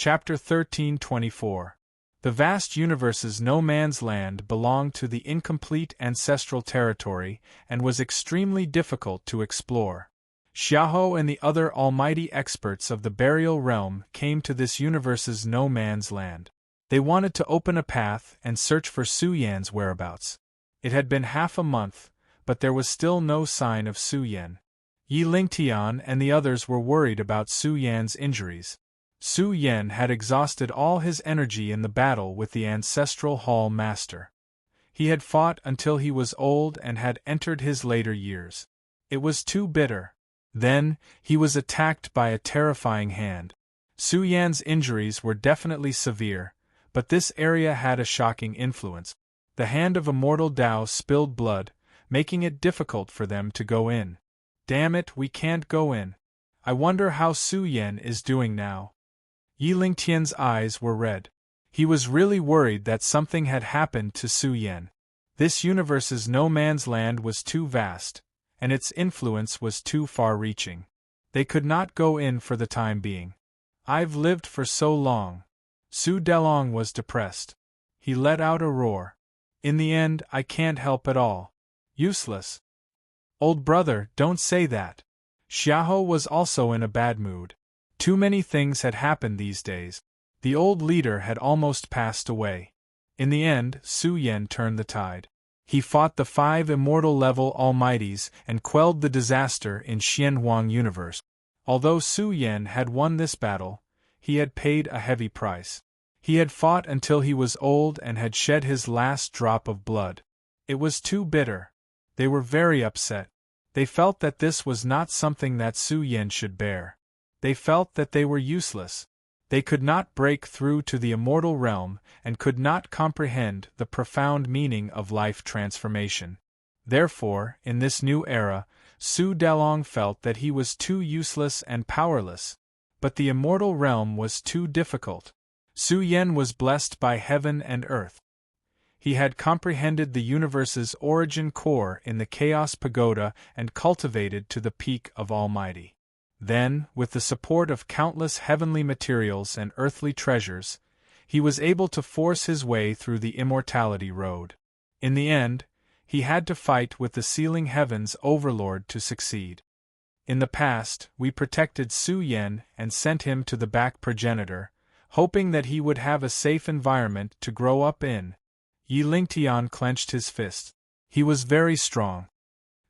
Chapter 1324. The vast universe's no man's land belonged to the incomplete ancestral territory and was extremely difficult to explore. Xiahou and the other almighty experts of the burial realm came to this universe's no man's land. They wanted to open a path and search for Su Yan's whereabouts. It had been half a month, but there was still no sign of Su Yan. Yi Lingtian and the others were worried about Su Yan's injuries. Su Yan had exhausted all his energy in the battle with the ancestral hall master. He had fought until he was old and had entered his later years. It was too bitter. Then, he was attacked by a terrifying hand. Su Yan's injuries were definitely severe, but this area had a shocking influence. The hand of immortal Tao spilled blood, making it difficult for them to go in. Damn it, we can't go in. I wonder how Su Yan is doing now. Yi Lingtian's eyes were red. He was really worried that something had happened to Su Yan. This universe's no man's land was too vast, and its influence was too far-reaching. They could not go in for the time being. I've lived for so long. Su Delong was depressed. He let out a roar. In the end, I can't help at all. Useless. Old brother, don't say that. Xiahou was also in a bad mood. Too many things had happened these days. The old leader had almost passed away. In the end, Su Yan turned the tide. He fought the 5 immortal-level almighties and quelled the disaster in Xianhuang universe. Although Su Yan had won this battle, he had paid a heavy price. He had fought until he was old and had shed his last drop of blood. It was too bitter. They were very upset. They felt that this was not something that Su Yan should bear. They felt that they were useless. They could not break through to the immortal realm and could not comprehend the profound meaning of life transformation. Therefore, in this new era, Su Delong felt that he was too useless and powerless. But the immortal realm was too difficult. Su Yan was blessed by heaven and earth. He had comprehended the universe's origin core in the Chaos Pagoda and cultivated to the peak of Almighty. Then, with the support of countless heavenly materials and earthly treasures, he was able to force his way through the immortality road. In the end, he had to fight with the sealing heavens Overlord to succeed. In the past, we protected Su Yan and sent him to the back progenitor, hoping that he would have a safe environment to grow up in. Yi Lingtian clenched his fist. He was very strong.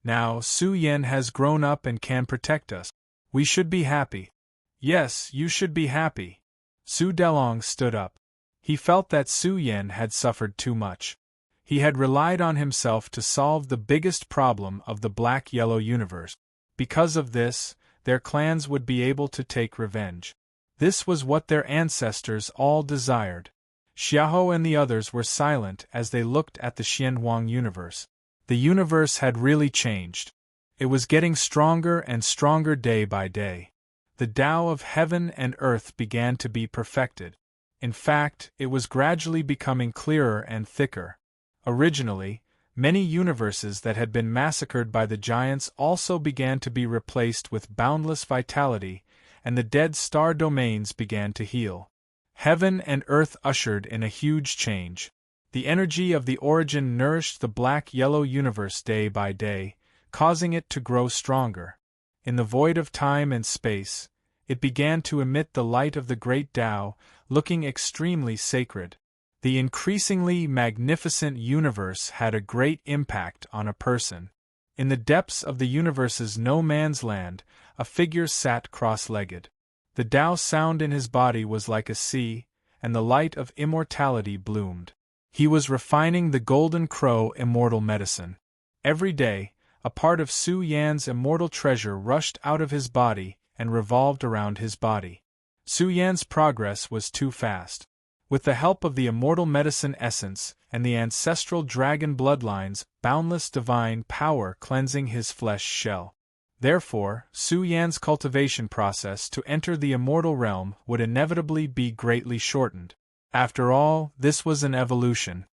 Now Su Yan has grown up and can protect us. We should be happy. Yes, you should be happy. Su Delong stood up. He felt that Su Yan had suffered too much. He had relied on himself to solve the biggest problem of the black-yellow universe. Because of this, their clans would be able to take revenge. This was what their ancestors all desired. Xiahou and the others were silent as they looked at the Xianhuang universe. The universe had really changed. It was getting stronger and stronger day by day. The Tao of heaven and earth began to be perfected. In fact, it was gradually becoming clearer and thicker. Originally, many universes that had been massacred by the giants also began to be replaced with boundless vitality, and the dead star domains began to heal. Heaven and earth ushered in a huge change. The energy of the origin nourished the black-yellow universe day by day, causing it to grow stronger. In the void of time and space, it began to emit the light of the great Tao, looking extremely sacred. The increasingly magnificent universe had a great impact on a person. In the depths of the universe's no man's land, a figure sat cross-legged. The Tao sound in his body was like a sea, and the light of immortality bloomed. He was refining the golden crow immortal medicine. Every day, a part of Su Yan's immortal treasure rushed out of his body and revolved around his body. Su Yan's progress was too fast. With the help of the immortal medicine essence and the ancestral dragon bloodlines, boundless divine power cleansing his flesh shell. Therefore, Su Yan's cultivation process to enter the immortal realm would inevitably be greatly shortened. After all, this was an evolution.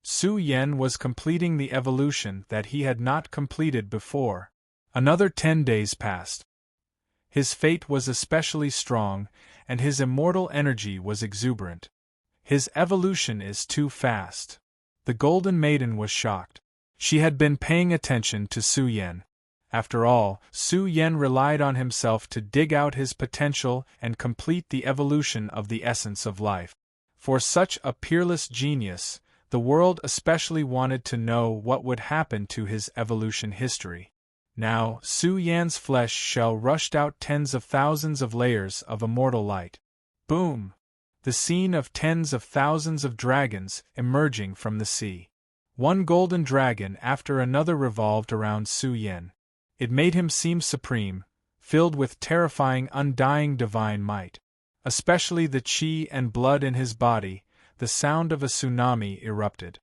Su Yan was completing the evolution that he had not completed before. Another 10 days passed. His fate was especially strong, and his immortal energy was exuberant. His evolution is too fast. The Golden Maiden was shocked. She had been paying attention to Su Yan. After all, Su Yan relied on himself to dig out his potential and complete the evolution of the essence of life. For such a peerless genius, the world especially wanted to know what would happen to his evolution history. Now, Su Yan's flesh shell rushed out tens of thousands of layers of immortal light. Boom! The scene of tens of thousands of dragons emerging from the sea. One golden dragon after another revolved around Su Yan. It made him seem supreme, filled with terrifying undying divine might. Especially the chi and blood in his body, the sound of a tsunami erupted.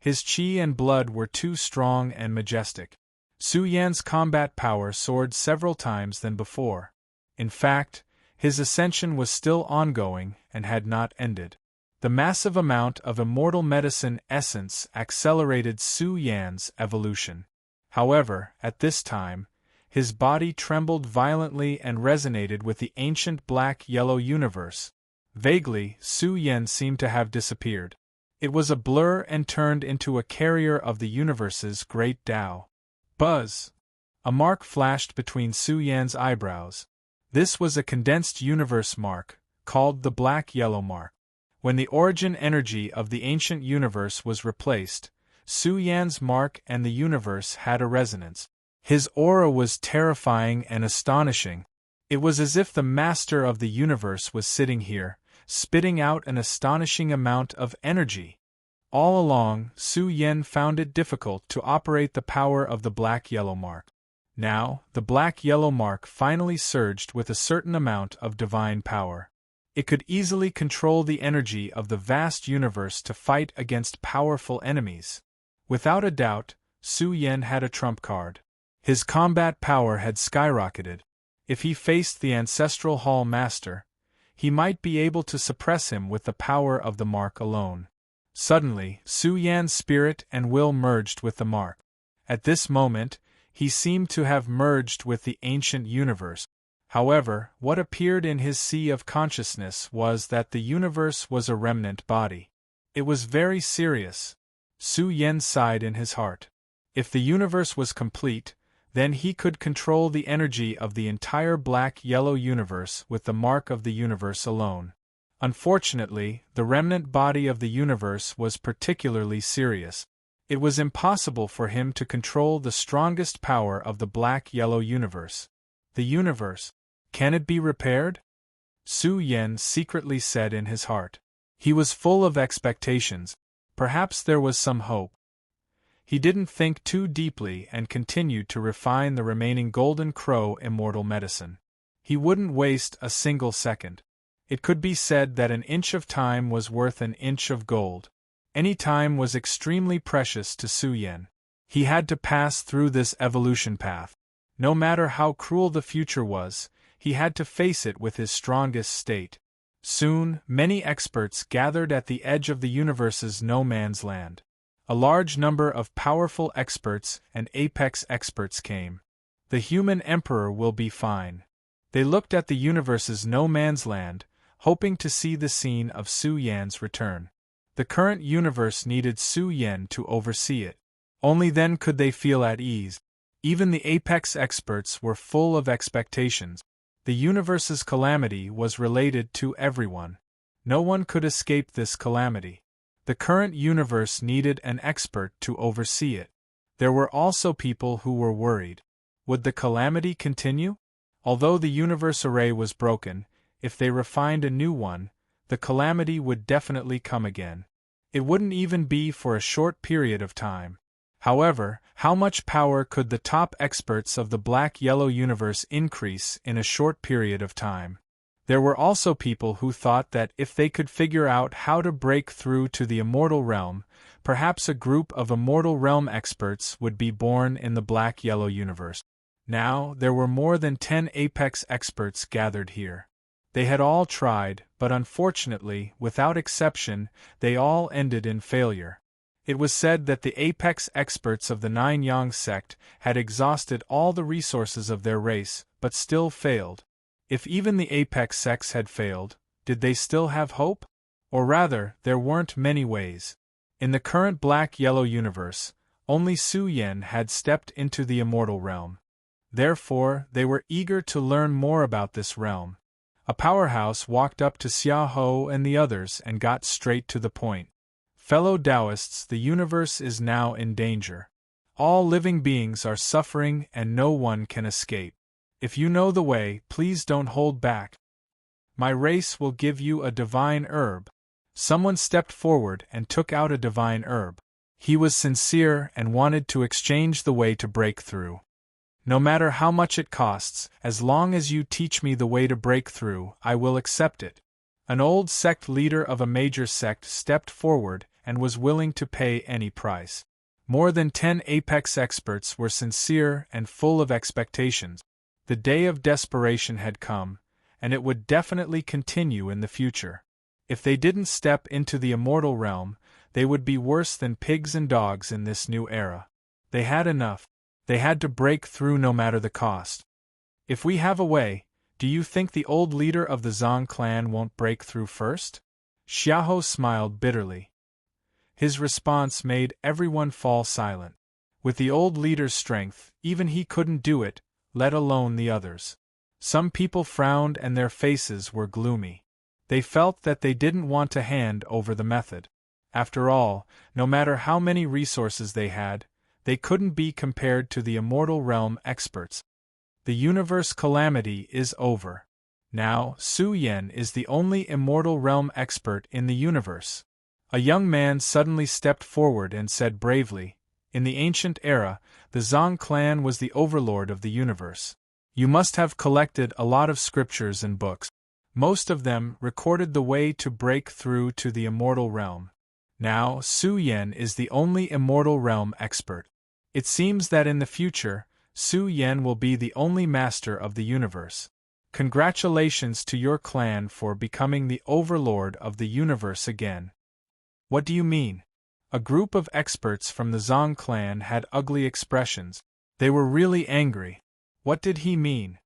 His chi and blood were too strong and majestic. Su Yan's combat power soared several times than before. In fact, his ascension was still ongoing and had not ended. The massive amount of immortal medicine essence accelerated Su Yan's evolution. However, at this time, his body trembled violently and resonated with the ancient black-yellow universe. Vaguely, Su Yan seemed to have disappeared. It was a blur and turned into a carrier of the universe's great Tao. Buzz! A mark flashed between Su Yan's eyebrows. This was a condensed universe mark, called the black-yellow mark. When the origin energy of the ancient universe was replaced, Su Yan's mark and the universe had a resonance. His aura was terrifying and astonishing. It was as if the master of the universe was sitting here, spitting out an astonishing amount of energy. All along, Su Yan found it difficult to operate the power of the black-yellow mark. Now, the black-yellow mark finally surged with a certain amount of divine power. It could easily control the energy of the vast universe to fight against powerful enemies. Without a doubt, Su Yan had a trump card. His combat power had skyrocketed. If he faced the Ancestral Hall Master, he might be able to suppress him with the power of the mark alone. Suddenly, Su Yan's spirit and will merged with the mark. At this moment, he seemed to have merged with the ancient universe. However, what appeared in his sea of consciousness was that the universe was a remnant body. It was very serious. Su Yan sighed in his heart. If the universe was complete, then he could control the energy of the entire black-yellow universe with the mark of the universe alone. Unfortunately, the remnant body of the universe was particularly serious. It was impossible for him to control the strongest power of the black-yellow universe. The universe, can it be repaired? Su Yan secretly said in his heart. He was full of expectations. Perhaps there was some hope. He didn't think too deeply and continued to refine the remaining Golden Crow immortal medicine. He wouldn't waste a single second. It could be said that an inch of time was worth an inch of gold. Any time was extremely precious to Su Yan. He had to pass through this evolution path. No matter how cruel the future was, he had to face it with his strongest state. Soon, many experts gathered at the edge of the universe's no-man's land. A large number of powerful experts and apex experts came. The human emperor will be fine. They looked at the universe's no-man's land, hoping to see the scene of Su Yan's return. The current universe needed Su Yan to oversee it. Only then could they feel at ease. Even the apex experts were full of expectations. The universe's calamity was related to everyone. No one could escape this calamity. The current universe needed an expert to oversee it. There were also people who were worried. Would the calamity continue? Although the universe array was broken, if they refined a new one, the calamity would definitely come again. It wouldn't even be for a short period of time. However, how much power could the top experts of the black-yellow universe increase in a short period of time? There were also people who thought that if they could figure out how to break through to the immortal realm, perhaps a group of immortal realm experts would be born in the black-yellow universe. Now, there were more than 10 apex experts gathered here. They had all tried, but unfortunately, without exception, they all ended in failure. It was said that the apex experts of the Nine Yang sect had exhausted all the resources of their race, but still failed. If even the apex sex had failed, did they still have hope? Or rather, there weren't many ways. In the current black-yellow universe, only Su Yen had stepped into the immortal realm. Therefore, they were eager to learn more about this realm. A powerhouse walked up to Xiahou and the others and got straight to the point. Fellow Taoists, the universe is now in danger. All living beings are suffering and no one can escape. If you know the way, please don't hold back. My race will give you a divine herb. Someone stepped forward and took out a divine herb. He was sincere and wanted to exchange the way to break through. No matter how much it costs, as long as you teach me the way to break through, I will accept it. An old sect leader of a major sect stepped forward and was willing to pay any price. More than 10 apex experts were sincere and full of expectations. The day of desperation had come, and it would definitely continue in the future. If they didn't step into the immortal realm, they would be worse than pigs and dogs in this new era. They had enough. They had to break through no matter the cost. If we have a way, do you think the old leader of the Zhang clan won't break through first? Xiahou smiled bitterly. His response made everyone fall silent. With the old leader's strength, even he couldn't do it, let alone the others. Some people frowned and their faces were gloomy. They felt that they didn't want to hand over the method. After all, no matter how many resources they had, they couldn't be compared to the immortal realm experts. The universe calamity is over. Now, Su Yen is the only immortal realm expert in the universe. A young man suddenly stepped forward and said bravely, "In the ancient era, the Zhang clan was the overlord of the universe. You must have collected a lot of scriptures and books. Most of them recorded the way to break through to the immortal realm. Now, Su Yen is the only immortal realm expert. It seems that in the future, Su Yen will be the only master of the universe. Congratulations to your clan for becoming the overlord of the universe again." What do you mean? A group of experts from the Zhang clan had ugly expressions. They were really angry. What did he mean?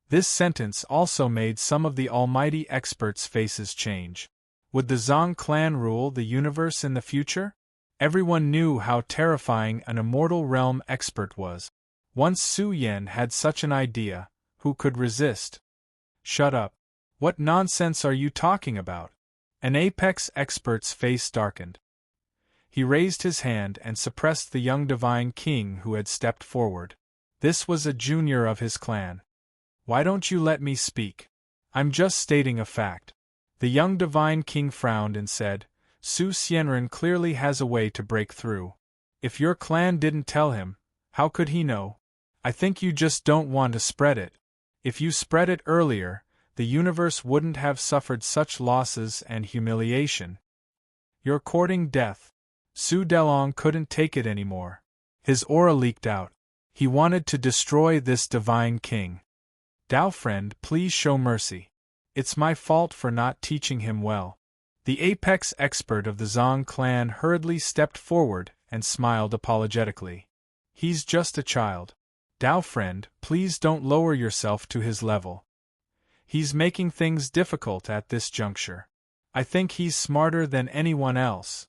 This sentence also made some of the almighty experts' faces change. Would the Zhang clan rule the universe in the future? Everyone knew how terrifying an immortal realm expert was. Once Su Yen had such an idea, who could resist? Shut up. What nonsense are you talking about? An apex expert's face darkened. He raised his hand and suppressed the young divine king who had stepped forward. This was a junior of his clan. Why don't you let me speak? I'm just stating a fact. The young divine king frowned and said, Su Xianren clearly has a way to break through. If your clan didn't tell him, how could he know? I think you just don't want to spread it. If you spread it earlier, the universe wouldn't have suffered such losses and humiliation. You're courting death. Su Delong couldn't take it anymore. His aura leaked out. He wanted to destroy this divine king. Dao friend, please show mercy. It's my fault for not teaching him well. The apex expert of the Zhang clan hurriedly stepped forward and smiled apologetically. He's just a child. Dao friend, please don't lower yourself to his level. He's making things difficult at this juncture. I think he's smarter than anyone else.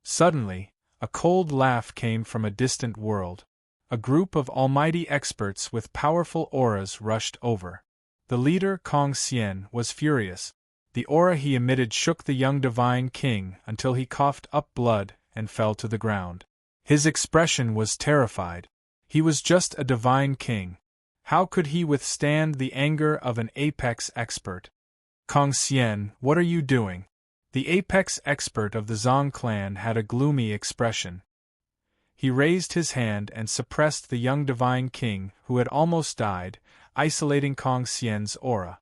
Suddenly, a cold laugh came from a distant world. A group of almighty experts with powerful auras rushed over. The leader, Kong Xian, was furious. The aura he emitted shook the young divine king until he coughed up blood and fell to the ground. His expression was terrified. He was just a divine king. How could he withstand the anger of an apex expert? Kong Xian, what are you doing? The apex expert of the Zhang clan had a gloomy expression. He raised his hand and suppressed the young divine king who had almost died, isolating Kong Xian's aura.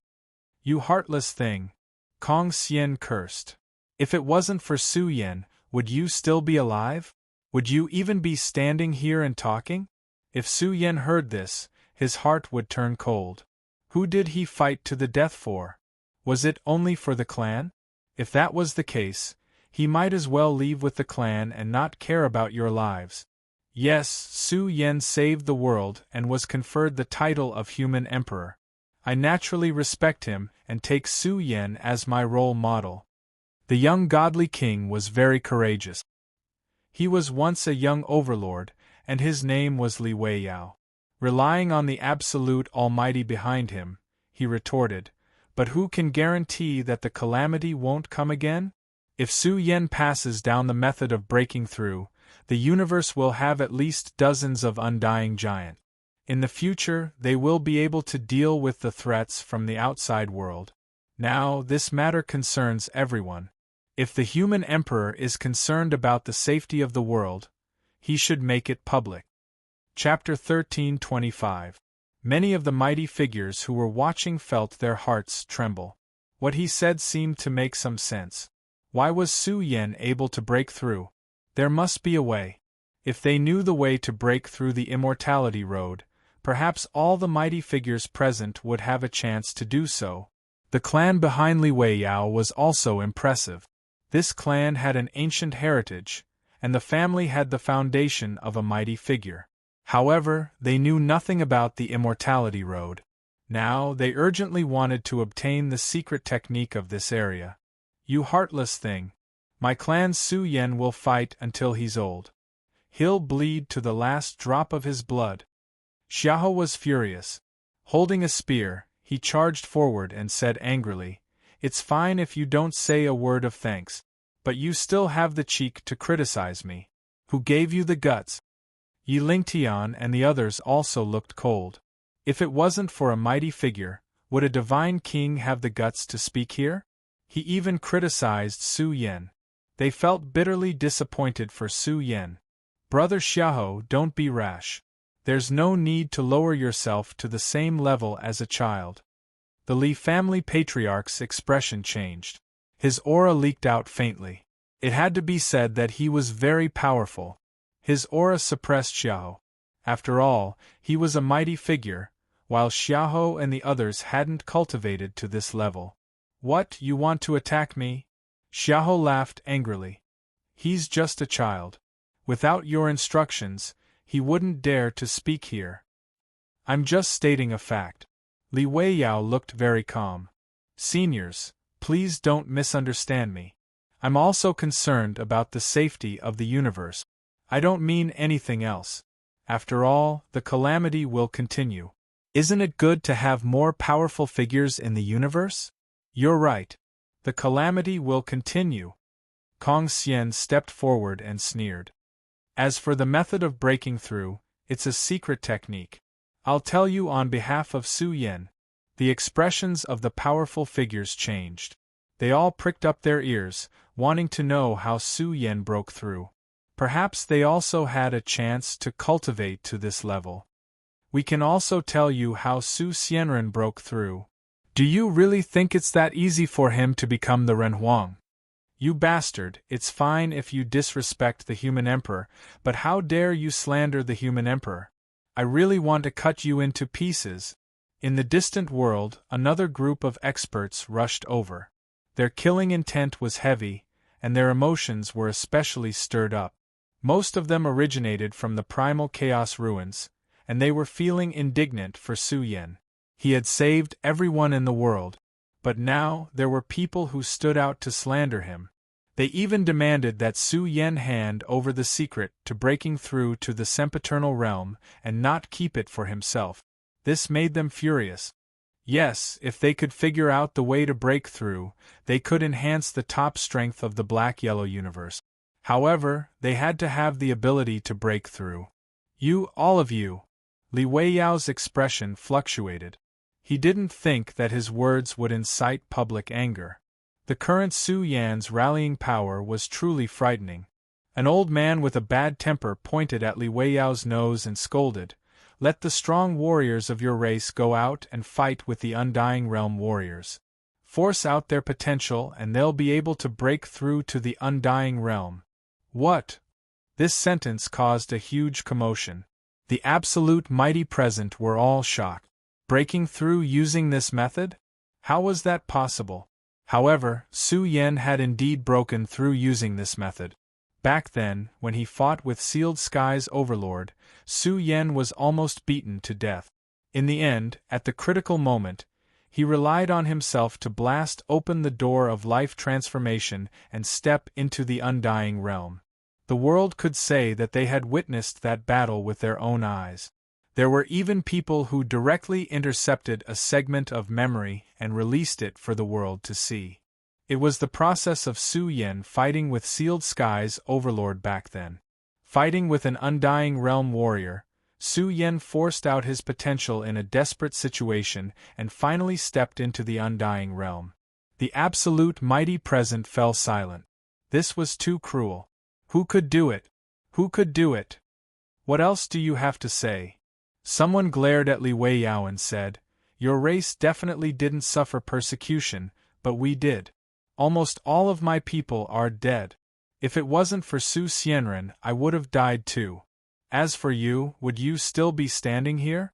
You heartless thing! Kong Xian cursed. If it wasn't for Su Yen, would you still be alive? Would you even be standing here and talking? If Su Yen heard this, his heart would turn cold. Who did he fight to the death for? Was it only for the clan? If that was the case, he might as well leave with the clan and not care about your lives. Yes, Su Yen saved the world and was conferred the title of human emperor. I naturally respect him and take Su Yan as my role model. The young godly king was very courageous. He was once a young overlord, and his name was Li Weiyao. Relying on the absolute almighty behind him, he retorted, but who can guarantee that the calamity won't come again? If Su Yan passes down the method of breaking through, the universe will have at least dozens of undying giants. In the future, they will be able to deal with the threats from the outside world. Now, this matter concerns everyone. If the human emperor is concerned about the safety of the world, he should make it public. Chapter 1325. Many of the mighty figures who were watching felt their hearts tremble. What he said seemed to make some sense. Why was Su Yan able to break through? There must be a way. If they knew the way to break through the immortality road, perhaps all the mighty figures present would have a chance to do so. The clan behind Li Weiyao was also impressive. This clan had an ancient heritage, and the family had the foundation of a mighty figure. However, they knew nothing about the immortality road. Now, they urgently wanted to obtain the secret technique of this area. You heartless thing. My clan's Su Yan will fight until he's old. He'll bleed to the last drop of his blood. Xiahou was furious. Holding a spear, he charged forward and said angrily, "It's fine if you don't say a word of thanks, but you still have the cheek to criticize me. Who gave you the guts?" Yi Lingtian and the others also looked cold. If it wasn't for a mighty figure, would a divine king have the guts to speak here? He even criticized Su Yan. They felt bitterly disappointed for Su Yan. Brother Xiahou, don't be rash. There's no need to lower yourself to the same level as a child. The Li family patriarch's expression changed. His aura leaked out faintly. It had to be said that he was very powerful. His aura suppressed Xiahou. After all, he was a mighty figure, while Xiahou and the others hadn't cultivated to this level. What, you want to attack me? Xiahou laughed angrily. He's just a child. Without your instructions, he wouldn't dare to speak here. I'm just stating a fact. Li Weiyao looked very calm. Seniors, please don't misunderstand me. I'm also concerned about the safety of the universe. I don't mean anything else. After all, the calamity will continue. Isn't it good to have more powerful figures in the universe? You're right. The calamity will continue. Kong Xian stepped forward and sneered. As for the method of breaking through, it's a secret technique. I'll tell you on behalf of Su Yan. The expressions of the powerful figures changed. They all pricked up their ears, wanting to know how Su Yan broke through. Perhaps they also had a chance to cultivate to this level. We can also tell you how Su Xianren broke through. Do you really think it's that easy for him to become the Renhuang? You bastard, it's fine if you disrespect the human emperor, but how dare you slander the human emperor? I really want to cut you into pieces. In the distant world, another group of experts rushed over. Their killing intent was heavy, and their emotions were especially stirred up. Most of them originated from the primal chaos ruins, and they were feeling indignant for Su Yan. He had saved everyone in the world, but now there were people who stood out to slander him. They even demanded that Su Yan hand over the secret to breaking through to the sempiternal realm and not keep it for himself. This made them furious. Yes, if they could figure out the way to break through, they could enhance the top strength of the black-yellow universe. However, they had to have the ability to break through. You, all of you. Li Weiyao's expression fluctuated. He didn't think that his words would incite public anger. The current Su Yan's rallying power was truly frightening. An old man with a bad temper pointed at Li Weiyao's nose and scolded, "Let the strong warriors of your race go out and fight with the Undying Realm warriors. Force out their potential and they'll be able to break through to the Undying Realm." What? This sentence caused a huge commotion. The absolute mighty present were all shocked. Breaking through using this method? How was that possible? However, Su Yan had indeed broken through using this method. Back then, when he fought with Sealed Sky's Overlord, Su Yan was almost beaten to death. In the end, at the critical moment, He relied on himself to blast open the door of life transformation and step into the undying realm. The world could say that they had witnessed that battle with their own eyes. There were even people who directly intercepted a segment of memory and released it for the world to see. It was the process of Su Yen fighting with Sealed Skies Overlord back then. Fighting with an undying realm warrior, Su Yen forced out his potential in a desperate situation and finally stepped into the undying realm. The absolute mighty present fell silent. This was too cruel. Who could do it? Who could do it? What else do you have to say? Someone glared at Li Weiyao and said, "Your race definitely didn't suffer persecution, but we did. Almost all of my people are dead. If it wasn't for Su Xianren, I would have died too. As for you, would you still be standing here?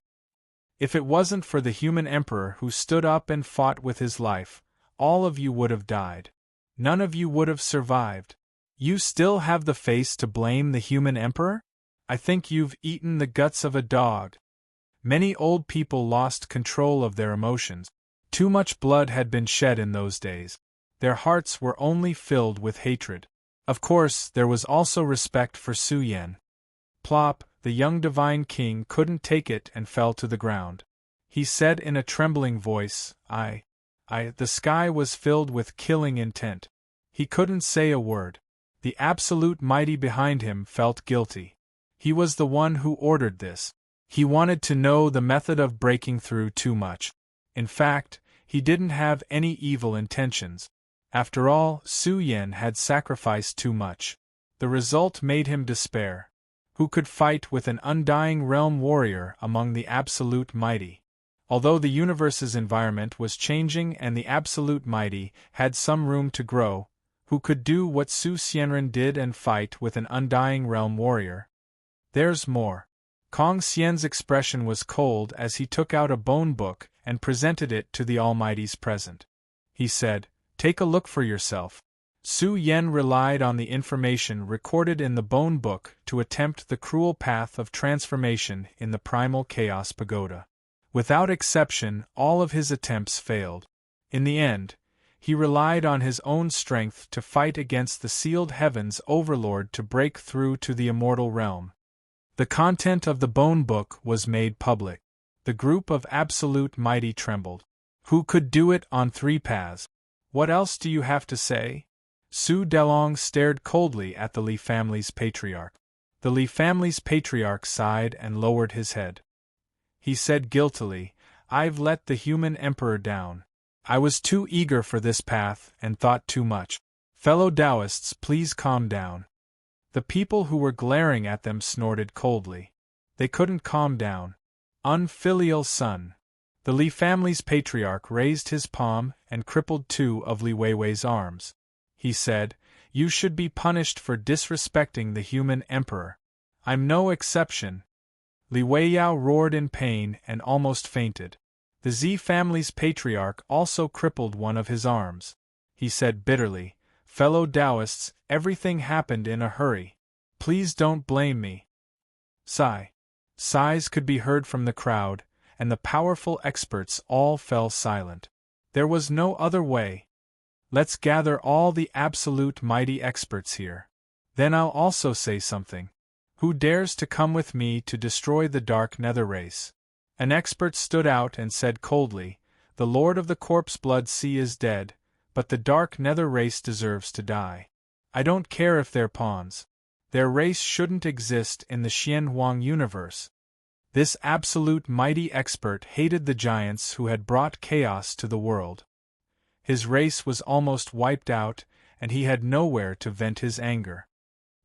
If it wasn't for the human emperor who stood up and fought with his life, all of you would have died. None of you would have survived. You still have the face to blame the human emperor? I think you've eaten the guts of a dog." Many old people lost control of their emotions. Too much blood had been shed in those days. Their hearts were only filled with hatred. Of course, there was also respect for Su Yen. Plop, the young divine king couldn't take it and fell to the ground. He said in a trembling voice, The sky was filled with killing intent. He couldn't say a word. The absolute mighty behind him felt guilty. He was the one who ordered this. He wanted to know the method of breaking through too much. In fact, he didn't have any evil intentions. After all, Su Yen had sacrificed too much. The result made him despair. Who could fight with an undying realm warrior among the absolute mighty? Although the universe's environment was changing and the absolute mighty had some room to grow, who could do what Su Xianren did and fight with an undying realm warrior? There's more. Kong Xian's expression was cold as he took out a bone book and presented it to the Almighty's present. He said, "Take a look for yourself." Su Yen relied on the information recorded in the bone book to attempt the cruel path of transformation in the primal chaos pagoda. Without exception, all of his attempts failed. In the end, he relied on his own strength to fight against the sealed heavens Overlord to break through to the immortal realm. The content of the bone book was made public. The group of absolute mighty trembled. Who could do it on 3 paths? What else do you have to say? Su Delong stared coldly at the Li family's patriarch. The Li family's patriarch sighed and lowered his head. He said guiltily, "I've let the human emperor down. I was too eager for this path and thought too much. Fellow Taoists, please calm down." The people who were glaring at them snorted coldly. They couldn't calm down. Unfilial son. The Li family's patriarch raised his palm and crippled 2 of Li Weiwei's arms. He said, "You should be punished for disrespecting the human emperor. I'm no exception." Li Weiyao roared in pain and almost fainted. The Z family's patriarch also crippled one of his arms. He said bitterly, "Fellow Taoists, everything happened in a hurry. Please don't blame me." Sigh. Sighs could be heard from the crowd, and the powerful experts all fell silent. There was no other way. Let's gather all the absolute mighty experts here. Then I'll also say something. Who dares to come with me to destroy the Dark Nether race? An expert stood out and said coldly, "The Lord of the Corpse Blood Sea is dead, but the Dark Nether race deserves to die. I don't care if they're pawns. Their race shouldn't exist in the Xianhuang universe." This absolute mighty expert hated the giants who had brought chaos to the world. His race was almost wiped out, and he had nowhere to vent his anger.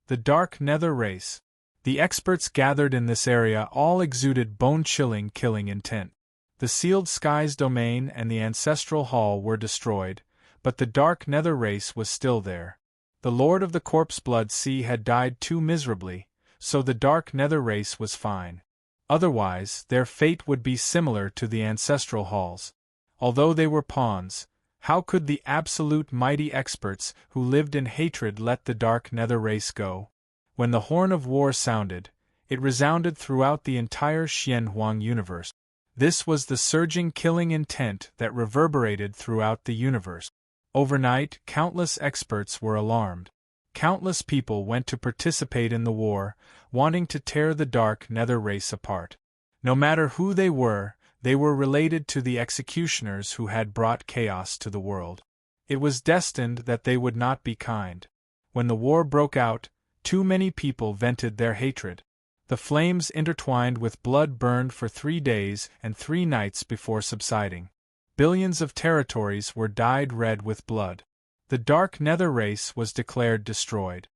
The Dark Nether race. The experts gathered in this area all exuded bone-chilling killing intent. The Sealed Skies domain and the Ancestral Hall were destroyed, but the Dark Nether race was still there. The Lord of the Corpse Blood Sea had died too miserably, so the Dark Nether race was fine. Otherwise, their fate would be similar to the Ancestral Halls. Although they were pawns, how could the absolute mighty experts who lived in hatred let the Dark Nether race go? When the horn of war sounded, it resounded throughout the entire Xianhuang universe. This was the surging killing intent that reverberated throughout the universe. Overnight, countless experts were alarmed. Countless people went to participate in the war, wanting to tear the dark nether race apart. No matter who they were related to the executioners who had brought chaos to the world. It was destined that they would not be kind. When the war broke out, too many people vented their hatred. The flames intertwined with blood burned for 3 days and 3 nights before subsiding. Billions of territories were dyed red with blood. The dark nether race was declared destroyed.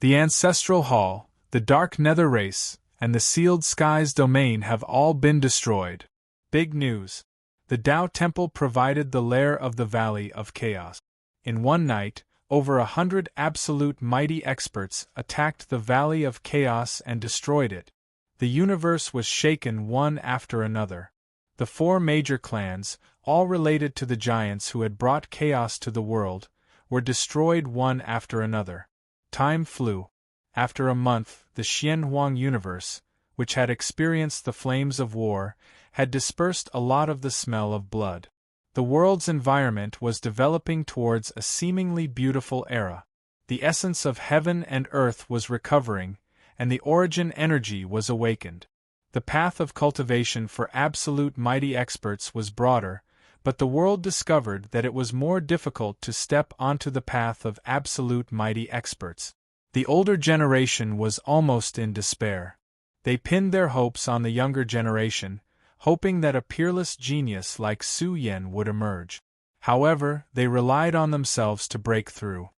The ancestral hall, the dark nether race, and the sealed skies domain have all been destroyed. Big news. The Tao Temple provided the lair of the Valley of Chaos. In one night, over 100 absolute mighty experts attacked the Valley of Chaos and destroyed it. The universe was shaken one after another. The 4 major clans, all related to the giants who had brought chaos to the world, were destroyed one after another. Time flew. After a month, the Xianhuang universe, which had experienced the flames of war, had dispersed a lot of the smell of blood. The world's environment was developing towards a seemingly beautiful era. The essence of heaven and earth was recovering, and the origin energy was awakened. The path of cultivation for absolute mighty experts was broader, but the world discovered that it was more difficult to step onto the path of absolute mighty experts. The older generation was almost in despair. They pinned their hopes on the younger generation, hoping that a peerless genius like Su Yan would emerge. However, they relied on themselves to break through.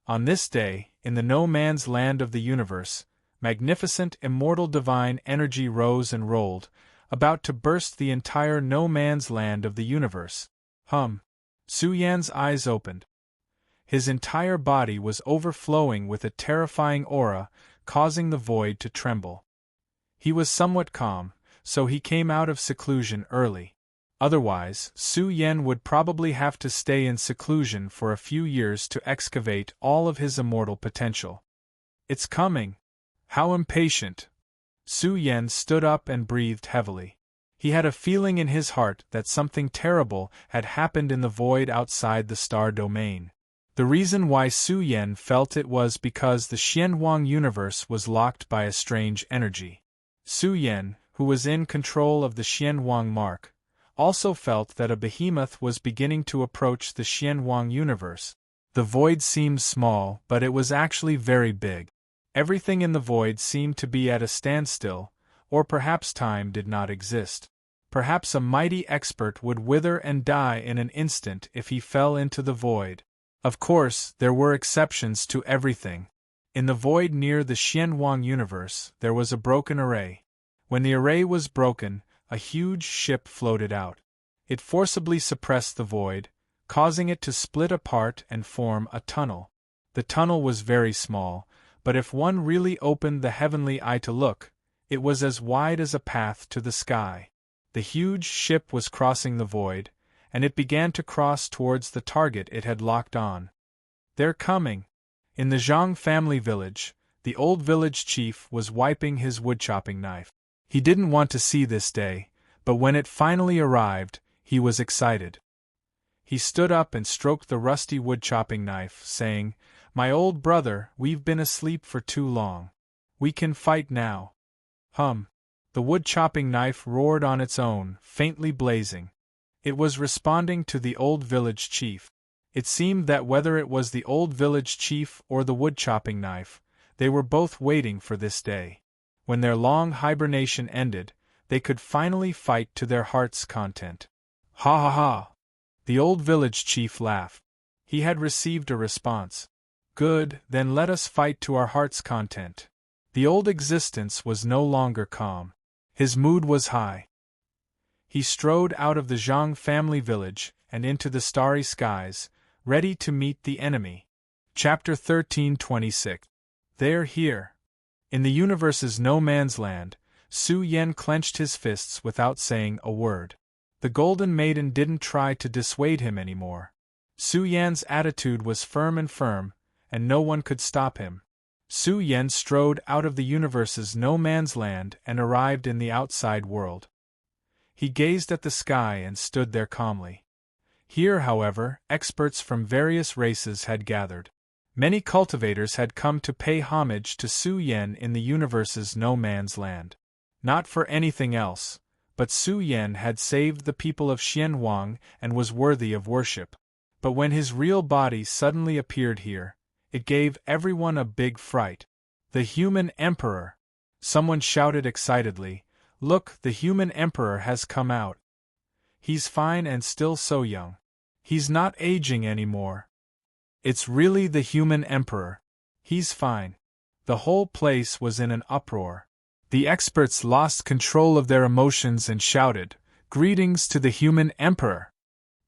On this day, in the no-man's land of the universe, magnificent immortal divine energy rose and rolled, about to burst the entire no-man's land of the universe. Su Yan's eyes opened. His entire body was overflowing with a terrifying aura, causing the void to tremble. He was somewhat calm, so he came out of seclusion early. Otherwise, Su Yan would probably have to stay in seclusion for a few years to excavate all of his immortal potential. It's coming. How impatient. Su Yan stood up and breathed heavily. He had a feeling in his heart that something terrible had happened in the void outside the star domain. The reason why Su Yan felt it was because the Xianhuang universe was locked by a strange energy. Su Yan, who was in control of the Xianhuang mark, also felt that a behemoth was beginning to approach the Xianhuang universe. The void seemed small, but it was actually very big. Everything in the void seemed to be at a standstill, or perhaps time did not exist. Perhaps a mighty expert would wither and die in an instant if he fell into the void. Of course, there were exceptions to everything. In the void near the Xianhuang universe, there was a broken array. When the array was broken, a huge ship floated out. It forcibly suppressed the void, causing it to split apart and form a tunnel. The tunnel was very small, but if one really opened the heavenly eye to look, it was as wide as a path to the sky. The huge ship was crossing the void, and it began to cross towards the target it had locked on. They're coming. In the Zhang family village, the old village chief was wiping his woodchopping knife. He didn't want to see this day, but when it finally arrived, he was excited. He stood up and stroked the rusty woodchopping knife, saying, "My old brother, we've been asleep for too long. We can fight now." The wood-chopping knife roared on its own, faintly blazing. It was responding to the old village chief. It seemed that whether it was the old village chief or the wood-chopping knife, they were both waiting for this day. When their long hibernation ended, they could finally fight to their heart's content. Ha ha ha! The old village chief laughed. He had received a response. Good, then let us fight to our heart's content. The old existence was no longer calm. His mood was high. He strode out of the Zhang family village and into the starry skies, ready to meet the enemy. Chapter 1326. They're here. In the universe's no-man's land, Su Yan clenched his fists without saying a word. The Golden Maiden didn't try to dissuade him anymore. Su Yan's attitude was firm, and no one could stop him. Su Yan strode out of the universe's no-man's land and arrived in the outside world. He gazed at the sky and stood there calmly. Here, however, experts from various races had gathered. Many cultivators had come to pay homage to Su Yan in the universe's no man's land. Not for anything else, but Su Yan had saved the people of Xianhuang and was worthy of worship. But when his real body suddenly appeared here, it gave everyone a big fright. The human emperor! Someone shouted excitedly, "Look, the human emperor has come out. He's fine and still so young. He's not aging anymore. It's really the human emperor. He's fine." The whole place was in an uproar. The experts lost control of their emotions and shouted, "Greetings to the human emperor!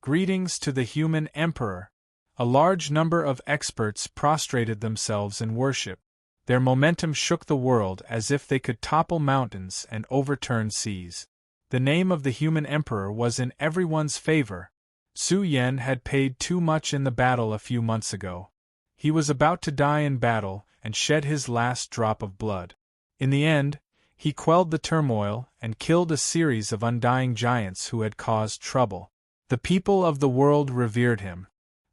Greetings to the human emperor!" A large number of experts prostrated themselves in worship. Their momentum shook the world as if they could topple mountains and overturn seas. The name of the human emperor was in everyone's favor. Su Yan had paid too much in the battle a few months ago. He was about to die in battle and shed his last drop of blood. In the end, he quelled the turmoil and killed a series of undying giants who had caused trouble. The people of the world revered him.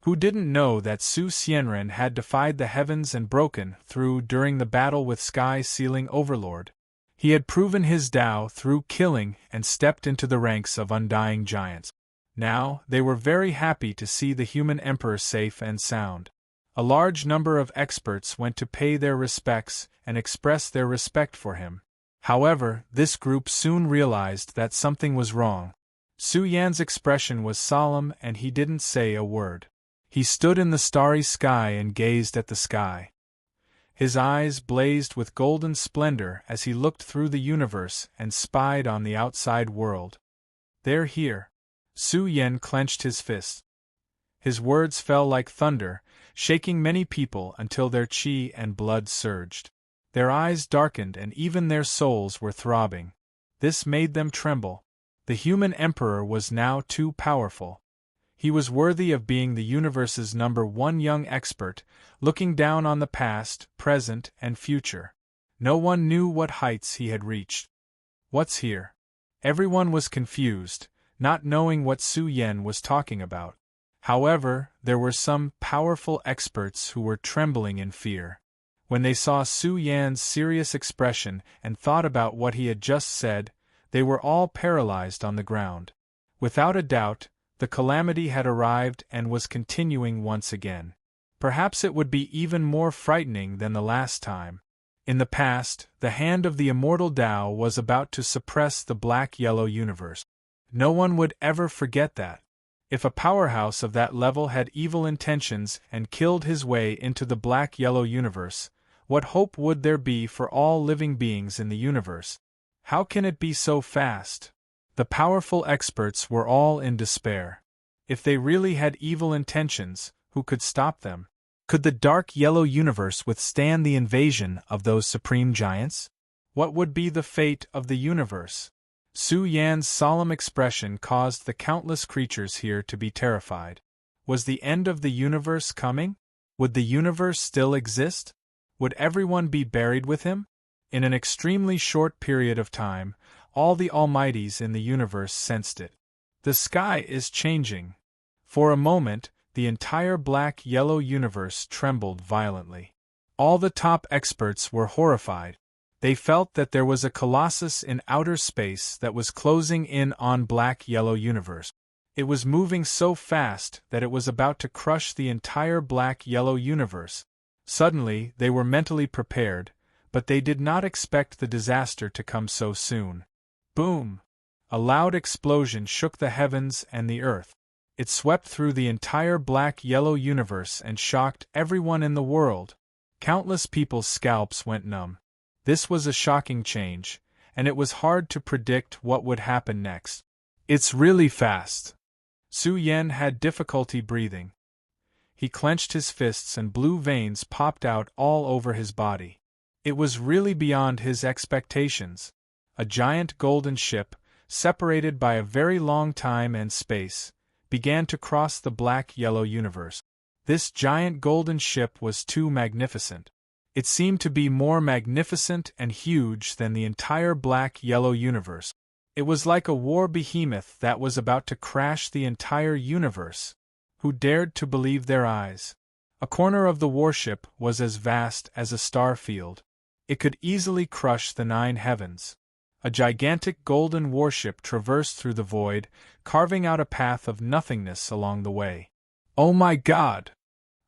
Who didn't know that Su Xianren had defied the heavens and broken through during the battle with sky-sealing Overlord? He had proven his Tao through killing and stepped into the ranks of undying giants. Now, they were very happy to see the human emperor safe and sound. A large number of experts went to pay their respects and express their respect for him. However, this group soon realized that something was wrong. Su Yan's expression was solemn and he didn't say a word. He stood in the starry sky and gazed at the sky. His eyes blazed with golden splendor as he looked through the universe and spied on the outside world. "They're here." Su Yan clenched his fists. His words fell like thunder, shaking many people until their qi and blood surged. Their eyes darkened and even their souls were throbbing. This made them tremble. The human emperor was now too powerful. He was worthy of being the universe's #1 young expert, looking down on the past, present, and future. No one knew what heights he had reached. "What's here?" Everyone was confused, not knowing what Su Yan was talking about. However, there were some powerful experts who were trembling in fear. When they saw Su Yan's serious expression and thought about what he had just said, they were all paralyzed on the ground. Without a doubt, the calamity had arrived and was continuing once again. Perhaps it would be even more frightening than the last time. In the past, the hand of the immortal Tao was about to suppress the black-yellow universe. No one would ever forget that. If a powerhouse of that level had evil intentions and killed his way into the black-yellow universe, what hope would there be for all living beings in the universe? How can it be so fast? The powerful experts were all in despair. If they really had evil intentions, who could stop them? Could the dark yellow universe withstand the invasion of those supreme giants? What would be the fate of the universe? Su Yan's solemn expression caused the countless creatures here to be terrified. Was the end of the universe coming? Would the universe still exist? Would everyone be buried with him? In an extremely short period of time, all the Almighties in the universe sensed it. The sky is changing. For a moment, the entire black-yellow universe trembled violently. All the top experts were horrified. They felt that there was a colossus in outer space that was closing in on black-yellow universe. It was moving so fast that it was about to crush the entire black-yellow universe. Suddenly, they were mentally prepared, but they did not expect the disaster to come so soon. Boom! A loud explosion shook the heavens and the earth. It swept through the entire black-yellow universe and shocked everyone in the world. Countless people's scalps went numb. This was a shocking change, and it was hard to predict what would happen next. "It's really fast." Su Yan had difficulty breathing. He clenched his fists and blue veins popped out all over his body. It was really beyond his expectations. A giant golden ship, separated by a very long time and space, began to cross the black-yellow universe. This giant golden ship was too magnificent. It seemed to be more magnificent and huge than the entire black-yellow universe. It was like a war behemoth that was about to crash the entire universe. Who dared to believe their eyes? A corner of the warship was as vast as a star field. It could easily crush the 9 heavens. A gigantic golden warship traversed through the void, carving out a path of nothingness along the way. Oh my God!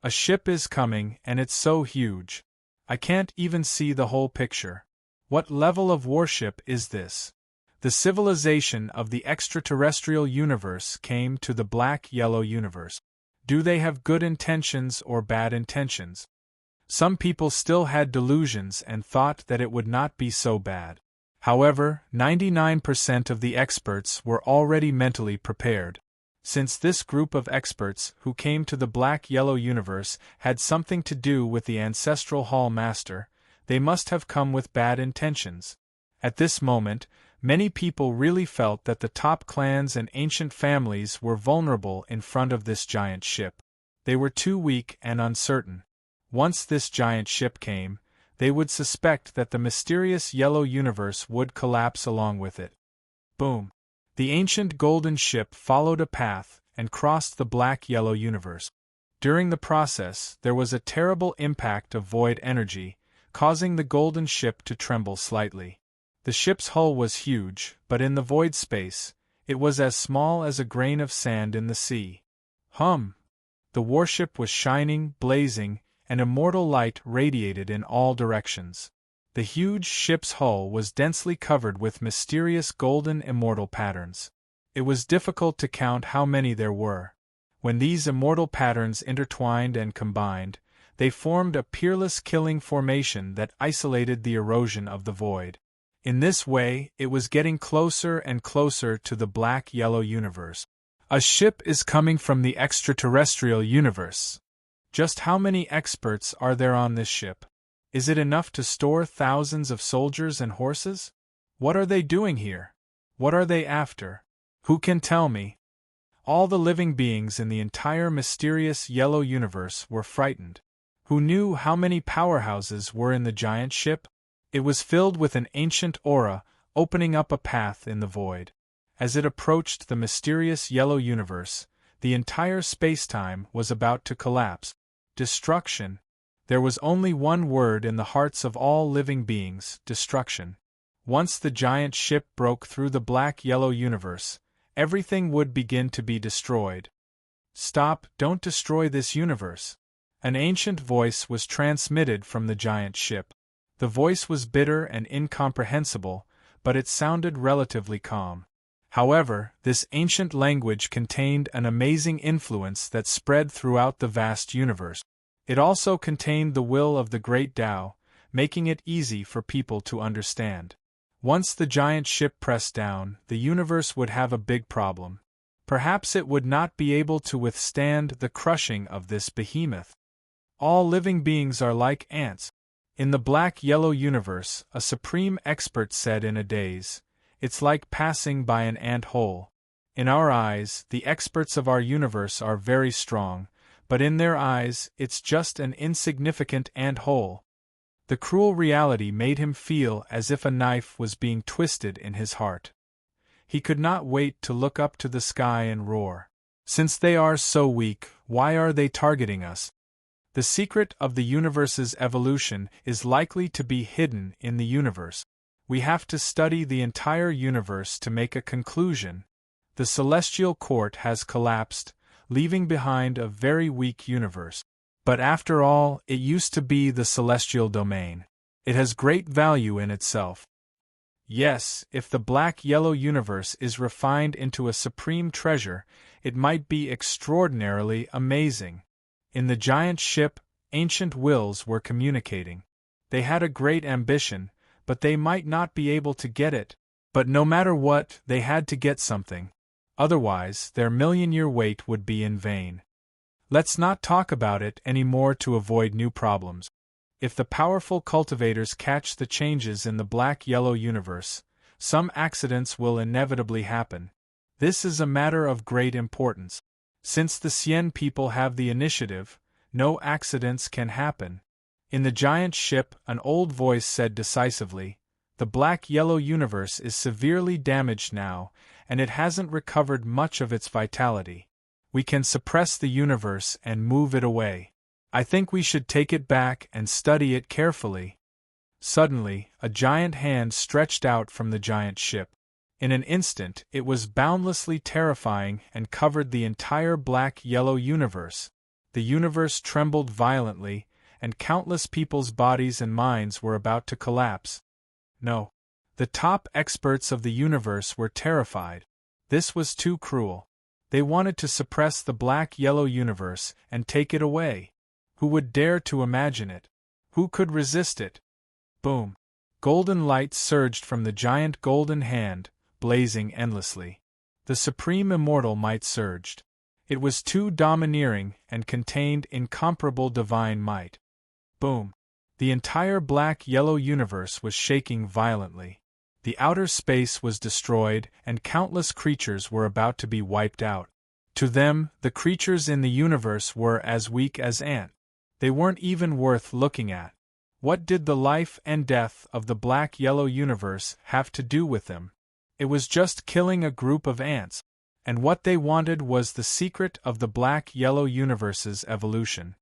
A ship is coming, and it's so huge. I can't even see the whole picture. What level of warship is this? The civilization of the extraterrestrial universe came to the black-yellow universe. Do they have good intentions or bad intentions? Some people still had delusions and thought that it would not be so bad. However, 99% of the experts were already mentally prepared. Since this group of experts who came to the black-yellow universe had something to do with the ancestral Hall Master, they must have come with bad intentions. At this moment, many people really felt that the top clans and ancient families were vulnerable in front of this giant ship. They were too weak and uncertain. Once this giant ship came, they would suspect that the mysterious yellow universe would collapse along with it. Boom! The ancient golden ship followed a path and crossed the black-yellow universe. During the process, there was a terrible impact of void energy, causing the golden ship to tremble slightly. The ship's hull was huge, but in the void space, it was as small as a grain of sand in the sea. The warship was shining, blazing, and immortal light radiated in all directions. The huge ship's hull was densely covered with mysterious golden immortal patterns. It was difficult to count how many there were. When these immortal patterns intertwined and combined, they formed a peerless killing formation that isolated the erosion of the void. In this way, it was getting closer and closer to the black-yellow universe. A ship is coming from the extraterrestrial universe. Just how many experts are there on this ship? Is it enough to store thousands of soldiers and horses? What are they doing here? What are they after? Who can tell me? All the living beings in the entire mysterious yellow universe were frightened. Who knew how many powerhouses were in the giant ship? It was filled with an ancient aura, opening up a path in the void. As it approached the mysterious yellow universe, the entire space-time was about to collapse. Destruction. There was only one word in the hearts of all living beings: destruction. Once the giant ship broke through the black-yellow universe, everything would begin to be destroyed. Stop, don't destroy this universe. An ancient voice was transmitted from the giant ship. The voice was bitter and incomprehensible, but it sounded relatively calm. However, this ancient language contained an amazing influence that spread throughout the vast universe. It also contained the will of the great Tao, making it easy for people to understand. Once the giant ship pressed down, the universe would have a big problem. Perhaps it would not be able to withstand the crushing of this behemoth. All living beings are like ants. In the black-yellow universe, a supreme expert said in a daze, it's like passing by an ant hole. In our eyes, the experts of our universe are very strong, but in their eyes, it's just an insignificant ant hole. The cruel reality made him feel as if a knife was being twisted in his heart. He could not wait to look up to the sky and roar. Since they are so weak, why are they targeting us? The secret of the universe's evolution is likely to be hidden in the universe. We have to study the entire universe to make a conclusion. The celestial court has collapsed, leaving behind a very weak universe. But after all, it used to be the celestial domain. It has great value in itself. Yes, if the black-yellow universe is refined into a supreme treasure, it might be extraordinarily amazing. In the giant ship, ancient wills were communicating. They had a great ambition, but they might not be able to get it. But no matter what, they had to get something. Otherwise, their million-year wait would be in vain. Let's not talk about it anymore to avoid new problems. If the powerful cultivators catch the changes in the black-yellow universe, some accidents will inevitably happen. This is a matter of great importance. Since the Sien people have the initiative, no accidents can happen. In the giant ship, an old voice said decisively, The black-yellow universe is severely damaged now, and it hasn't recovered much of its vitality. We can suppress the universe and move it away. I think we should take it back and study it carefully." Suddenly, a giant hand stretched out from the giant ship. In an instant, it was boundlessly terrifying and covered the entire black-yellow universe. The universe trembled violently, and countless people's bodies and minds were about to collapse. No. The top experts of the universe were terrified. This was too cruel. They wanted to suppress the black-yellow universe and take it away. Who would dare to imagine it? Who could resist it? Boom! Golden light surged from the giant golden hand, blazing endlessly. The supreme immortal might surged. It was too domineering and contained incomparable divine might. Boom! The entire black-yellow universe was shaking violently. The outer space was destroyed, and countless creatures were about to be wiped out. To them, the creatures in the universe were as weak as ants. They weren't even worth looking at. What did the life and death of the black-yellow universe have to do with them? It was just killing a group of ants, and what they wanted was the secret of the black-yellow universe's evolution.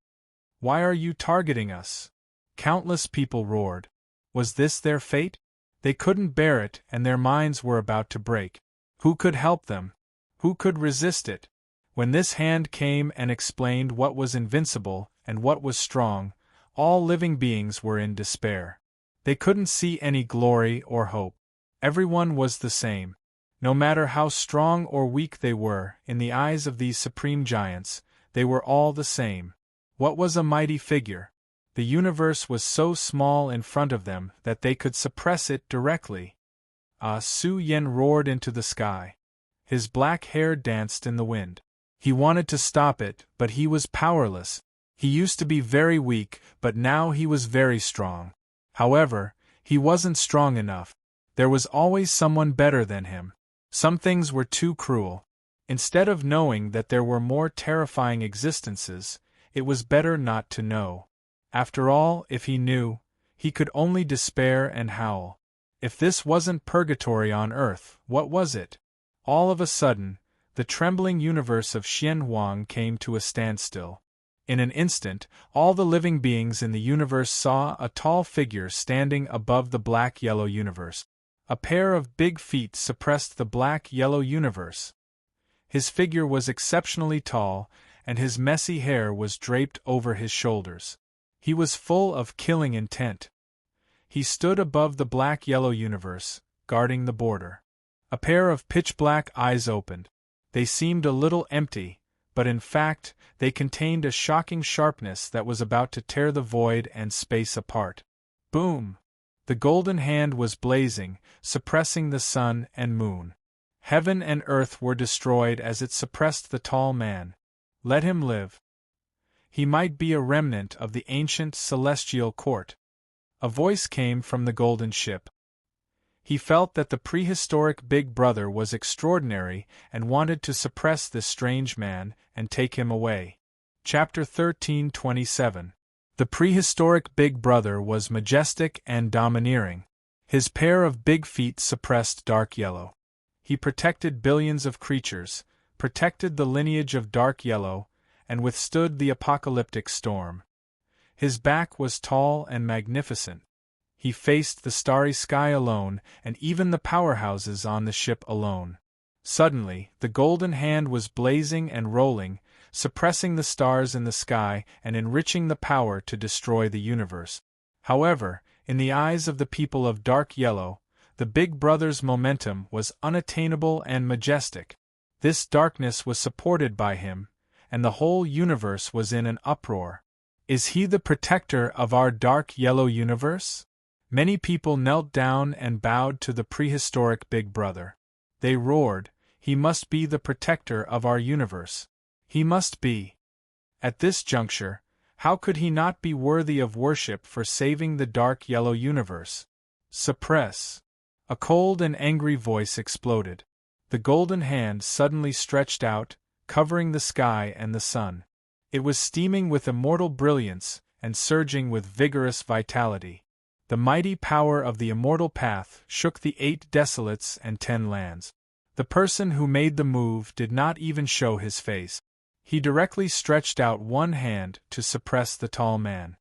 "Why are you targeting us?" Countless people roared. Was this their fate? They couldn't bear it, and their minds were about to break. Who could help them? Who could resist it? When this hand came and explained what was invincible and what was strong, all living beings were in despair. They couldn't see any glory or hope. Everyone was the same. No matter how strong or weak they were, in the eyes of these supreme giants, they were all the same. What was a mighty figure? The universe was so small in front of them that they could suppress it directly. Su Yen roared into the sky. His black hair danced in the wind. He wanted to stop it, but he was powerless. He used to be very weak, but now he was very strong. However, he wasn't strong enough. There was always someone better than him. Some things were too cruel. Instead of knowing that there were more terrifying existences, it was better not to know. After all, if he knew, he could only despair and howl. If this wasn't purgatory on earth, what was it? All of a sudden, the trembling universe of Xianhuang came to a standstill. In an instant, all the living beings in the universe saw a tall figure standing above the black-yellow universe. A pair of big feet suppressed the black-yellow universe. His figure was exceptionally tall, and his messy hair was draped over his shoulders. He was full of killing intent. He stood above the black-yellow universe, guarding the border. A pair of pitch-black eyes opened. They seemed a little empty, but in fact, they contained a shocking sharpness that was about to tear the void and space apart. Boom! The golden hand was blazing, suppressing the sun and moon. Heaven and earth were destroyed as it suppressed the tall man. Let him live. He might be a remnant of the ancient celestial court. A voice came from the golden ship. He felt that the prehistoric Big Brother was extraordinary and wanted to suppress this strange man and take him away. Chapter 13:27. The prehistoric Big Brother was majestic and domineering. His pair of big feet suppressed dark yellow. He protected billions of creatures, protected the lineage of dark yellow, and withstood the apocalyptic storm. His back was tall and magnificent. He faced the starry sky alone, and even the powerhouses on the ship alone. Suddenly, the golden hand was blazing and rolling, suppressing the stars in the sky and enriching the power to destroy the universe. However, in the eyes of the people of dark yellow, the Big Brother's momentum was unattainable and majestic. This darkness was supported by him, and the whole universe was in an uproar. Is he the protector of our dark yellow universe? Many people knelt down and bowed to the prehistoric Big Brother. They roared, "He must be the protector of our universe. He must be." At this juncture, how could he not be worthy of worship for saving the dark yellow universe? Suppress. A cold and angry voice exploded. The golden hand suddenly stretched out, covering the sky and the sun. It was steaming with immortal brilliance and surging with vigorous vitality. The mighty power of the immortal path shook the 8 desolates and 10 lands. The person who made the move did not even show his face. He directly stretched out one hand to suppress the tall man.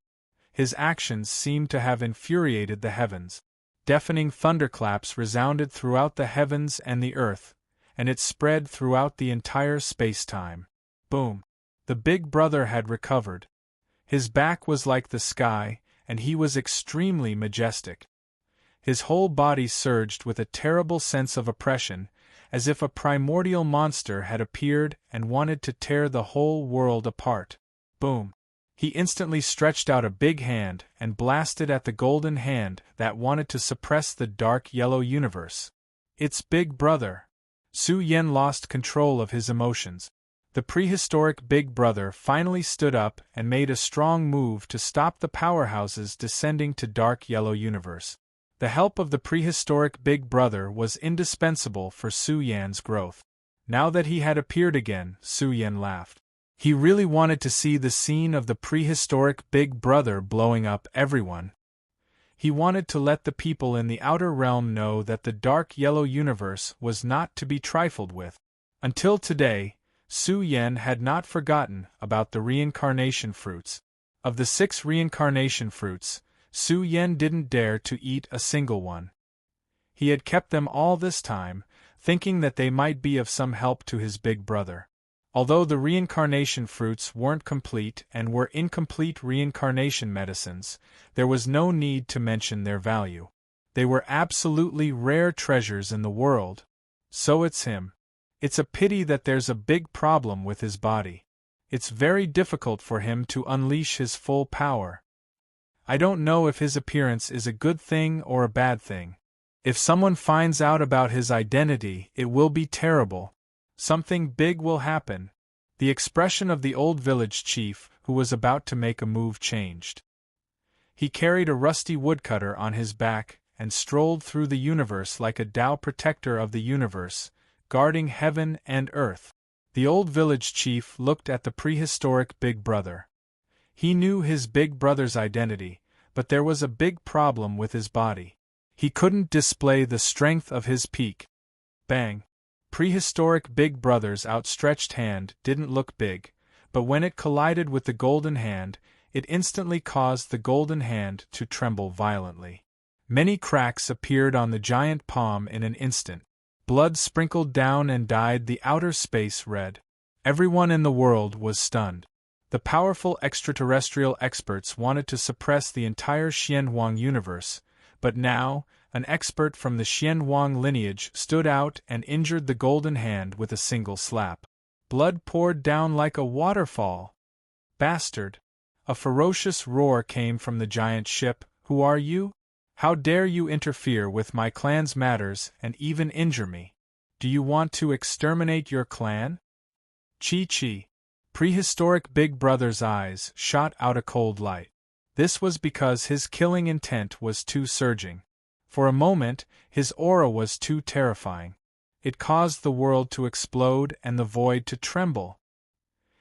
His actions seemed to have infuriated the heavens. Deafening thunderclaps resounded throughout the heavens and the earth, and it spread throughout the entire space-time. Boom! The Big Brother had recovered. His back was like the sky, and he was extremely majestic. His whole body surged with a terrible sense of oppression, as if a primordial monster had appeared and wanted to tear the whole world apart. Boom! He instantly stretched out a big hand and blasted at the golden hand that wanted to suppress the dark yellow universe. It's Big Brother. Su Yen lost control of his emotions. The prehistoric Big Brother finally stood up and made a strong move to stop the powerhouses descending to dark yellow universe. The help of the prehistoric Big Brother was indispensable for Su Yan's growth. Now that he had appeared again, Su Yan laughed. He really wanted to see the scene of the prehistoric Big Brother blowing up everyone. He wanted to let the people in the outer realm know that the dark yellow universe was not to be trifled with. Until today, Su Yan had not forgotten about the reincarnation fruits. Of the 6 reincarnation fruits, Su Yan didn't dare to eat a single one. He had kept them all this time, thinking that they might be of some help to his big brother. Although the reincarnation fruits weren't complete and were incomplete reincarnation medicines, there was no need to mention their value. They were absolutely rare treasures in the world. So it's him. It's a pity that there's a big problem with his body. It's very difficult for him to unleash his full power. I don't know if his appearance is a good thing or a bad thing. If someone finds out about his identity, it will be terrible. Something big will happen. The expression of the old village chief, who was about to make a move, changed. He carried a rusty woodcutter on his back and strolled through the universe like a Tao protector of the universe, guarding heaven and earth. The old village chief looked at the prehistoric Big Brother. He knew his big brother's identity, but there was a big problem with his body. He couldn't display the strength of his peak. Bang! Prehistoric Big Brother's outstretched hand didn't look big, but when it collided with the golden hand, it instantly caused the golden hand to tremble violently. Many cracks appeared on the giant palm in an instant. Blood sprinkled down and dyed the outer space red. Everyone in the world was stunned. The powerful extraterrestrial experts wanted to suppress the entire Xianhuang universe, but now, an expert from the Xianhuang lineage stood out and injured the golden hand with a single slap. Blood poured down like a waterfall. Bastard! A ferocious roar came from the giant ship. Who are you? How dare you interfere with my clan's matters and even injure me? Do you want to exterminate your clan? Chi-chi! Prehistoric Big Brother's eyes shot out a cold light. This was because his killing intent was too surging. For a moment, his aura was too terrifying. It caused the world to explode and the void to tremble.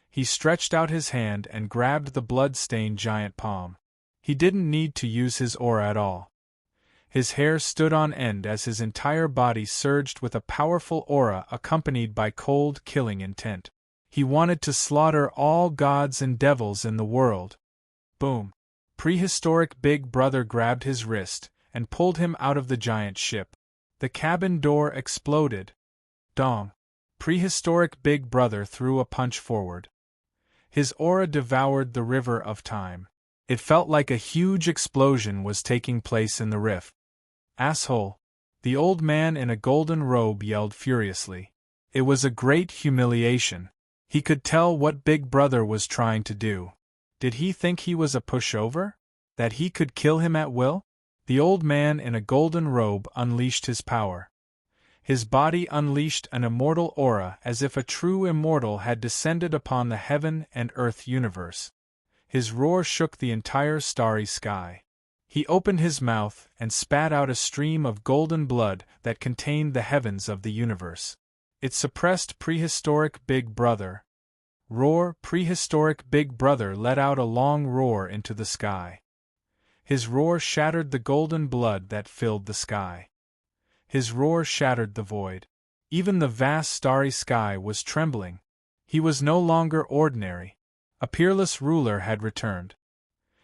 He stretched out his hand and grabbed the blood-stained giant palm. He didn't need to use his aura at all. His hair stood on end as his entire body surged with a powerful aura accompanied by cold, killing intent. He wanted to slaughter all gods and devils in the world. Boom! Prehistoric Big Brother grabbed his wrist and pulled him out of the giant ship. The cabin door exploded. Dong! Prehistoric Big Brother threw a punch forward. His aura devoured the river of time. It felt like a huge explosion was taking place in the rift. Asshole! The old man in a golden robe yelled furiously. It was a great humiliation. He could tell what Big Brother was trying to do. Did he think he was a pushover? That he could kill him at will? The old man in a golden robe unleashed his power. His body unleashed an immortal aura as if a true immortal had descended upon the heaven and earth universe. His roar shook the entire starry sky. He opened his mouth and spat out a stream of golden blood that contained the heavens of the universe. It suppressed prehistoric Big Brother. Roar! Prehistoric Big Brother let out a long roar into the sky. His roar shattered the golden blood that filled the sky. His roar shattered the void. Even the vast starry sky was trembling. He was no longer ordinary. A peerless ruler had returned.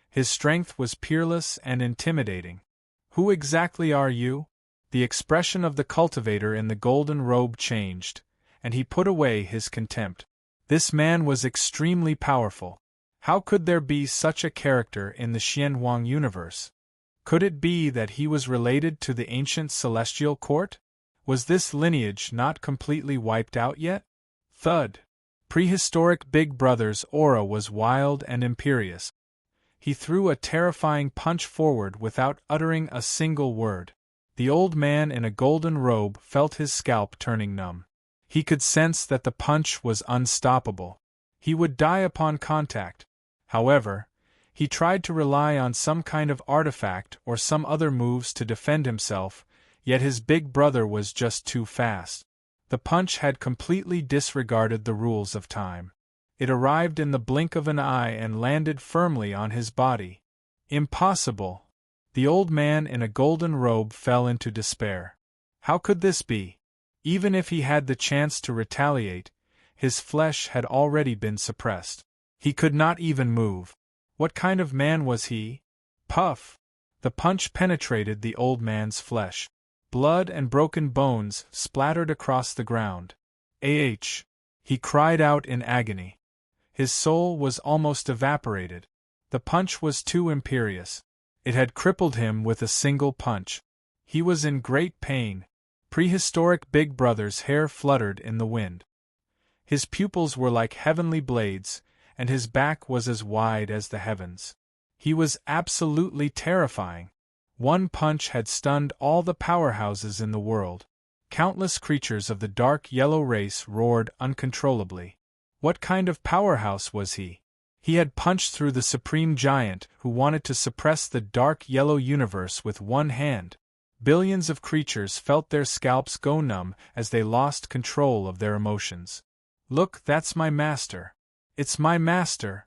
His strength was peerless and intimidating. Who exactly are you? The expression of the cultivator in the golden robe changed, and he put away his contempt. This man was extremely powerful. How could there be such a character in the Xianhuang universe? Could it be that he was related to the ancient celestial court? Was this lineage not completely wiped out yet? Thud! Prehistoric Big Brother's aura was wild and imperious. He threw a terrifying punch forward without uttering a single word. The old man in a golden robe felt his scalp turning numb. He could sense that the punch was unstoppable. He would die upon contact. However, he tried to rely on some kind of artifact or some other moves to defend himself, yet his big brother was just too fast. The punch had completely disregarded the rules of time. It arrived in the blink of an eye and landed firmly on his body. Impossible! The old man in a golden robe fell into despair. How could this be? Even if he had the chance to retaliate, his flesh had already been suppressed. He could not even move. What kind of man was he? Puff! The punch penetrated the old man's flesh. Blood and broken bones splattered across the ground. Ah! He cried out in agony. His soul was almost evaporated. The punch was too imperious. It had crippled him with a single punch. He was in great pain. Prehistoric Big Brother's hair fluttered in the wind. His pupils were like heavenly blades, and his back was as wide as the heavens. He was absolutely terrifying. One punch had stunned all the powerhouses in the world. Countless creatures of the dark yellow race roared uncontrollably. What kind of powerhouse was he? He had punched through the supreme giant who wanted to suppress the dark yellow universe with one hand. Billions of creatures felt their scalps go numb as they lost control of their emotions. Look, that's my master. It's my master.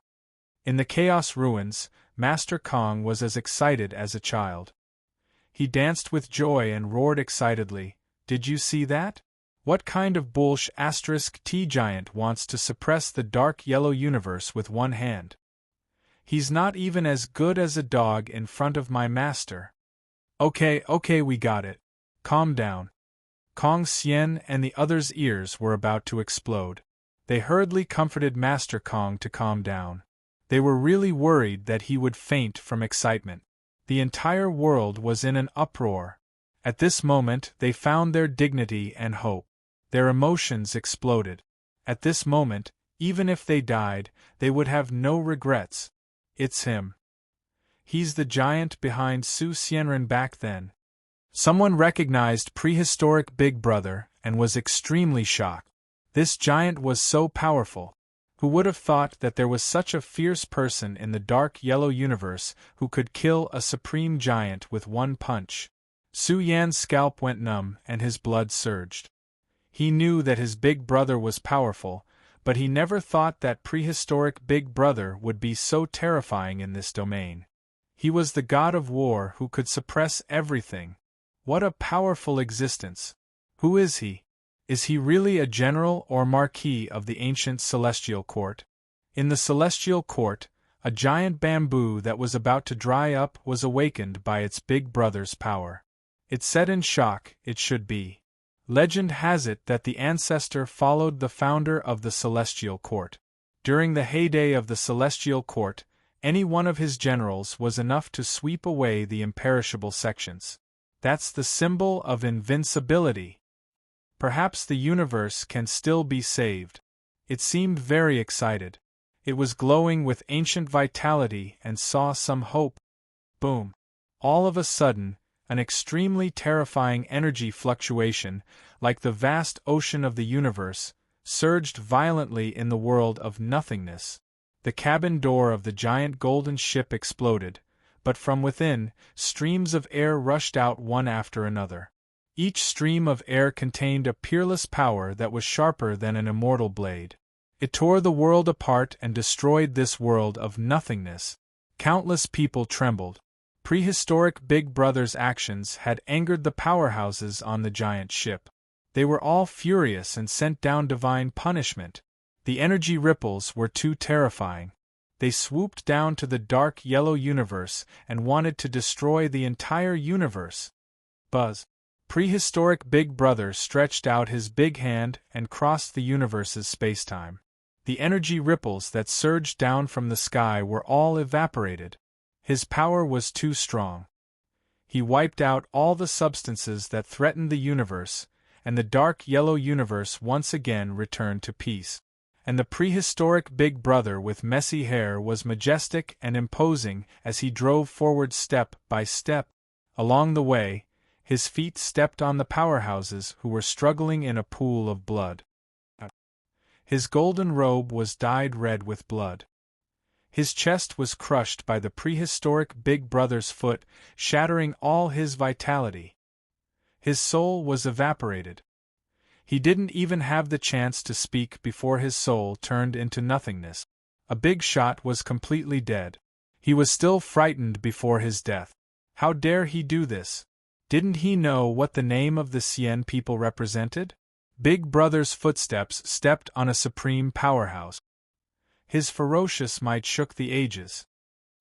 In the Chaos Ruins, Master Kong was as excited as a child. He danced with joy and roared excitedly, "Did you see that? What kind of *T giant wants to suppress the dark yellow universe with one hand? He's not even as good as a dog in front of my master." Okay, we got it. Calm down. Kong Xian and the others' ears were about to explode. They hurriedly comforted Master Kong to calm down. They were really worried that he would faint from excitement. The entire world was in an uproar. At this moment they found their dignity and hope. Their emotions exploded. At this moment, even if they died, they would have no regrets. It's him. He's the giant behind Su Xianren back then. Someone recognized prehistoric Big Brother and was extremely shocked. This giant was so powerful. Who would have thought that there was such a fierce person in the dark yellow universe who could kill a supreme giant with one punch? Su Yan's scalp went numb and his blood surged. He knew that his big brother was powerful, but he never thought that prehistoric Big Brother would be so terrifying in this domain. He was the god of war who could suppress everything. What a powerful existence! Who is he? Is he really a general or marquis of the ancient celestial court? In the celestial court, a giant bamboo that was about to dry up was awakened by its big brother's power. It said in shock, "It should be." Legend has it that the ancestor followed the founder of the celestial court. During the heyday of the celestial court, any one of his generals was enough to sweep away the imperishable sections. That's the symbol of invincibility. Perhaps the universe can still be saved. It seemed very excited. It was glowing with ancient vitality and saw some hope. Boom! All of a sudden, an extremely terrifying energy fluctuation, like the vast ocean of the universe, surged violently in the world of nothingness. The cabin door of the giant golden ship exploded, but from within, streams of air rushed out one after another. Each stream of air contained a peerless power that was sharper than an immortal blade. It tore the world apart and destroyed this world of nothingness. Countless people trembled. Prehistoric Big Brother's actions had angered the powerhouses on the giant ship. They were all furious and sent down divine punishment. The energy ripples were too terrifying. They swooped down to the dark yellow universe and wanted to destroy the entire universe. Buzz. Prehistoric Big Brother stretched out his big hand and crossed the universe's spacetime. The energy ripples that surged down from the sky were all evaporated. His power was too strong. He wiped out all the substances that threatened the universe, and the dark yellow universe once again returned to peace. And the prehistoric Big Brother with messy hair was majestic and imposing as he drove forward step by step. Along the way, his feet stepped on the powerhouses who were struggling in a pool of blood. His golden robe was dyed red with blood. His chest was crushed by the prehistoric Big Brother's foot, shattering all his vitality. His soul was evaporated. He didn't even have the chance to speak before his soul turned into nothingness. A big shot was completely dead. He was still frightened before his death. How dare he do this? Didn't he know what the name of the Cien people represented? Big Brother's footsteps stepped on a supreme powerhouse. His ferocious might shook the ages.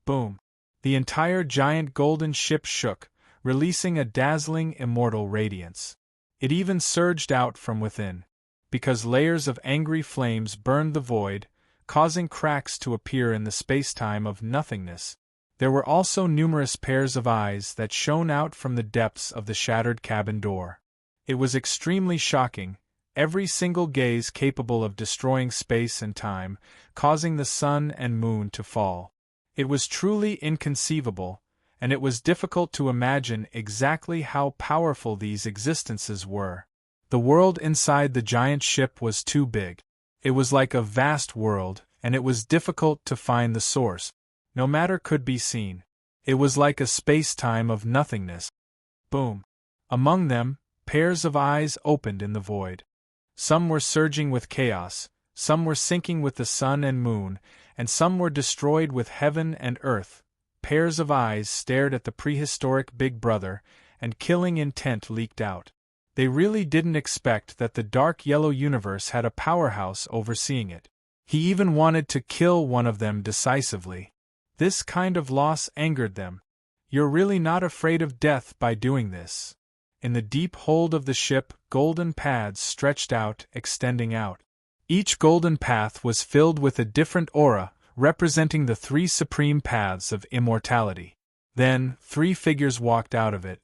Boom! The entire giant golden ship shook, releasing a dazzling immortal radiance. It even surged out from within, because layers of angry flames burned the void, causing cracks to appear in the spacetime of nothingness. There were also numerous pairs of eyes that shone out from the depths of the shattered cabin door. It was extremely shocking, every single gaze capable of destroying space and time, causing the sun and moon to fall. It was truly inconceivable, and it was difficult to imagine exactly how powerful these existences were. The world inside the giant ship was too big. It was like a vast world, and it was difficult to find the source. No matter could be seen. It was like a space-time of nothingness. Boom! Among them, pairs of eyes opened in the void. Some were surging with chaos, some were sinking with the sun and moon, and some were destroyed with heaven and earth. Pairs of eyes stared at the prehistoric Big Brother, and killing intent leaked out. They really didn't expect that the dark yellow universe had a powerhouse overseeing it. He even wanted to kill one of them decisively. This kind of loss angered them. You're really not afraid of death by doing this. In the deep hold of the ship, golden paths stretched out, extending out. Each golden path was filled with a different aura, representing the 3 supreme paths of immortality. Then, 3 figures walked out of it.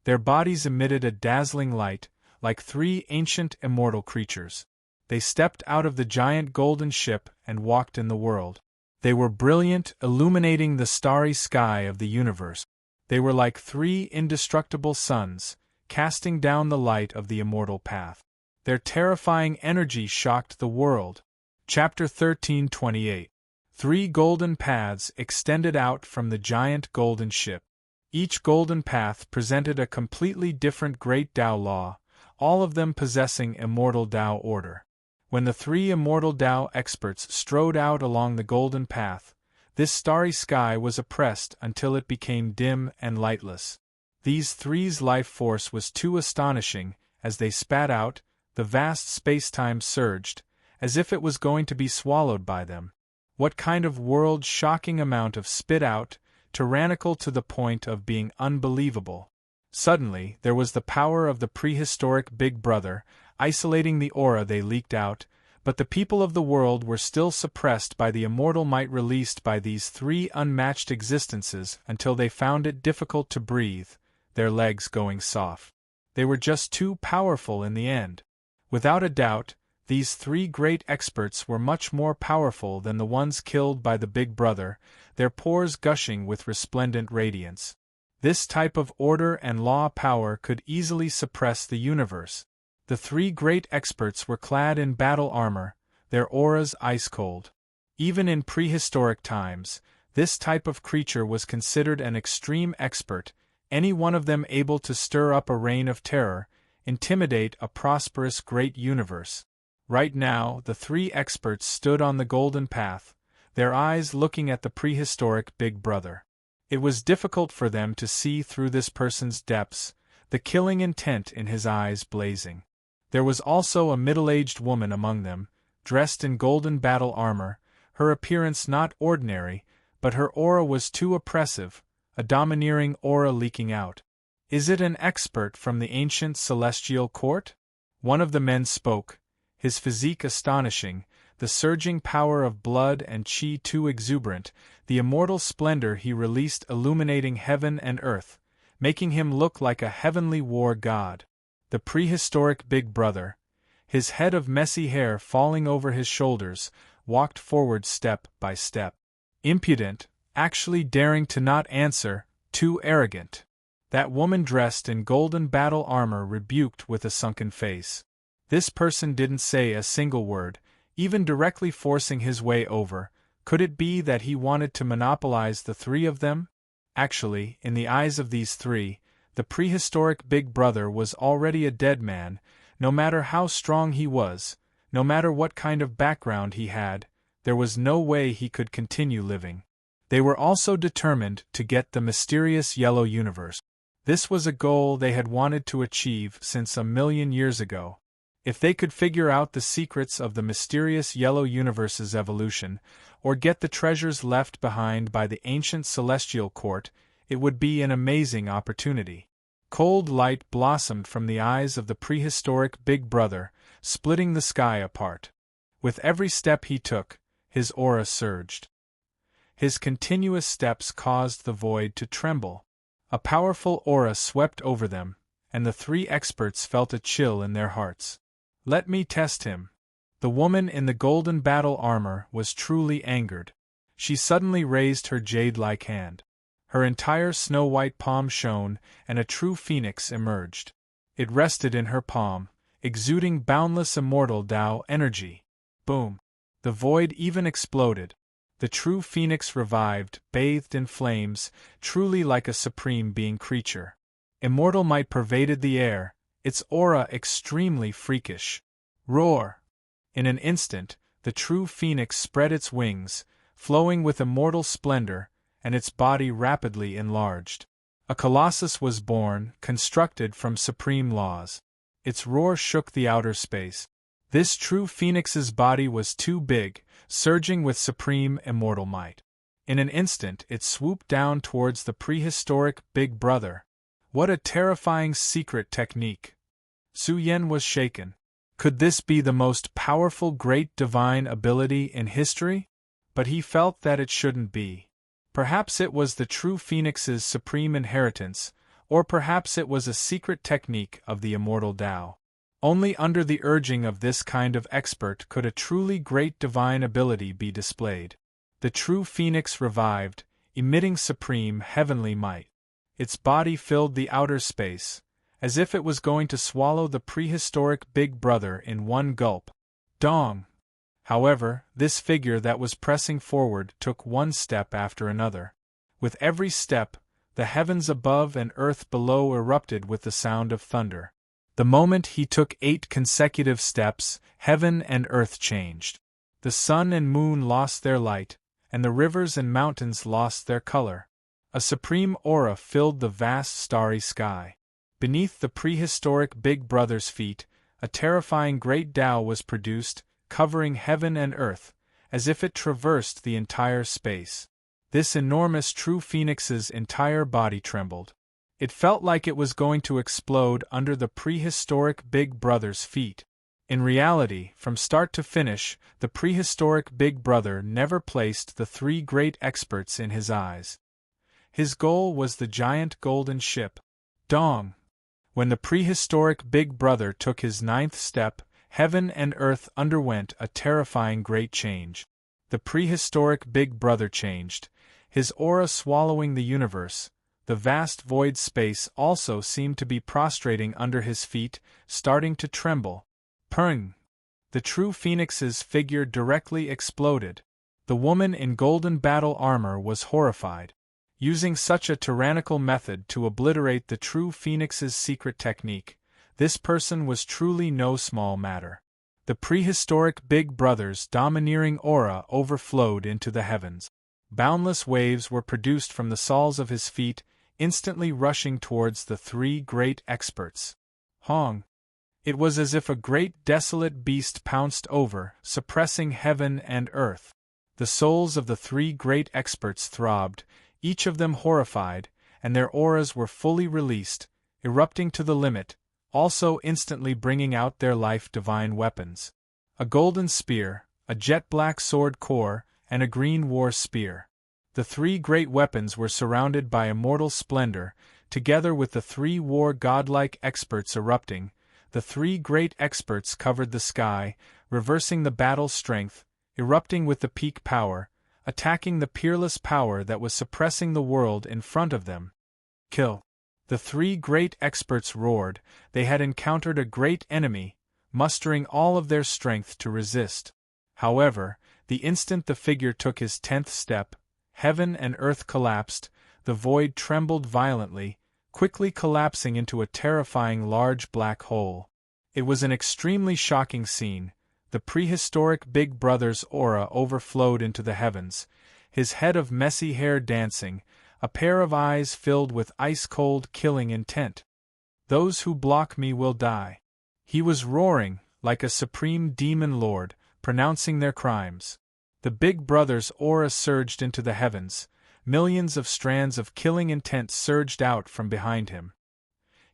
Their bodies emitted a dazzling light, like 3 ancient immortal creatures. They stepped out of the giant golden ship and walked in the world. They were brilliant, illuminating the starry sky of the universe. They were like 3 indestructible suns, casting down the light of the immortal path. Their terrifying energy shocked the world. Chapter 13:28. 3 golden paths extended out from the giant golden ship. Each golden path presented a completely different great Tao law, all of them possessing immortal Tao order. When the 3 immortal Tao experts strode out along the golden path, this starry sky was oppressed until it became dim and lightless. These 3's life force was too astonishing. As they spat out, the vast space-time surged, as if it was going to be swallowed by them. What kind of world-shocking amount of spit out, tyrannical to the point of being unbelievable. Suddenly, there was the power of the prehistoric Big Brother, isolating the aura they leaked out, but the people of the world were still suppressed by the immortal might released by these 3 unmatched existences until they found it difficult to breathe, their legs going soft. They were just too powerful in the end. Without a doubt, these 3 great experts were much more powerful than the ones killed by the Big Brother, their pores gushing with resplendent radiance. This type of order and law power could easily suppress the universe. The 3 great experts were clad in battle armor, their auras ice-cold. Even in prehistoric times, this type of creature was considered an extreme expert, any one of them able to stir up a reign of terror, intimidate a prosperous great universe. Right now, the 3 experts stood on the golden path, their eyes looking at the prehistoric Big Brother. It was difficult for them to see through this person's depths, the killing intent in his eyes blazing. There was also a middle-aged woman among them, dressed in golden battle armor, her appearance not ordinary, but her aura was too oppressive, a domineering aura leaking out. "Is it an expert from the ancient celestial court?" One of the men spoke, his physique astonishing, the surging power of blood and chi too exuberant, the immortal splendor he released illuminating heaven and earth, making him look like a heavenly war god. The prehistoric Big Brother, his head of messy hair falling over his shoulders, walked forward step by step. Impudent, actually daring to not answer, too arrogant. That woman dressed in golden battle armor rebuked with a sunken face. This person didn't say a single word, even directly forcing his way over. Could it be that he wanted to monopolize the three of them? Actually, in the eyes of these three, the prehistoric Big Brother was already a dead man. No matter how strong he was, no matter what kind of background he had, there was no way he could continue living. They were also determined to get the mysterious yellow universe. This was a goal they had wanted to achieve since 1,000,000 years ago. If they could figure out the secrets of the mysterious yellow universe's evolution, or get the treasures left behind by the ancient celestial court, it would be an amazing opportunity. Cold light blossomed from the eyes of the prehistoric Big Brother, splitting the sky apart. With every step he took, his aura surged. His continuous steps caused the void to tremble. A powerful aura swept over them, and the three experts felt a chill in their hearts. "Let me test him." The woman in the golden battle armor was truly angered. She suddenly raised her jade-like hand. Her entire snow-white palm shone, and a true phoenix emerged. It rested in her palm, exuding boundless immortal Tao energy. Boom! The void even exploded. The true phoenix revived, bathed in flames, truly like a supreme being creature. Immortal might pervaded the air, its aura extremely freakish. Roar! In an instant, the true phoenix spread its wings, flowing with immortal splendor, and its body rapidly enlarged. A colossus was born, constructed from supreme laws. Its roar shook the outer space. This true phoenix's body was too big, surging with supreme immortal might. In an instant it swooped down towards the prehistoric Big Brother. What a terrifying secret technique! Su Yen was shaken. Could this be the most powerful great divine ability in history? But he felt that it shouldn't be. Perhaps it was the true phoenix's supreme inheritance, or perhaps it was a secret technique of the immortal Tao. Only under the urging of this kind of expert could a truly great divine ability be displayed. The true phoenix revived, emitting supreme heavenly might. Its body filled the outer space, as if it was going to swallow the prehistoric Big Brother in one gulp. Dong! However, this figure that was pressing forward took one step after another. With every step, the heavens above and earth below erupted with the sound of thunder. The moment he took 8 consecutive steps, heaven and earth changed. The sun and moon lost their light, and the rivers and mountains lost their color. A supreme aura filled the vast starry sky. Beneath the prehistoric Big Brother's feet, a terrifying great Tao was produced, covering heaven and earth, as if it traversed the entire space. This enormous true phoenix's entire body trembled. It felt like it was going to explode under the prehistoric Big Brother's feet. In reality, from start to finish, the prehistoric Big Brother never placed the 3 great experts in his eyes. His goal was the giant golden ship. Dong! When the prehistoric Big Brother took his 9th step, heaven and earth underwent a terrifying great change. The prehistoric Big Brother changed, his aura swallowing the universe. The vast void space also seemed to be prostrating under his feet, starting to tremble. Purring! The true phoenix's figure directly exploded. The woman in golden battle armor was horrified. Using such a tyrannical method to obliterate the true phoenix's secret technique, this person was truly no small matter. The prehistoric Big Brother's domineering aura overflowed into the heavens. Boundless waves were produced from the soles of his feet, instantly rushing towards the three great experts. Hong! It was as if a great desolate beast pounced over, suppressing heaven and earth. The souls of the three great experts throbbed, each of them horrified, and their auras were fully released, erupting to the limit, also instantly bringing out their life-divine weapons. A golden spear, a jet-black sword core, and a green war spear. The three great weapons were surrounded by immortal splendor, together with the three war godlike experts erupting. The three great experts covered the sky, reversing the battle's strength, erupting with the peak power, attacking the peerless power that was suppressing the world in front of them. Kill! The three great experts roared. They had encountered a great enemy, mustering all of their strength to resist. However, the instant the figure took his 10th step, heaven and earth collapsed, the void trembled violently, quickly collapsing into a terrifying large black hole. It was an extremely shocking scene. The prehistoric Big Brother's aura overflowed into the heavens, his head of messy hair dancing, a pair of eyes filled with ice-cold killing intent. "Those who block me will die." He was roaring, like a supreme demon lord, pronouncing their crimes. The Big Brother's aura surged into the heavens, millions of strands of killing intent surged out from behind him.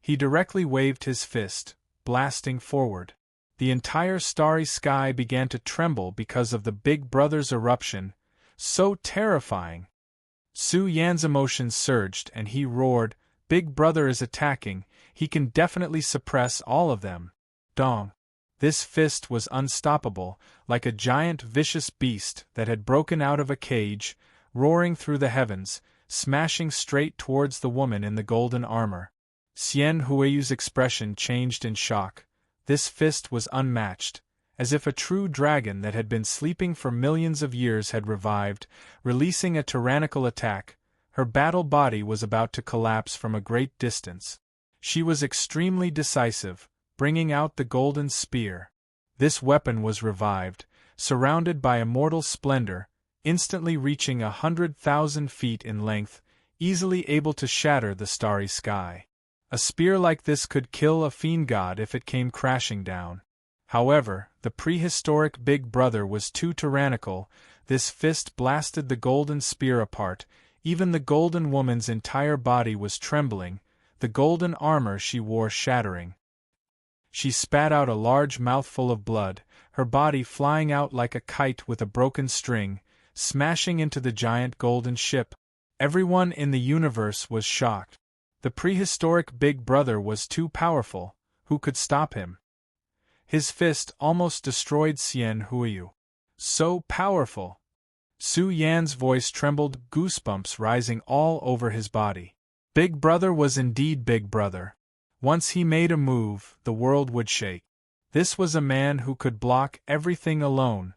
He directly waved his fist, blasting forward. The entire starry sky began to tremble because of the Big Brother's eruption, so terrifying. Su Yan's emotions surged and he roared, "Big Brother is attacking, he can definitely suppress all of them." Dong! This fist was unstoppable, like a giant vicious beast that had broken out of a cage, roaring through the heavens, smashing straight towards the woman in the golden armor. Xian Huiyu's expression changed in shock. This fist was unmatched, as if a true dragon that had been sleeping for millions of years had revived, releasing a tyrannical attack. Her battle body was about to collapse from a great distance. She was extremely decisive, bringing out the golden spear. This weapon was revived, surrounded by immortal splendor, instantly reaching 100,000 feet in length, easily able to shatter the starry sky. A spear like this could kill a fiend god if it came crashing down. However, the prehistoric Big Brother was too tyrannical. This fist blasted the golden spear apart. Even the golden woman's entire body was trembling, the golden armor she wore shattering. She spat out a large mouthful of blood, her body flying out like a kite with a broken string, smashing into the giant golden ship. Everyone in the universe was shocked. The prehistoric Big Brother was too powerful. Who could stop him? His fist almost destroyed Xian Huiyu. So powerful! Su Yan's voice trembled, goosebumps rising all over his body. Big Brother was indeed Big Brother. Once he made a move, the world would shake. This was a man who could block everything alone.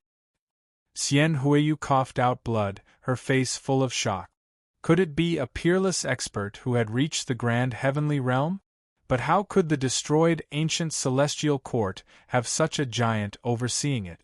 Xian Huiyu coughed out blood, her face full of shock. Could it be a peerless expert who had reached the grand heavenly realm? But how could the destroyed ancient celestial court have such a giant overseeing it?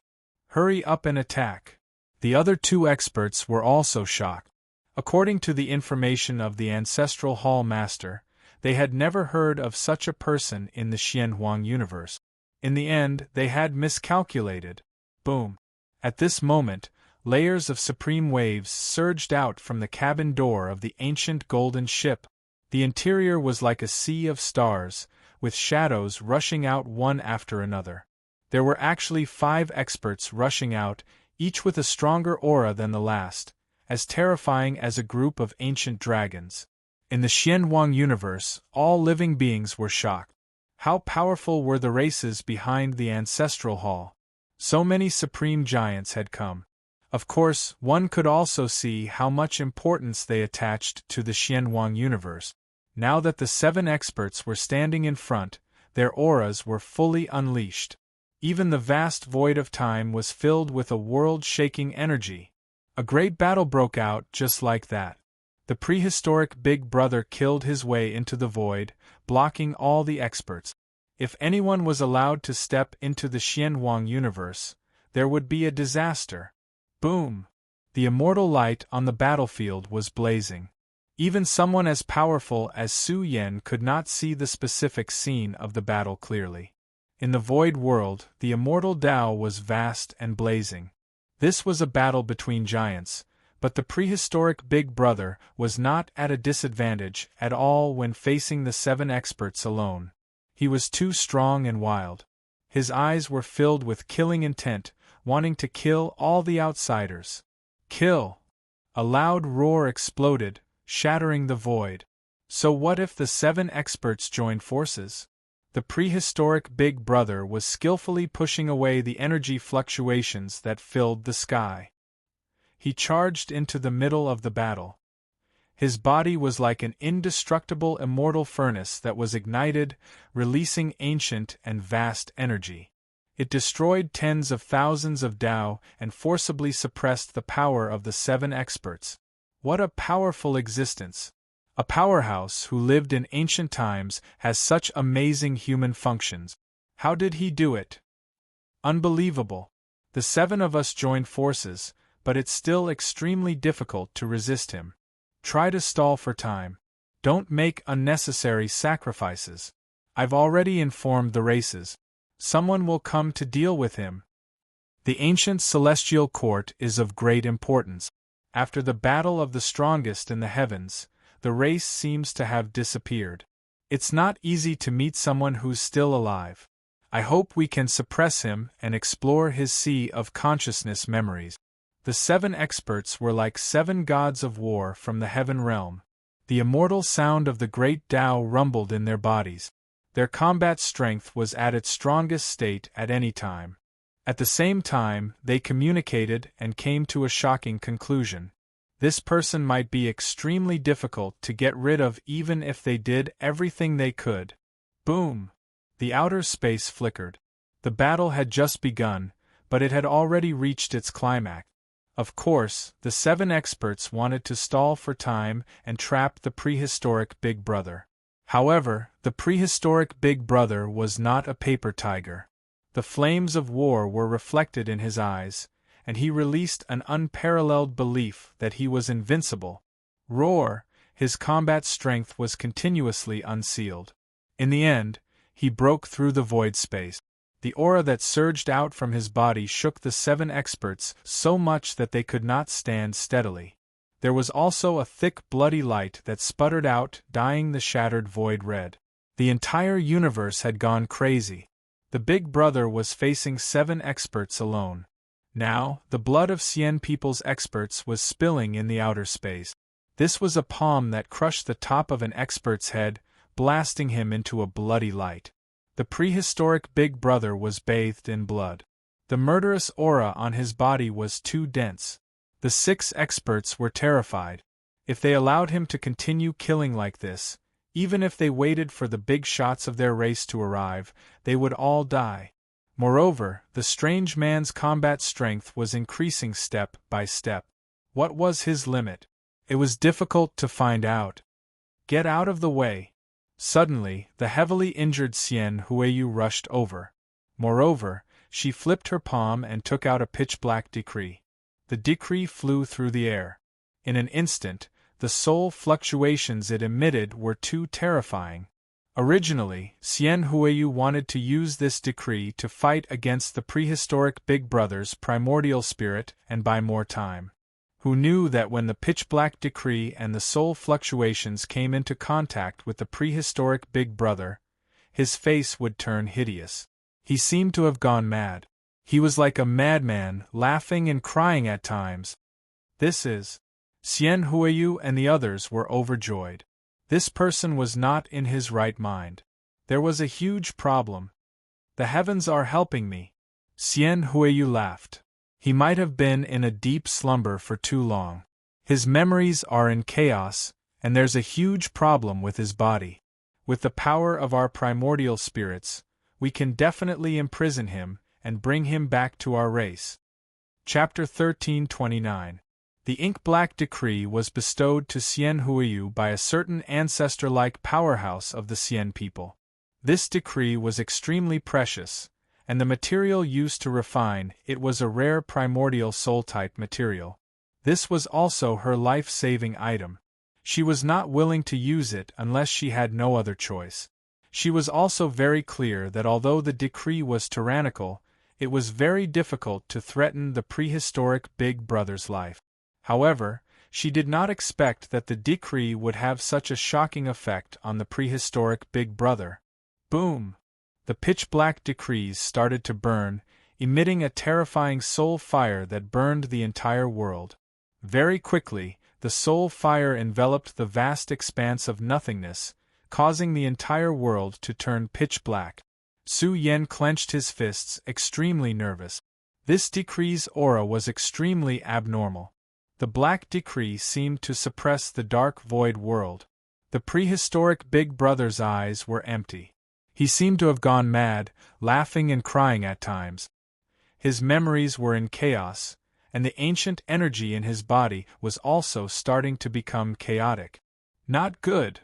Hurry up and attack! The other two experts were also shocked. According to the information of the ancestral hall master, they had never heard of such a person in the Xianhuang universe. In the end, they had miscalculated. Boom! At this moment, layers of supreme waves surged out from the cabin door of the ancient golden ship. The interior was like a sea of stars, with shadows rushing out one after another. There were actually 5 experts rushing out, each with a stronger aura than the last, as terrifying as a group of ancient dragons. In the Xianhuang universe, all living beings were shocked. How powerful were the races behind the ancestral hall? So many supreme giants had come. Of course, one could also see how much importance they attached to the Xianhuang universe. Now that the 7 experts were standing in front, their auras were fully unleashed. Even the vast void of time was filled with a world-shaking energy. A great battle broke out just like that. The prehistoric Big Brother killed his way into the void, blocking all the experts. If anyone was allowed to step into the Xianhuang universe, there would be a disaster. Boom! The immortal light on the battlefield was blazing. Even someone as powerful as Su Yen could not see the specific scene of the battle clearly. In the void world, the immortal Tao was vast and blazing. This was a battle between giants, but the prehistoric Big Brother was not at a disadvantage at all when facing the 7 experts alone. He was too strong and wild. His eyes were filled with killing intent, wanting to kill all the outsiders. Kill! A loud roar exploded, shattering the void. So what if the 7 experts joined forces? The prehistoric Big Brother was skillfully pushing away the energy fluctuations that filled the sky. He charged into the middle of the battle. His body was like an indestructible immortal furnace that was ignited, releasing ancient and vast energy. It destroyed tens of thousands of Tao and forcibly suppressed the power of the 7 experts. What a powerful existence! A powerhouse who lived in ancient times has such amazing human functions. How did he do it? Unbelievable. The 7 of us joined forces, but it's still extremely difficult to resist him. Try to stall for time. Don't make unnecessary sacrifices. I've already informed the races. Someone will come to deal with him. The ancient celestial court is of great importance. After the battle of the strongest in the heavens, the race seems to have disappeared. It's not easy to meet someone who's still alive. I hope we can suppress him and explore his sea of consciousness memories. The 7 experts were like 7 gods of war from the heaven realm. The immortal sound of the great Tao rumbled in their bodies. Their combat strength was at its strongest state at any time. At the same time, they communicated and came to a shocking conclusion. This person might be extremely difficult to get rid of even if they did everything they could. Boom! The outer space flickered. The battle had just begun, but it had already reached its climax. Of course, the 7 experts wanted to stall for time and trap the prehistoric Big Brother. However, the prehistoric Big Brother was not a paper tiger. The flames of war were reflected in his eyes, and he released an unparalleled belief that he was invincible. Roar! His combat strength was continuously unsealed. In the end, he broke through the void space. The aura that surged out from his body shook the 7 experts so much that they could not stand steadily. There was also a thick bloody light that sputtered out, dyeing the shattered void red. The entire universe had gone crazy. The Big Brother was facing 7 experts alone. Now, the blood of Xian people's experts was spilling in the outer space. This was a palm that crushed the top of an expert's head, blasting him into a bloody light. The prehistoric Big Brother was bathed in blood. The murderous aura on his body was too dense. The 6 experts were terrified. If they allowed him to continue killing like this, even if they waited for the big shots of their race to arrive, they would all die. Moreover, the strange man's combat strength was increasing step by step. What was his limit? It was difficult to find out. Get out of the way. Suddenly, the heavily injured Xian Huiyu rushed over. Moreover, she flipped her palm and took out a pitch-black decree. The decree flew through the air. In an instant, the soul fluctuations it emitted were too terrifying. Originally, Xian Huiyu wanted to use this decree to fight against the prehistoric Big Brother's primordial spirit and buy more time. Who knew that when the pitch-black decree and the soul fluctuations came into contact with the prehistoric Big Brother, his face would turn hideous. He seemed to have gone mad. He was like a madman, laughing and crying at times. This is... Xian Huiyu and the others were overjoyed. This person was not in his right mind. There was a huge problem. The heavens are helping me. Xian Huiyu laughed. He might have been in a deep slumber for too long. His memories are in chaos, and there's a huge problem with his body. With the power of our primordial spirits, we can definitely imprison him and bring him back to our race. Chapter 1329. The ink-black decree was bestowed to Xian Huiyu by a certain ancestor-like powerhouse of the Xian people. This decree was extremely precious, and the material used to refine it was a rare primordial soul-type material. This was also her life-saving item. She was not willing to use it unless she had no other choice. She was also very clear that although the decree was tyrannical, it was very difficult to threaten the prehistoric Big Brother's life. However, she did not expect that the decree would have such a shocking effect on the prehistoric Big Brother. Boom! The pitch-black decrees started to burn, emitting a terrifying soul fire that burned the entire world. Very quickly, the soul fire enveloped the vast expanse of nothingness, causing the entire world to turn pitch black. Su Yen clenched his fists, extremely nervous. This decree's aura was extremely abnormal. The black decree seemed to suppress the dark void world. The prehistoric Big Brother's eyes were empty. He seemed to have gone mad, laughing and crying at times. His memories were in chaos, and the ancient energy in his body was also starting to become chaotic. Not good.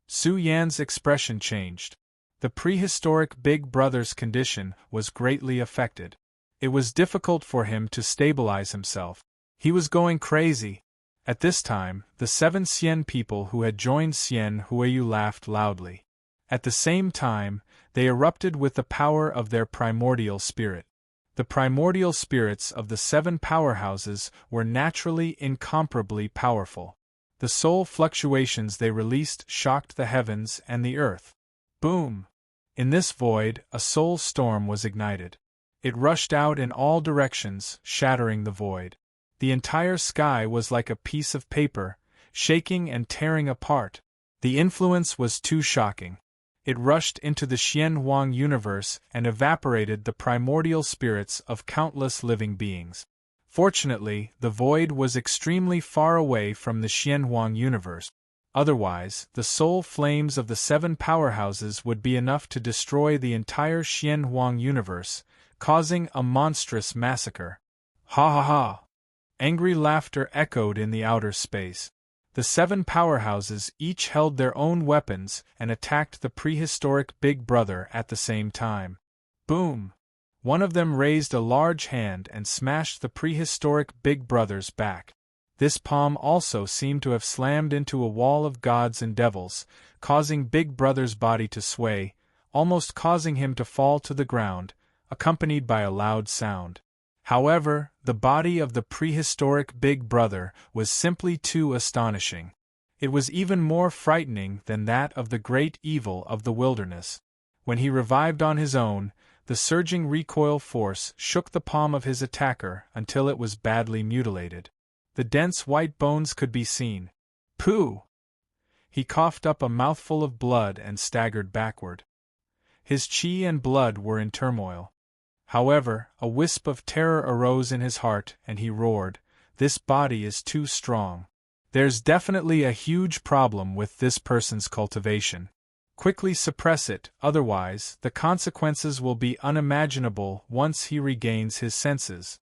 Su Yan's expression changed. The prehistoric Big Brother's condition was greatly affected. It was difficult for him to stabilize himself. He was going crazy. At this time, the 7 Xian people who had joined Xian Huiyu laughed loudly. At the same time, they erupted with the power of their primordial spirit. The primordial spirits of the 7 powerhouses were naturally incomparably powerful. The soul fluctuations they released shocked the heavens and the earth. Boom! In this void, a soul storm was ignited. It rushed out in all directions, shattering the void. The entire sky was like a piece of paper, shaking and tearing apart. The influence was too shocking. It rushed into the Xian Huang universe and evaporated the primordial spirits of countless living beings. Fortunately, the void was extremely far away from the Xian Huang universe. Otherwise, the soul flames of the 7 powerhouses would be enough to destroy the entire Xian Huang universe, causing a monstrous massacre. Ha ha ha! Angry laughter echoed in the outer space. The 7 powerhouses each held their own weapons and attacked the prehistoric Big Brother at the same time. Boom! One of them raised a large hand and smashed the prehistoric Big Brother's back. This palm also seemed to have slammed into a wall of gods and devils, causing Big Brother's body to sway, almost causing him to fall to the ground, accompanied by a loud sound. However, the body of the prehistoric Big Brother was simply too astonishing. It was even more frightening than that of the great evil of the wilderness. When he revived on his own, the surging recoil force shook the palm of his attacker until it was badly mutilated. The dense white bones could be seen. Pooh! He coughed up a mouthful of blood and staggered backward. His chi and blood were in turmoil. However, a wisp of terror arose in his heart and he roared, "This body is too strong. There's definitely a huge problem with this person's cultivation. Quickly suppress it, otherwise, the consequences will be unimaginable once he regains his senses."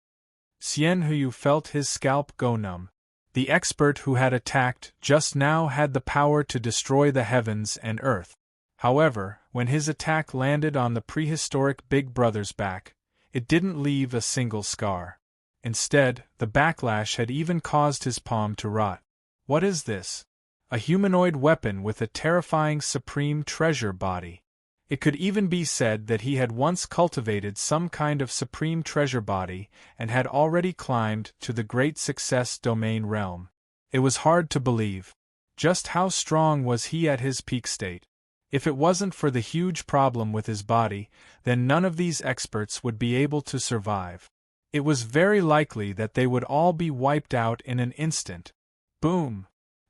Xian Huiyu felt his scalp go numb. The expert who had attacked just now had the power to destroy the heavens and earth. However, when his attack landed on the prehistoric Big Brother's back, it didn't leave a single scar. Instead, the backlash had even caused his palm to rot. What is this? A humanoid weapon with a terrifying supreme treasure body. It could even be said that he had once cultivated some kind of supreme treasure body and had already climbed to the great success domain realm. It was hard to believe. Just how strong was he at his peak state? If it wasn't for the huge problem with his body, then none of these experts would be able to survive. It was very likely that they would all be wiped out in an instant. Boom!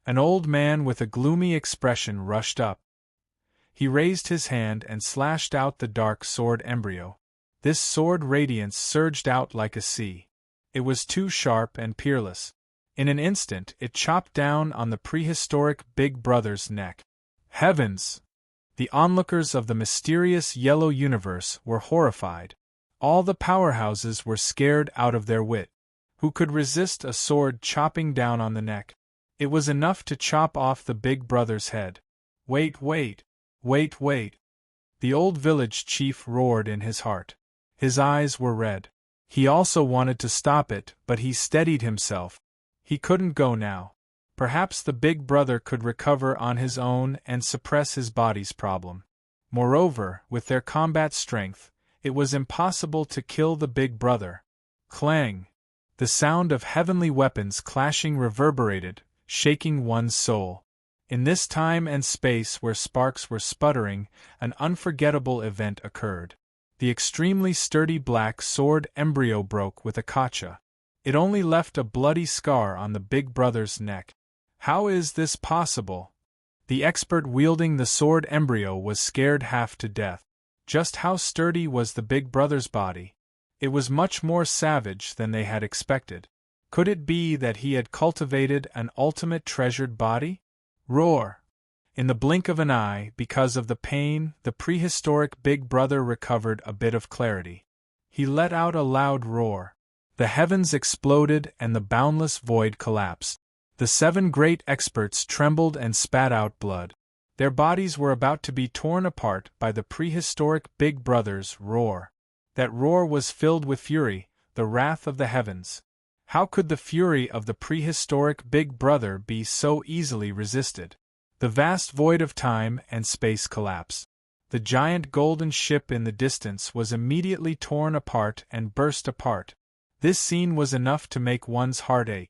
An old man with a gloomy expression rushed up. He raised his hand and slashed out the dark sword embryo. This sword radiance surged out like a sea. It was too sharp and peerless. In an instant it chopped down on the prehistoric Big Brother's neck. Heavens! The onlookers of the mysterious yellow universe were horrified. All the powerhouses were scared out of their wit. Who could resist a sword chopping down on the neck? It was enough to chop off the Big Brother's head. Wait, wait! Wait, wait! The old village chief roared in his heart. His eyes were red. He also wanted to stop it, but he steadied himself. He couldn't go now. Perhaps the big brother could recover on his own and suppress his body's problem. Moreover, with their combat strength, it was impossible to kill the big brother. Clang! The sound of heavenly weapons clashing reverberated, shaking one's soul. In this time and space where sparks were sputtering, an unforgettable event occurred. The extremely sturdy black sword embryo broke with a kacha. It only left a bloody scar on the big brother's neck. How is this possible? The expert wielding the sword embryo was scared half to death. Just how sturdy was the big brother's body? It was much more savage than they had expected. Could it be that he had cultivated an ultimate treasured body? Roar! In the blink of an eye, because of the pain, the prehistoric big brother recovered a bit of clarity. He let out a loud roar. The heavens exploded and the boundless void collapsed. The 7 great experts trembled and spat out blood. Their bodies were about to be torn apart by the prehistoric big brother's roar. That roar was filled with fury, the wrath of the heavens. How could the fury of the prehistoric big brother be so easily resisted? The vast void of time and space collapsed. The giant golden ship in the distance was immediately torn apart and burst apart. This scene was enough to make one's heart ache.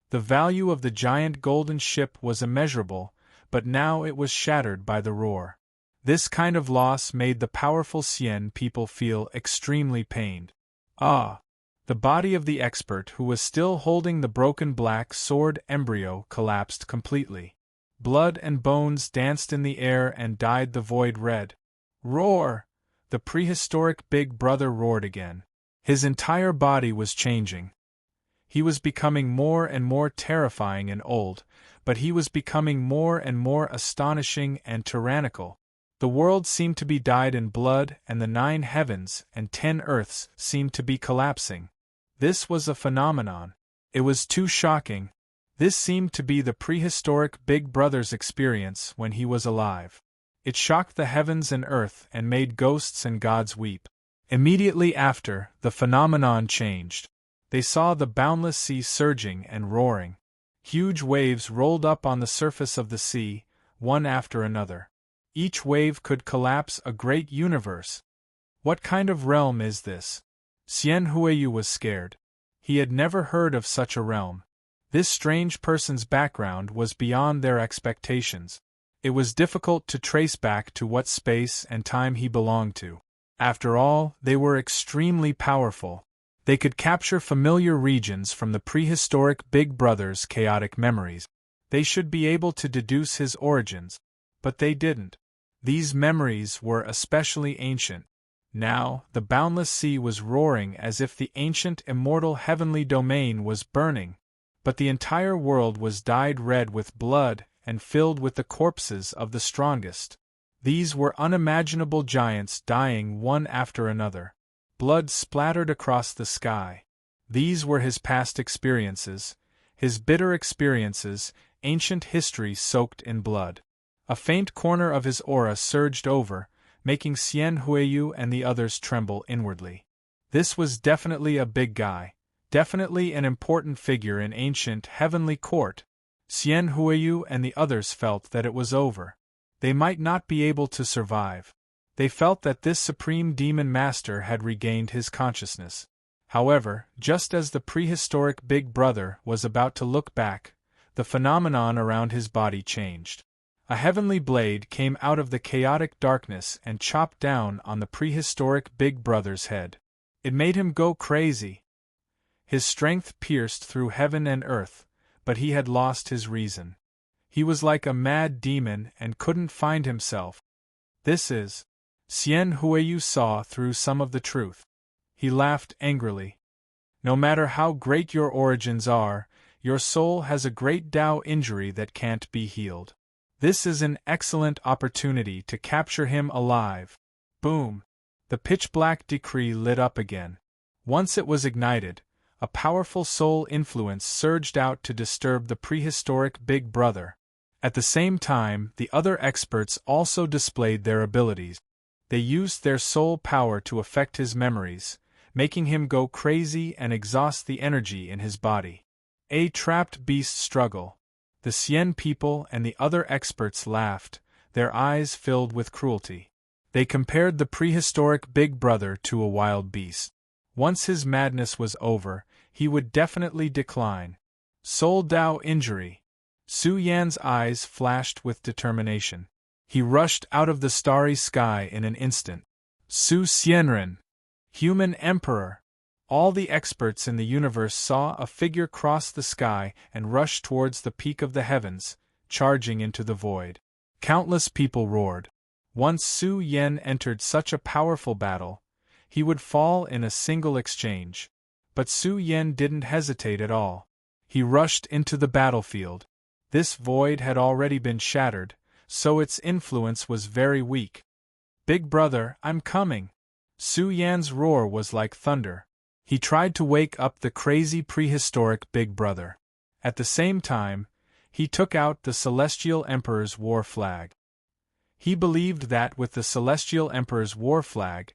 The value of the giant golden ship was immeasurable, but now it was shattered by the roar. This kind of loss made the powerful Sien people feel extremely pained. Ah! The body of the expert who was still holding the broken black sword embryo collapsed completely. Blood and bones danced in the air and dyed the void red. Roar! The prehistoric big brother roared again. His entire body was changing. He was becoming more and more terrifying and old, but he was becoming more and more astonishing and tyrannical. The world seemed to be dyed in blood, and the 9 heavens and 10 earths seemed to be collapsing. This was a phenomenon. It was too shocking. This seemed to be the prehistoric big brother's experience when he was alive. It shocked the heavens and earth and made ghosts and gods weep. Immediately after, the phenomenon changed. They saw the boundless sea surging and roaring. Huge waves rolled up on the surface of the sea, one after another. Each wave could collapse a great universe. What kind of realm is this? Xian Huiyu was scared. He had never heard of such a realm. This strange person's background was beyond their expectations. It was difficult to trace back to what space and time he belonged to. After all, they were extremely powerful. They could capture familiar regions from the prehistoric Big Brother's chaotic memories. They should be able to deduce his origins. But they didn't. These memories were especially ancient. Now, the boundless sea was roaring as if the ancient immortal heavenly domain was burning. But the entire world was dyed red with blood and filled with the corpses of the strongest. These were unimaginable giants dying one after another. Blood splattered across the sky. These were his past experiences, his bitter experiences, ancient history soaked in blood. A faint corner of his aura surged over, making Xian Huiyu and the others tremble inwardly. This was definitely a big guy, definitely an important figure in ancient heavenly court. Xian Huiyu and the others felt that it was over. They might not be able to survive. They felt that this supreme demon master had regained his consciousness. However, just as the prehistoric Big Brother was about to look back, the phenomenon around his body changed. A heavenly blade came out of the chaotic darkness and chopped down on the prehistoric Big Brother's head. It made him go crazy. His strength pierced through heaven and earth, but he had lost his reason. He was like a mad demon and couldn't find himself. This is... Xian Huiyu saw through some of the truth. He laughed angrily. No matter how great your origins are, your soul has a great Tao injury that can't be healed. This is an excellent opportunity to capture him alive. Boom! The pitch-black decree lit up again. Once it was ignited, a powerful soul influence surged out to disturb the prehistoric Big Brother. At the same time, the other experts also displayed their abilities. They used their soul power to affect his memories, making him go crazy and exhaust the energy in his body. A trapped beast struggle. The Sien people and the other experts laughed, their eyes filled with cruelty. They compared the prehistoric Big Brother to a wild beast. Once his madness was over, he would definitely decline. Soul Dao injury. Su Yan's eyes flashed with determination. He rushed out of the starry sky in an instant. Su Xianren, human emperor. All the experts in the universe saw a figure cross the sky and rush towards the peak of the heavens, charging into the void. Countless people roared. Once Su Yan entered such a powerful battle, he would fall in a single exchange. But Su Yan didn't hesitate at all. He rushed into the battlefield. This void had already been shattered, so its influence was very weak. Big Brother, I'm coming! Su Yan's roar was like thunder. He tried to wake up the crazy prehistoric Big Brother. At the same time, he took out the Celestial Emperor's war flag. He believed that with the Celestial Emperor's war flag,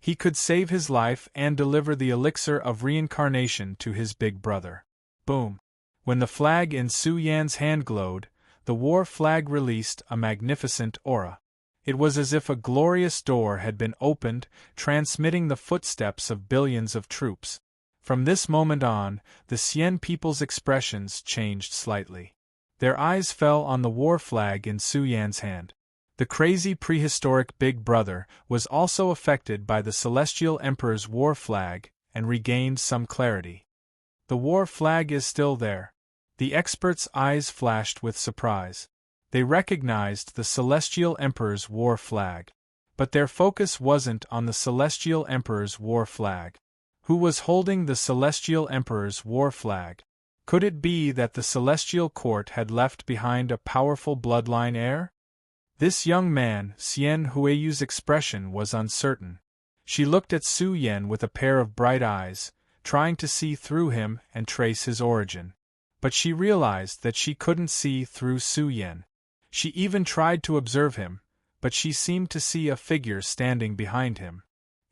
he could save his life and deliver the elixir of reincarnation to his big brother. Boom! When the flag in Su Yan's hand glowed, the war flag released a magnificent aura. It was as if a glorious door had been opened, transmitting the footsteps of billions of troops. From this moment on, the Sien people's expressions changed slightly. Their eyes fell on the war flag in Su Yan's hand. The crazy prehistoric Big Brother was also affected by the Celestial Emperor's war flag and regained some clarity. The war flag is still there. The experts' eyes flashed with surprise. They recognized the Celestial Emperor's war flag. But their focus wasn't on the Celestial Emperor's war flag. Who was holding the Celestial Emperor's war flag? Could it be that the Celestial Court had left behind a powerful bloodline heir? This young man, Xian Huiyu's expression was uncertain. She looked at Su Yan with a pair of bright eyes, trying to see through him and trace his origin. But she realized that she couldn't see through Su Yan. She even tried to observe him, but she seemed to see a figure standing behind him.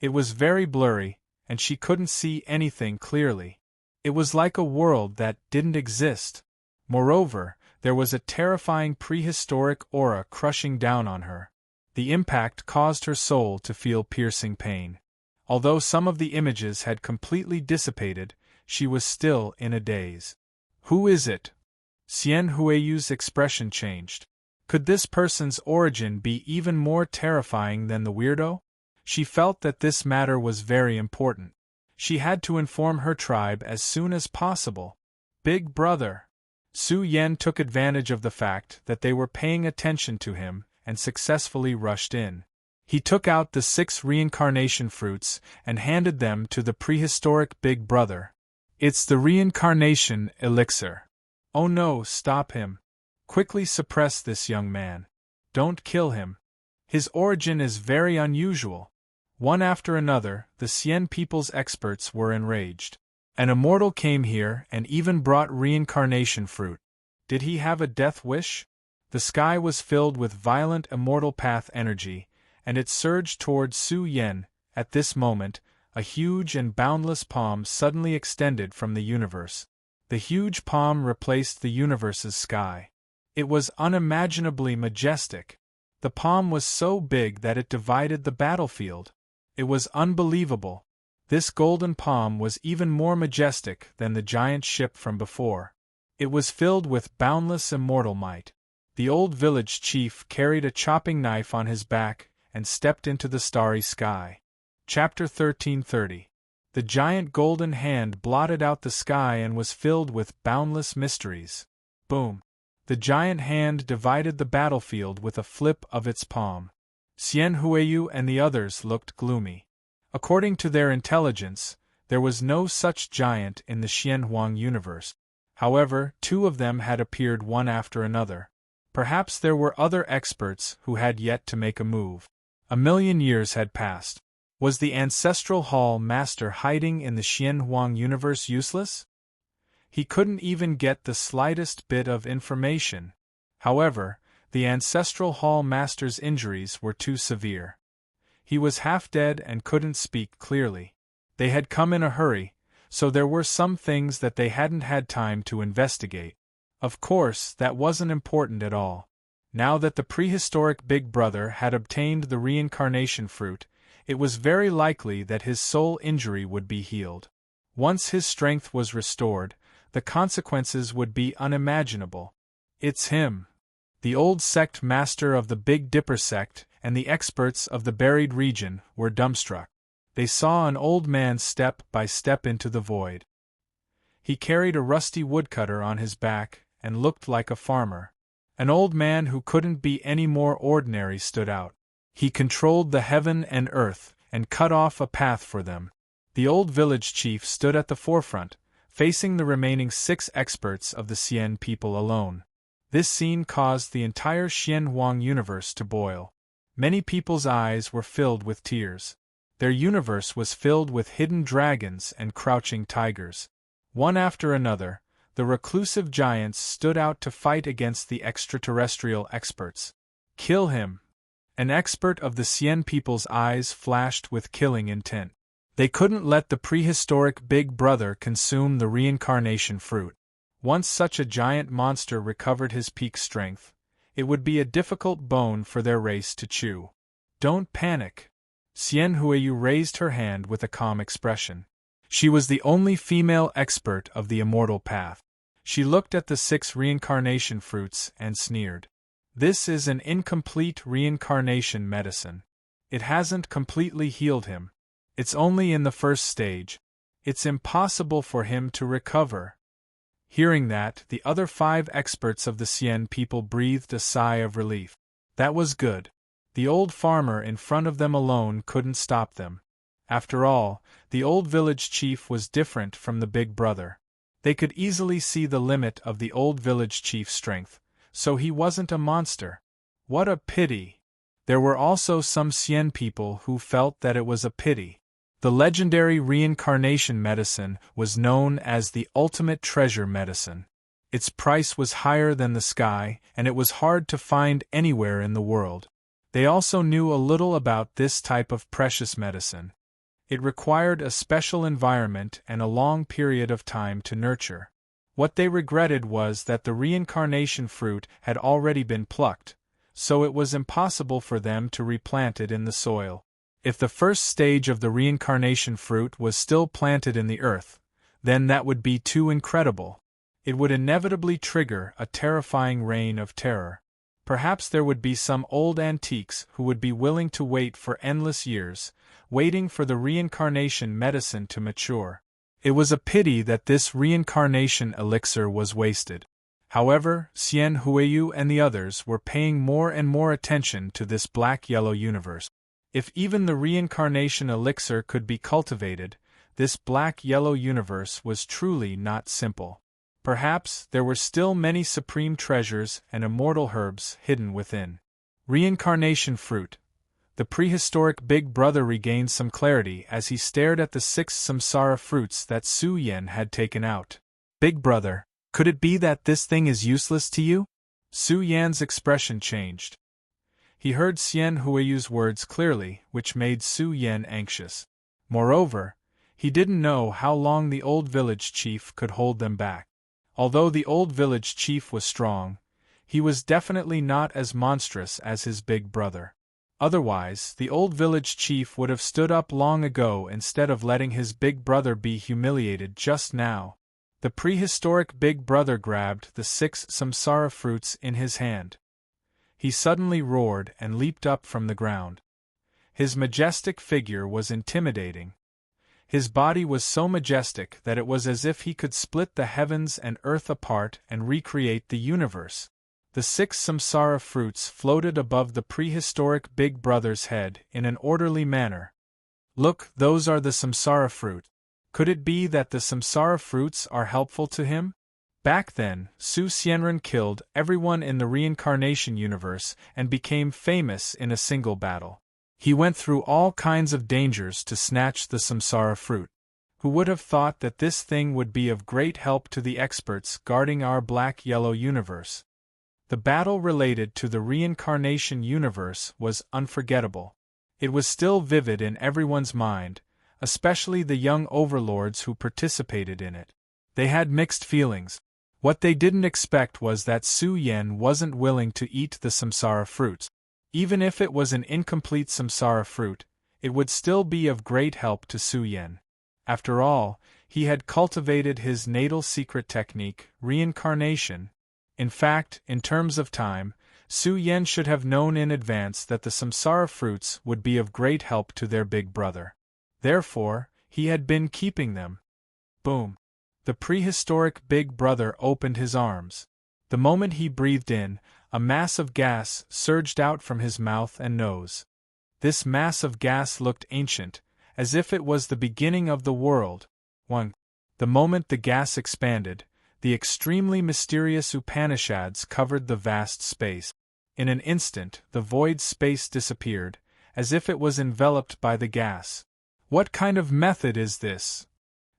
It was very blurry, and she couldn't see anything clearly. It was like a world that didn't exist. Moreover, there was a terrifying prehistoric aura crushing down on her. The impact caused her soul to feel piercing pain. Although some of the images had completely dissipated, she was still in a daze. Who is it? Xian Huiyu's expression changed. Could this person's origin be even more terrifying than the weirdo? She felt that this matter was very important. She had to inform her tribe as soon as possible. Big Brother. Su Yan took advantage of the fact that they were paying attention to him and successfully rushed in. He took out the 6 reincarnation fruits and handed them to the prehistoric Big Brother. It's the reincarnation elixir. Oh no, stop him. Quickly suppress this young man. Don't kill him. His origin is very unusual. One after another, the Sien people's experts were enraged. An immortal came here and even brought reincarnation fruit. Did he have a death wish? The sky was filled with violent immortal path energy, and it surged towards Su Yan. At this moment, a huge and boundless palm suddenly extended from the universe. The huge palm replaced the universe's sky. It was unimaginably majestic. The palm was so big that it divided the battlefield. It was unbelievable. This golden palm was even more majestic than the giant ship from before. It was filled with boundless immortal might. The old village chief carried a chopping knife on his back and stepped into the starry sky. Chapter 1330. The giant golden hand blotted out the sky and was filled with boundless mysteries. Boom! The giant hand divided the battlefield with a flip of its palm. Xian Huiyu and the others looked gloomy. According to their intelligence, there was no such giant in the Xianhuang universe. However, 2 of them had appeared one after another. Perhaps there were other experts who had yet to make a move. 1,000,000 years had passed. Was the ancestral hall master hiding in the Xianhuang universe useless? He couldn't even get the slightest bit of information. However, the ancestral hall master's injuries were too severe. He was half dead and couldn't speak clearly. They had come in a hurry, so there were some things that they hadn't had time to investigate. Of course, that wasn't important at all. Now that the prehistoric Big Brother had obtained the reincarnation fruit, it was very likely that his soul injury would be healed. Once his strength was restored, the consequences would be unimaginable. It's him. The old sect master of the Big Dipper sect and the experts of the buried region were dumbstruck. They saw an old man step by step into the void. He carried a rusty woodcutter on his back and looked like a farmer. An old man who couldn't be any more ordinary stood out. He controlled the heaven and earth and cut off a path for them. The old village chief stood at the forefront, facing the remaining 6 experts of the Xian people alone. This scene caused the entire Xian Huang universe to boil. Many people's eyes were filled with tears. Their universe was filled with hidden dragons and crouching tigers. One after another, the reclusive giants stood out to fight against the extraterrestrial experts. Kill him! An expert of the Xian people's eyes flashed with killing intent. They couldn't let the prehistoric Big Brother consume the reincarnation fruit. Once such a giant monster recovered his peak strength, it would be a difficult bone for their race to chew. Don't panic. Xian Huiyu raised her hand with a calm expression. She was the only female expert of the immortal path. She looked at the 6 reincarnation fruits and sneered. This is an incomplete reincarnation medicine. It hasn't completely healed him. It's only in the first stage. It's impossible for him to recover. Hearing that, the other 5 experts of the Xian people breathed a sigh of relief. That was good. The old farmer in front of them alone couldn't stop them. After all, the old village chief was different from the Big Brother. They could easily see the limit of the old village chief's strength, so he wasn't a monster. What a pity! There were also some Xian people who felt that it was a pity. The legendary reincarnation medicine was known as the ultimate treasure medicine. Its price was higher than the sky, and it was hard to find anywhere in the world. They also knew a little about this type of precious medicine. It required a special environment and a long period of time to nurture. What they regretted was that the reincarnation fruit had already been plucked, so it was impossible for them to replant it in the soil. If the first stage of the reincarnation fruit was still planted in the earth, then that would be too incredible. It would inevitably trigger a terrifying reign of terror. Perhaps there would be some old antiques who would be willing to wait for endless years, waiting for the reincarnation medicine to mature. It was a pity that this reincarnation elixir was wasted. However, Xian Huiyu and the others were paying more and more attention to this black-yellow universe. If even the reincarnation elixir could be cultivated, this black-yellow universe was truly not simple. Perhaps there were still many supreme treasures and immortal herbs hidden within. Reincarnation fruit. The prehistoric Big Brother regained some clarity as he stared at the 6 samsara fruits that Su Yan had taken out. Big Brother, could it be that this thing is useless to you? Su Yan's expression changed. He heard Xian Huiyu's words clearly, which made Su Yan anxious. Moreover, he didn't know how long the old village chief could hold them back. Although the old village chief was strong, he was definitely not as monstrous as his big brother. Otherwise, the old village chief would have stood up long ago instead of letting his big brother be humiliated just now. The prehistoric Big Brother grabbed the 6 samsara fruits in his hand. He suddenly roared and leaped up from the ground. His majestic figure was intimidating. His body was so majestic that it was as if he could split the heavens and earth apart and recreate the universe. The 6 samsara fruits floated above the prehistoric Big Brother's head in an orderly manner. Look, those are the samsara fruit. Could it be that the samsara fruits are helpful to him? Back then, Su Xianren killed everyone in the reincarnation universe and became famous in a single battle. He went through all kinds of dangers to snatch the samsara fruit. Who would have thought that this thing would be of great help to the experts guarding our black-yellow universe? The battle related to the reincarnation universe was unforgettable. It was still vivid in everyone's mind, especially the young overlords who participated in it. They had mixed feelings. What they didn't expect was that Su Yen wasn't willing to eat the samsara fruits. Even if it was an incomplete samsara fruit, it would still be of great help to Su Yen. After all, he had cultivated his natal secret technique, reincarnation. In fact, in terms of time, Su Yen should have known in advance that the samsara fruits would be of great help to their big brother. Therefore, he had been keeping them. Boom! The prehistoric big brother opened his arms. The moment he breathed in, a mass of gas surged out from his mouth and nose. This mass of gas looked ancient, as if it was the beginning of the world. 1. The moment the gas expanded, the extremely mysterious Upanishads covered the vast space. In an instant, the void space disappeared, as if it was enveloped by the gas. What kind of method is this?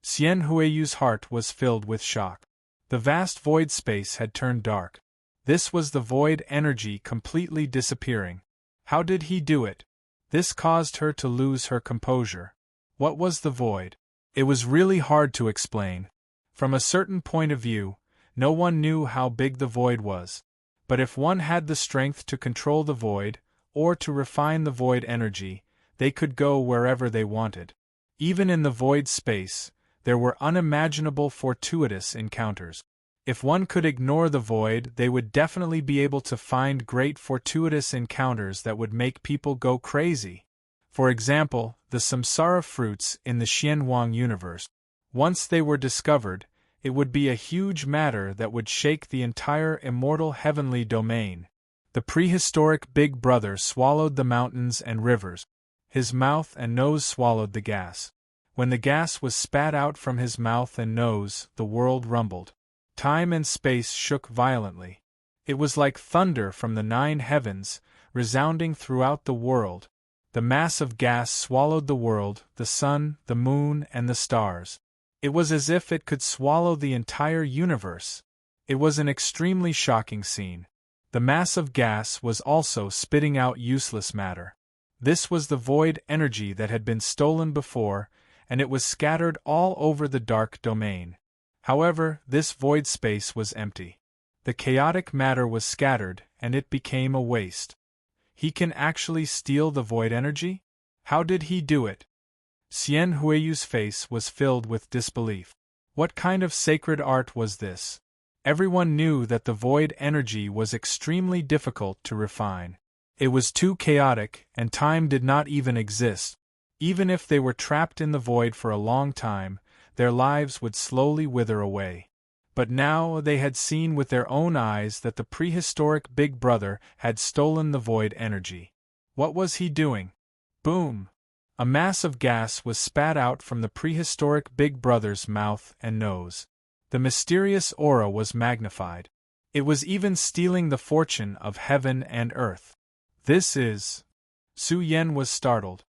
Xian Huiyu's heart was filled with shock. The vast void space had turned dark. This was the void energy completely disappearing. How did he do it? This caused her to lose her composure. What was the void? It was really hard to explain. From a certain point of view, no one knew how big the void was. But if one had the strength to control the void, or to refine the void energy, they could go wherever they wanted. Even in the void space, there were unimaginable fortuitous encounters. If one could ignore the void, they would definitely be able to find great fortuitous encounters that would make people go crazy. For example, the samsara fruits in the Xianhuang universe. Once they were discovered, it would be a huge matter that would shake the entire immortal heavenly domain. The prehistoric big brother swallowed the mountains and rivers. His mouth and nose swallowed the gas. When the gas was spat out from his mouth and nose, the world rumbled. Time and space shook violently. It was like thunder from the 9 heavens, resounding throughout the world. The mass of gas swallowed the world, the sun, the moon, and the stars. It was as if it could swallow the entire universe. It was an extremely shocking scene. The mass of gas was also spitting out useless matter. This was the void energy that had been stolen before, and it was scattered all over the dark domain. However, this void space was empty. The chaotic matter was scattered, and it became a waste. He can actually steal the void energy? How did he do it? Xian Huiyu's face was filled with disbelief. What kind of sacred art was this? Everyone knew that the void energy was extremely difficult to refine. It was too chaotic, and time did not even exist. Even if they were trapped in the void for a long time, their lives would slowly wither away. But now they had seen with their own eyes that the prehistoric big brother had stolen the void energy. What was he doing? Boom! A mass of gas was spat out from the prehistoric big brother's mouth and nose. The mysterious aura was magnified. It was even stealing the fortune of heaven and earth. This is... Su Yen was startled.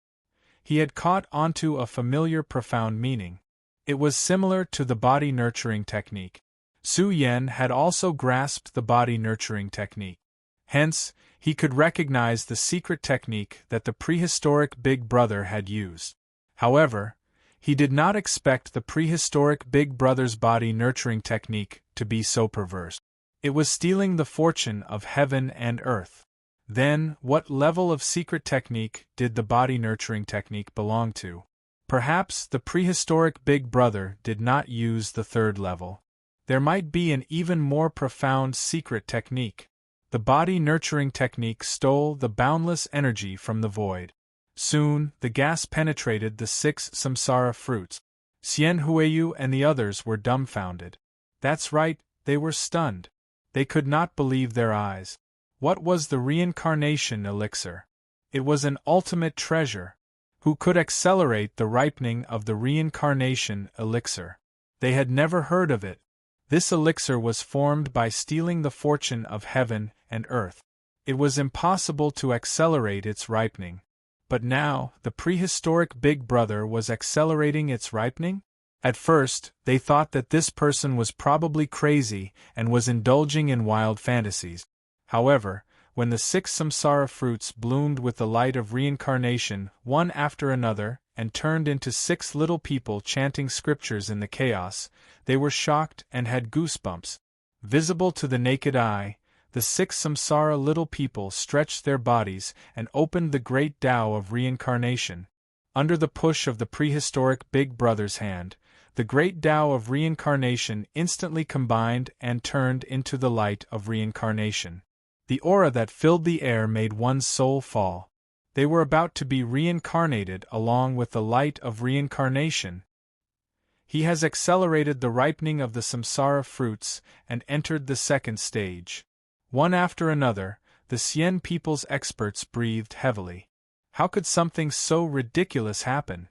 He had caught onto a familiar profound meaning. It was similar to the body nurturing technique. Su Yen had also grasped the body nurturing technique. Hence, he could recognize the secret technique that the prehistoric big brother had used. However, he did not expect the prehistoric big brother's body nurturing technique to be so perverse. It was stealing the fortune of heaven and earth. Then, what level of secret technique did the body nurturing technique belong to? Perhaps the prehistoric big brother did not use the 3rd level. There might be an even more profound secret technique. The body nurturing technique stole the boundless energy from the void. Soon, the gas penetrated the 6 samsara fruits. Xian Huiyu and the others were dumbfounded. That's right, they were stunned. They could not believe their eyes. What was the reincarnation elixir? It was an ultimate treasure. Who could accelerate the ripening of the reincarnation elixir? They had never heard of it. This elixir was formed by stealing the fortune of heaven and earth. It was impossible to accelerate its ripening. But now, the prehistoric big brother was accelerating its ripening? At first, they thought that this person was probably crazy and was indulging in wild fantasies. However, when the 6 samsara fruits bloomed with the light of reincarnation, one after another, and turned into 6 little people chanting scriptures in the chaos, they were shocked and had goosebumps. Visible to the naked eye, the 6 samsara little people stretched their bodies and opened the great Tao of reincarnation. Under the push of the prehistoric Big Brother's hand, the great Tao of reincarnation instantly combined and turned into the light of reincarnation. The aura that filled the air made one's soul fall. They were about to be reincarnated along with the light of reincarnation. He has accelerated the ripening of the samsara fruits and entered the second stage. One after another, the Xian people's experts breathed heavily. How could something so ridiculous happen?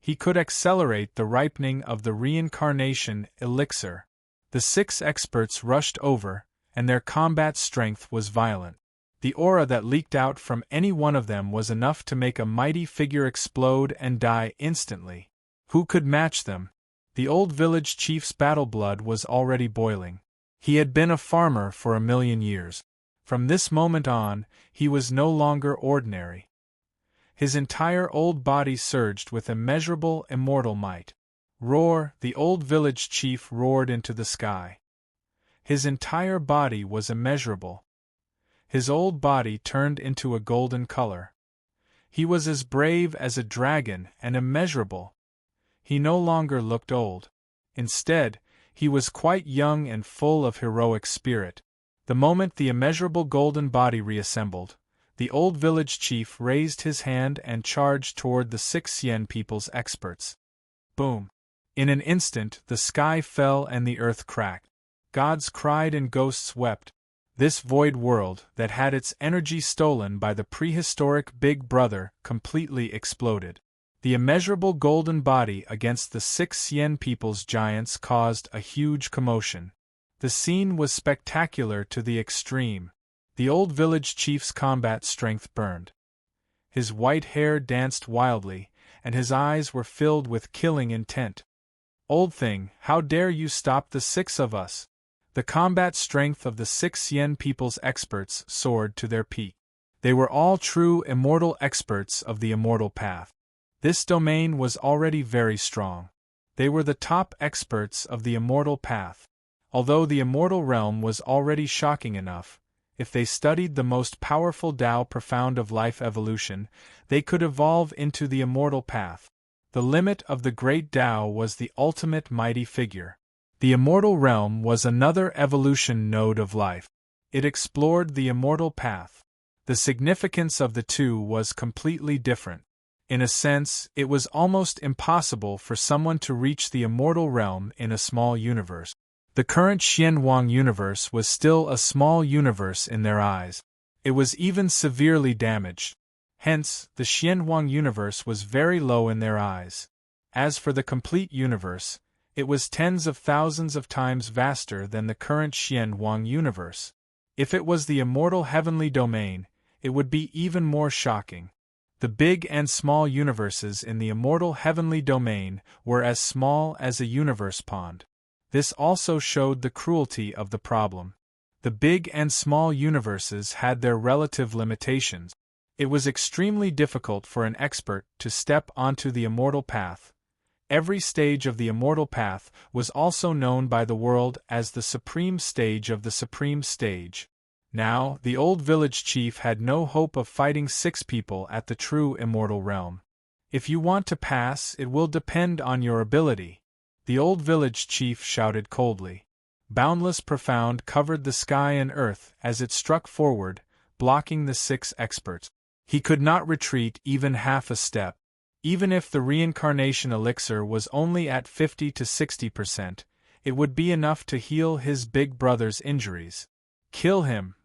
He could accelerate the ripening of the reincarnation elixir. The 6 experts rushed over, and their combat strength was violent. The aura that leaked out from any one of them was enough to make a mighty figure explode and die instantly. Who could match them? The old village chief's battle blood was already boiling. He had been a farmer for 1,000,000 years. From this moment on, he was no longer ordinary. His entire old body surged with immeasurable immortal might. Roar! The old village chief roared into the sky. His entire body was immeasurable. His old body turned into a golden color. He was as brave as a dragon and immeasurable. He no longer looked old. Instead, he was quite young and full of heroic spirit. The moment the immeasurable golden body reassembled, the old village chief raised his hand and charged toward the 6 Xian people's experts. Boom! In an instant, the sky fell and the earth cracked. Gods cried and ghosts wept. This void world, that had its energy stolen by the prehistoric Big Brother, completely exploded. The immeasurable golden body against the 6 Xian people's giants caused a huge commotion. The scene was spectacular to the extreme. The old village chief's combat strength burned. His white hair danced wildly, and his eyes were filled with killing intent. Old thing, how dare you stop the 6 of us? The combat strength of the 6 Xian people's experts soared to their peak. They were all true immortal experts of the immortal path. This domain was already very strong. They were the top experts of the immortal path. Although the immortal realm was already shocking enough, if they studied the most powerful Tao profound of life evolution, they could evolve into the immortal path. The limit of the great Tao was the ultimate mighty figure. The immortal realm was another evolution node of life. It explored the immortal path. The significance of the two was completely different. In a sense, it was almost impossible for someone to reach the immortal realm in a small universe. The current Xianwang universe was still a small universe in their eyes. It was even severely damaged. Hence, the Xianwang universe was very low in their eyes. As for the complete universe, it was tens of thousands of times vaster than the current Xianwang universe. If it was the immortal heavenly domain, it would be even more shocking. The big and small universes in the immortal heavenly domain were as small as a universe pond. This also showed the cruelty of the problem. The big and small universes had their relative limitations. It was extremely difficult for an expert to step onto the immortal path. Every stage of the immortal path was also known by the world as the supreme stage of the supreme stage. Now, the old village chief had no hope of fighting 6 people at the true immortal realm. If you want to pass, it will depend on your ability. The old village chief shouted coldly. Boundless profound covered the sky and earth as it struck forward, blocking the 6 experts. He could not retreat even half a step. Even if the reincarnation elixir was only at 50 to 60%, it would be enough to heal his big brother's injuries. Kill him!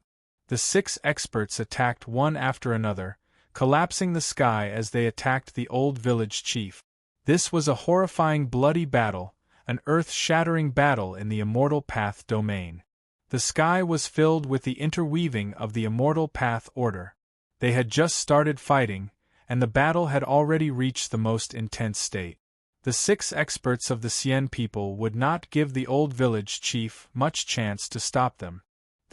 The 6 experts attacked one after another, collapsing the sky as they attacked the old village chief. This was a horrifying bloody battle, an earth-shattering battle in the immortal path domain. The sky was filled with the interweaving of the immortal path order. They had just started fighting, and the battle had already reached the most intense state. The 6 experts of the Xian people would not give the old village chief much chance to stop them.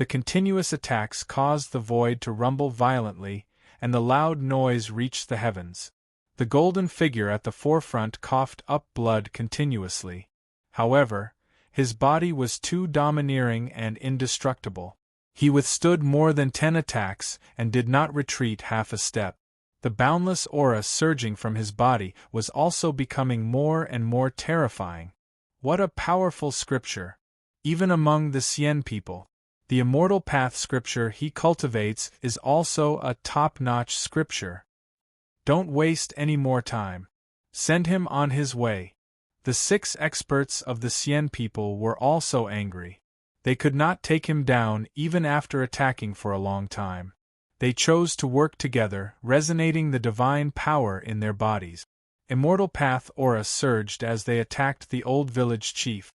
The continuous attacks caused the void to rumble violently, and the loud noise reached the heavens. The golden figure at the forefront coughed up blood continuously. However, his body was too domineering and indestructible. He withstood more than 10 attacks and did not retreat half a step. The boundless aura surging from his body was also becoming more and more terrifying. What a powerful scripture! Even among the Sien people. The immortal path scripture he cultivates is also a top-notch scripture. Don't waste any more time. Send him on his way. The 6 experts of the Sien people were also angry. They could not take him down even after attacking for a long time. They chose to work together, resonating the divine power in their bodies. Immortal path aura surged as they attacked the old village chief.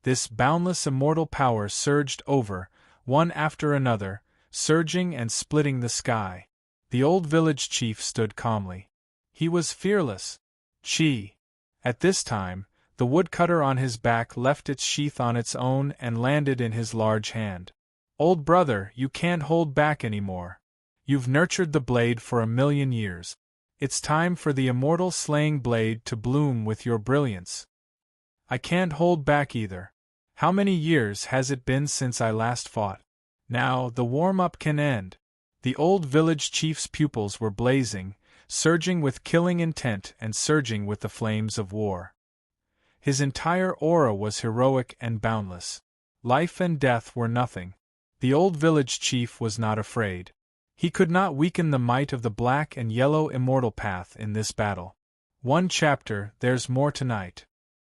This boundless immortal power surged over, one after another, surging and splitting the sky. The old village chief stood calmly. He was fearless. Chi. At this time, the woodcutter on his back left its sheath on its own and landed in his large hand. Old brother, you can't hold back anymore. You've nurtured the blade for 1,000,000 years. It's time for the immortal slaying blade to bloom with your brilliance. I can't hold back either. How many years has it been since I last fought? Now the warm-up can end. The old village chief's pupils were blazing, surging with killing intent and surging with the flames of war. His entire aura was heroic and boundless. Life and death were nothing. The old village chief was not afraid. He could not weaken the might of the black and yellow immortal path in this battle. One chapter, there's more tonight.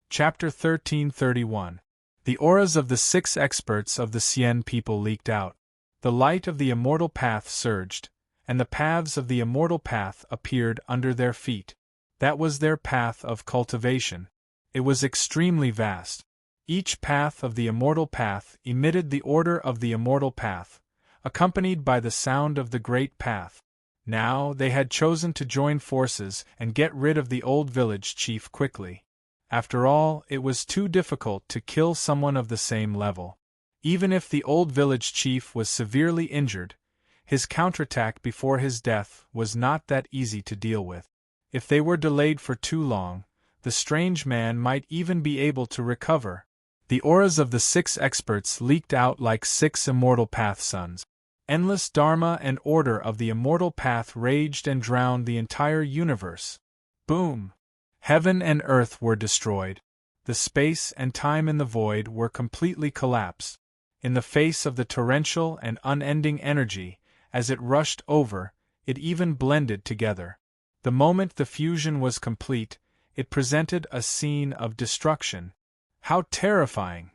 Chapter 1331. The auras of the 6 experts of the Sien people leaked out. The light of the immortal path surged, and the paths of the immortal path appeared under their feet. That was their path of cultivation. It was extremely vast. Each path of the immortal path emitted the order of the immortal path, accompanied by the sound of the great path. Now they had chosen to join forces and get rid of the old village chief quickly. After all, it was too difficult to kill someone of the same level. Even if the old village chief was severely injured, his counterattack before his death was not that easy to deal with. If they were delayed for too long, the strange man might even be able to recover. The auras of the 6 experts leaked out like 6 immortal path suns. Endless dharma and order of the immortal path raged and drowned the entire universe. Boom! Heaven and earth were destroyed. The space and time in the void were completely collapsed. In the face of the torrential and unending energy, as it rushed over, it even blended together. The moment the fusion was complete, it presented a scene of destruction. How terrifying!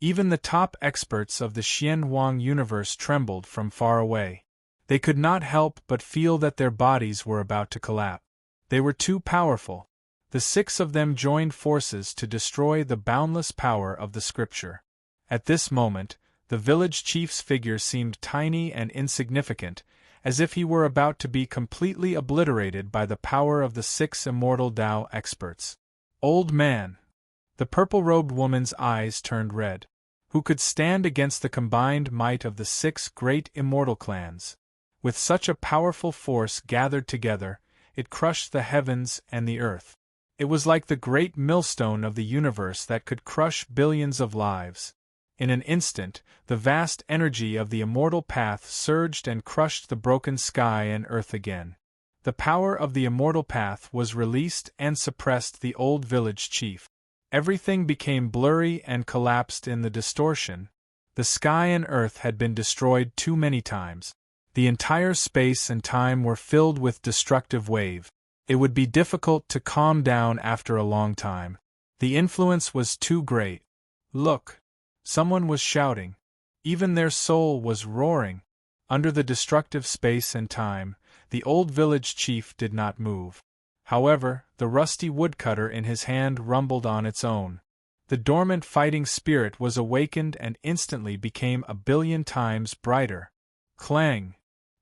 Even the top experts of the Xian Huang universe trembled from far away. They could not help but feel that their bodies were about to collapse. They were too powerful. The 6 of them joined forces to destroy the boundless power of the scripture. At this moment, the village chief's figure seemed tiny and insignificant, as if he were about to be completely obliterated by the power of the 6 immortal Tao experts. Old man! The purple-robed woman's eyes turned red. Who could stand against the combined might of the 6 great immortal clans? With such a powerful force gathered together, it crushed the heavens and the earth. It was like the great millstone of the universe that could crush billions of lives. In an instant, the vast energy of the immortal path surged and crushed the broken sky and earth again. The power of the immortal path was released and suppressed the old village chief. Everything became blurry and collapsed in the distortion. The sky and earth had been destroyed too many times. The entire space and time were filled with destructive wave. It would be difficult to calm down after a long time. The influence was too great. Look! Someone was shouting. Even their soul was roaring. Under the destructive space and time, the old village chief did not move. However, the rusty woodcutter in his hand rumbled on its own. The dormant fighting spirit was awakened and instantly became 1,000,000,000 times brighter. Clang!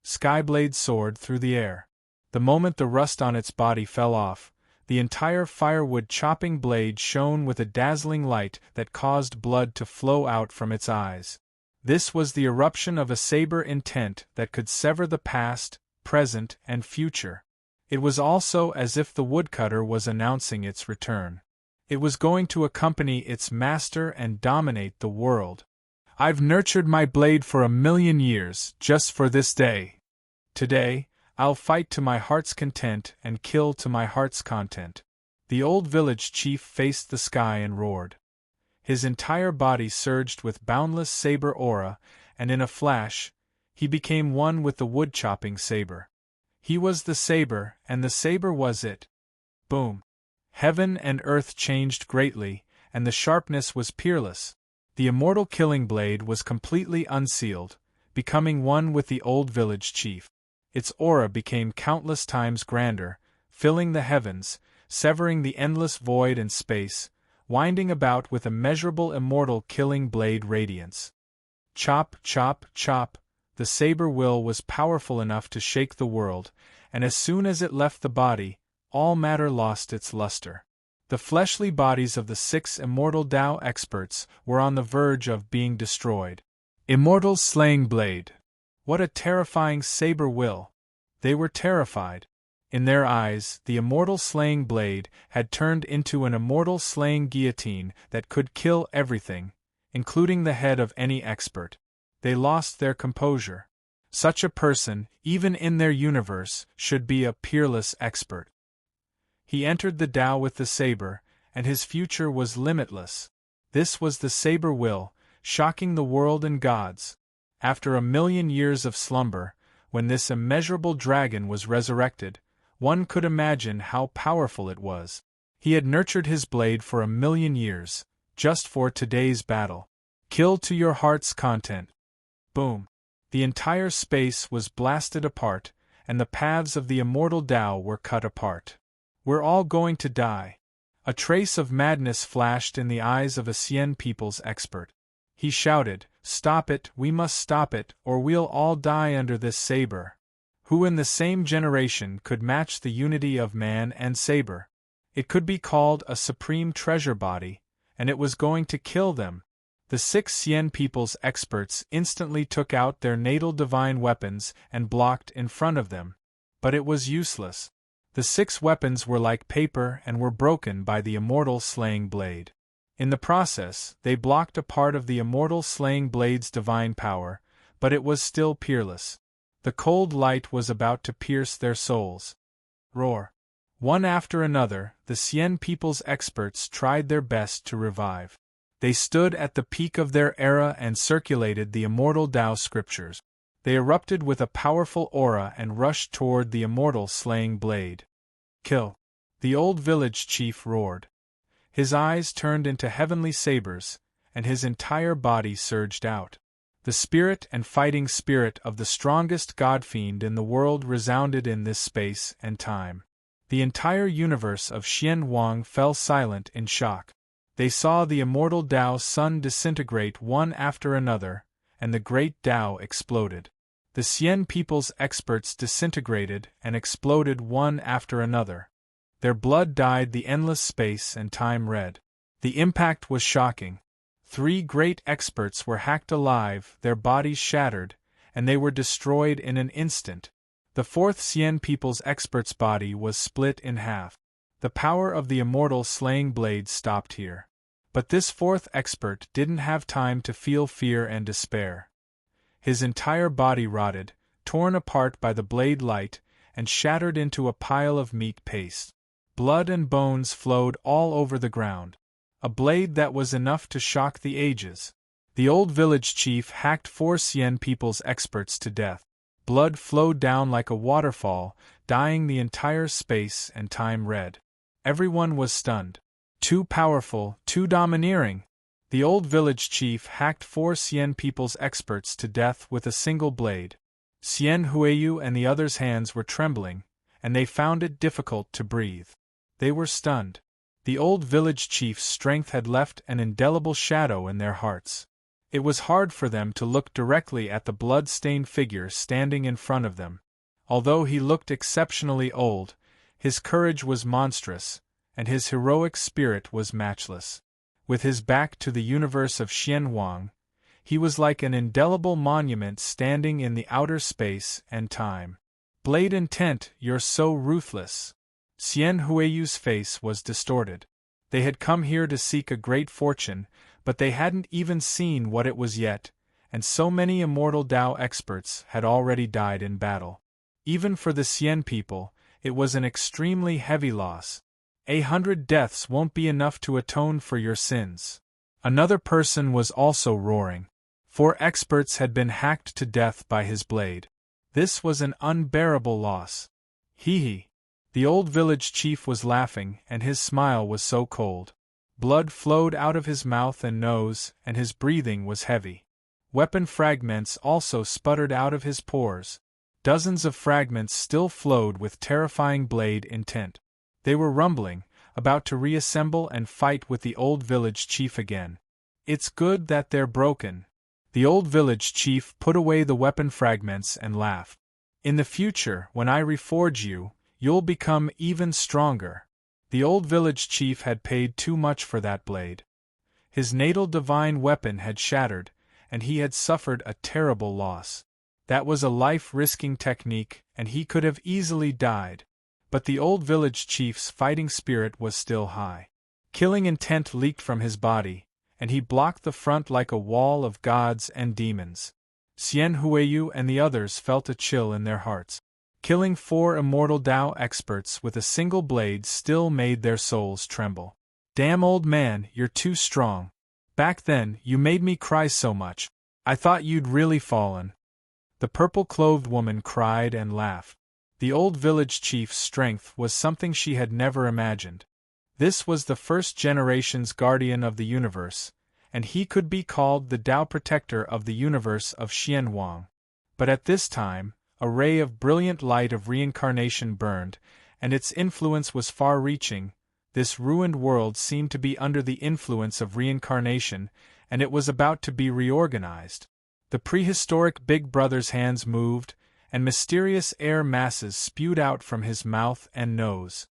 Skyblade soared through the air. The moment the rust on its body fell off, the entire firewood chopping blade shone with a dazzling light that caused blood to flow out from its eyes. This was the eruption of a saber intent that could sever the past, present, and future. It was also as if the woodcutter was announcing its return. It was going to accompany its master and dominate the world. I've nurtured my blade for 1,000,000 years, just for this day. Today, I'll fight to my heart's content and kill to my heart's content. The old village chief faced the sky and roared. His entire body surged with boundless saber aura, and in a flash, he became one with the wood-chopping saber. He was the saber, and the saber was it. Boom! Heaven and earth changed greatly, and the sharpness was peerless. The immortal killing blade was completely unsealed, becoming one with the old village chief. Its aura became countless times grander, filling the heavens, severing the endless void and space, winding about with immeasurable immortal killing blade radiance. Chop, chop, chop, the saber will was powerful enough to shake the world, and as soon as it left the body, all matter lost its luster. The fleshly bodies of the 6 immortal Tao experts were on the verge of being destroyed. Immortal slaying blade. What a terrifying saber will! They were terrified. In their eyes, the immortal slaying blade had turned into an immortal slaying guillotine that could kill everything, including the head of any expert. They lost their composure. Such a person, even in their universe, should be a peerless expert. He entered the Tao with the saber, and his future was limitless. This was the saber will, shocking the world and gods. After 1,000,000 years of slumber, when this immeasurable dragon was resurrected, one could imagine how powerful it was. He had nurtured his blade for 1,000,000 years, just for today's battle. Kill to your heart's content. Boom! The entire space was blasted apart, and the paths of the immortal Tao were cut apart. We're all going to die. A trace of madness flashed in the eyes of a Xian people's expert. He shouted, "Stop it, we must stop it, or we'll all die under this saber." Who in the same generation could match the unity of man and saber? It could be called a supreme treasure body, and it was going to kill them. The 6 Xian people's experts instantly took out their natal divine weapons and blocked in front of them. But it was useless. The 6 weapons were like paper and were broken by the immortal slaying blade. In the process, they blocked a part of the immortal slaying blade's divine power, but it was still peerless. The cold light was about to pierce their souls. Roar! One after another, the Xian people's experts tried their best to revive. They stood at the peak of their era and circulated the immortal Tao scriptures. They erupted with a powerful aura and rushed toward the immortal slaying blade. Kill! The old village chief roared. His eyes turned into heavenly sabers, and his entire body surged out. The spirit and fighting spirit of the strongest god-fiend in the world resounded in this space and time. The entire universe of Xian Wang fell silent in shock. They saw the immortal Tao sun disintegrate one after another, and the great Tao exploded. The Xian people's experts disintegrated and exploded one after another. Their blood dyed the endless space and time red. The impact was shocking. 3 great experts were hacked alive, their bodies shattered, and they were destroyed in an instant. The 4th Xian people's expert's body was split in half. The power of the immortal slaying blade stopped here. But this 4th expert didn't have time to feel fear and despair. His entire body rotted, torn apart by the blade light, and shattered into a pile of meat paste. Blood and bones flowed all over the ground. A blade that was enough to shock the ages. The old village chief hacked 4 Xian people's experts to death. Blood flowed down like a waterfall, dyeing the entire space and time red. Everyone was stunned. Too powerful, too domineering. The old village chief hacked 4 Xian people's experts to death with a single blade. Xian Huiyu and the others' hands were trembling, and they found it difficult to breathe. They were stunned. The old village chief's strength had left an indelible shadow in their hearts. It was hard for them to look directly at the blood-stained figure standing in front of them. Although he looked exceptionally old, his courage was monstrous, and his heroic spirit was matchless. With his back to the universe of Xian Wang, He was like an indelible monument standing in the outer space and time. Blade intent, you're so ruthless. Xian Huiyu's face was distorted. They had come here to seek a great fortune, but they hadn't even seen what it was yet, and so many immortal Dao experts had already died in battle. Even for the Xian people, it was an extremely heavy loss. 100 deaths won't be enough to atone for your sins. Another person was also roaring. 4 experts had been hacked to death by his blade. This was an unbearable loss. Hee. The old village chief was laughing, and his smile was so cold. Blood flowed out of his mouth and nose, and his breathing was heavy. Weapon fragments also sputtered out of his pores. Dozens of fragments still flowed with terrifying blade intent. They were rumbling, about to reassemble and fight with the old village chief again. It's good that they're broken. The old village chief put away the weapon fragments and laughed. In the future, when I reforge you, you'll become even stronger. The old village chief had paid too much for that blade. His natal divine weapon had shattered, and he had suffered a terrible loss. That was a life-risking technique, and he could have easily died. But the old village chief's fighting spirit was still high. Killing intent leaked from his body, and he blocked the front like a wall of gods and demons. Xian Huiyu and the others felt a chill in their hearts. Killing 4 immortal Dao experts with a single blade still made their souls tremble. Damn old man, you're too strong. Back then, you made me cry so much. I thought you'd really fallen. The purple-clothed woman cried and laughed. The old village chief's strength was something she had never imagined. This was the first generation's guardian of the universe, and he could be called the Dao protector of the universe of Xianhuang. But at this time, a ray of brilliant light of reincarnation burned, and its influence was far-reaching. This ruined world seemed to be under the influence of reincarnation, and it was about to be reorganized. The prehistoric Big Brother's hands moved, and mysterious air masses spewed out from his mouth and nose.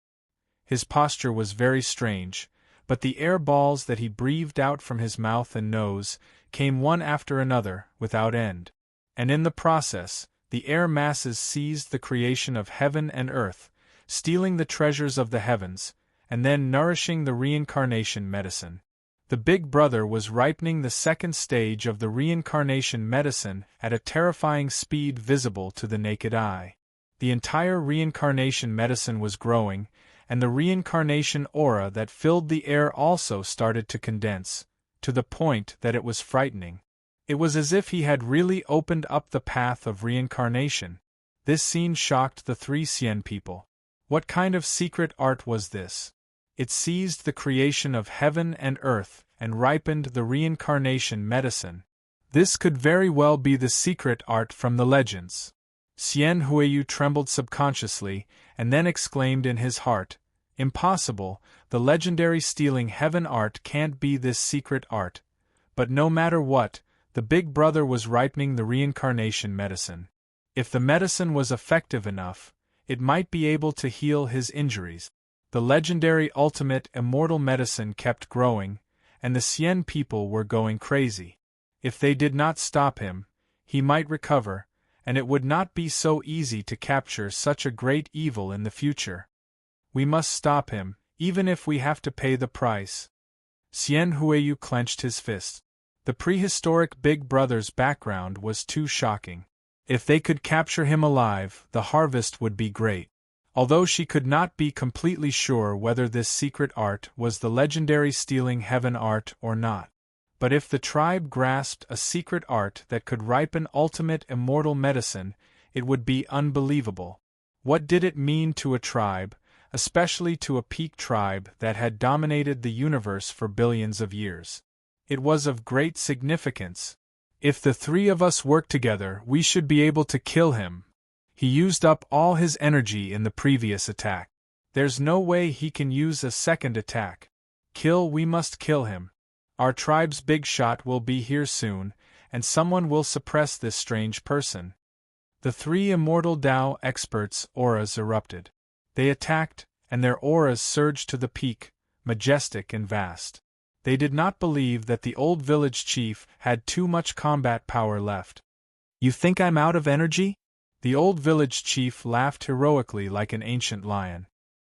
His posture was very strange, but the air balls that he breathed out from his mouth and nose came one after another, without end. And in the process, the air masses seized the creation of heaven and earth, stealing the treasures of the heavens, and then nourishing the reincarnation medicine. The Big Brother was ripening the second stage of the reincarnation medicine at a terrifying speed visible to the naked eye. The entire reincarnation medicine was growing, and the reincarnation aura that filled the air also started to condense, to the point that it was frightening. It was as if he had really opened up the path of reincarnation. This scene shocked the 3 Xian people. What kind of secret art was this? It seized the creation of heaven and earth, and ripened the reincarnation medicine. This could very well be the secret art from the legends. Xian Huiyu trembled subconsciously, and then exclaimed in his heart, "Impossible, the legendary stealing heaven art can't be this secret art." But no matter what, the Big Brother was ripening the reincarnation medicine. If the medicine was effective enough, it might be able to heal his injuries. The legendary ultimate immortal medicine kept growing, and the Xian people were going crazy. If they did not stop him, he might recover, and it would not be so easy to capture such a great evil in the future. We must stop him, even if we have to pay the price. Xian Huiyu clenched his fist. The prehistoric Big Brother's background was too shocking. If they could capture him alive, the harvest would be great. Although she could not be completely sure whether this secret art was the legendary stealing heaven art or not. But if the tribe grasped a secret art that could ripen ultimate immortal medicine, it would be unbelievable. What did it mean to a tribe, especially to a peak tribe that had dominated the universe for billions of years? It was of great significance. If the 3 of us work together, we should be able to kill him. He used up all his energy in the previous attack. There's no way he can use a second attack. We must kill him. Our tribe's big shot will be here soon, and someone will suppress this strange person. The 3 immortal Dao experts' auras erupted. They attacked, and their auras surged to the peak, majestic and vast. They did not believe that the old village chief had too much combat power left. "You think I'm out of energy?" The old village chief laughed heroically like an ancient lion.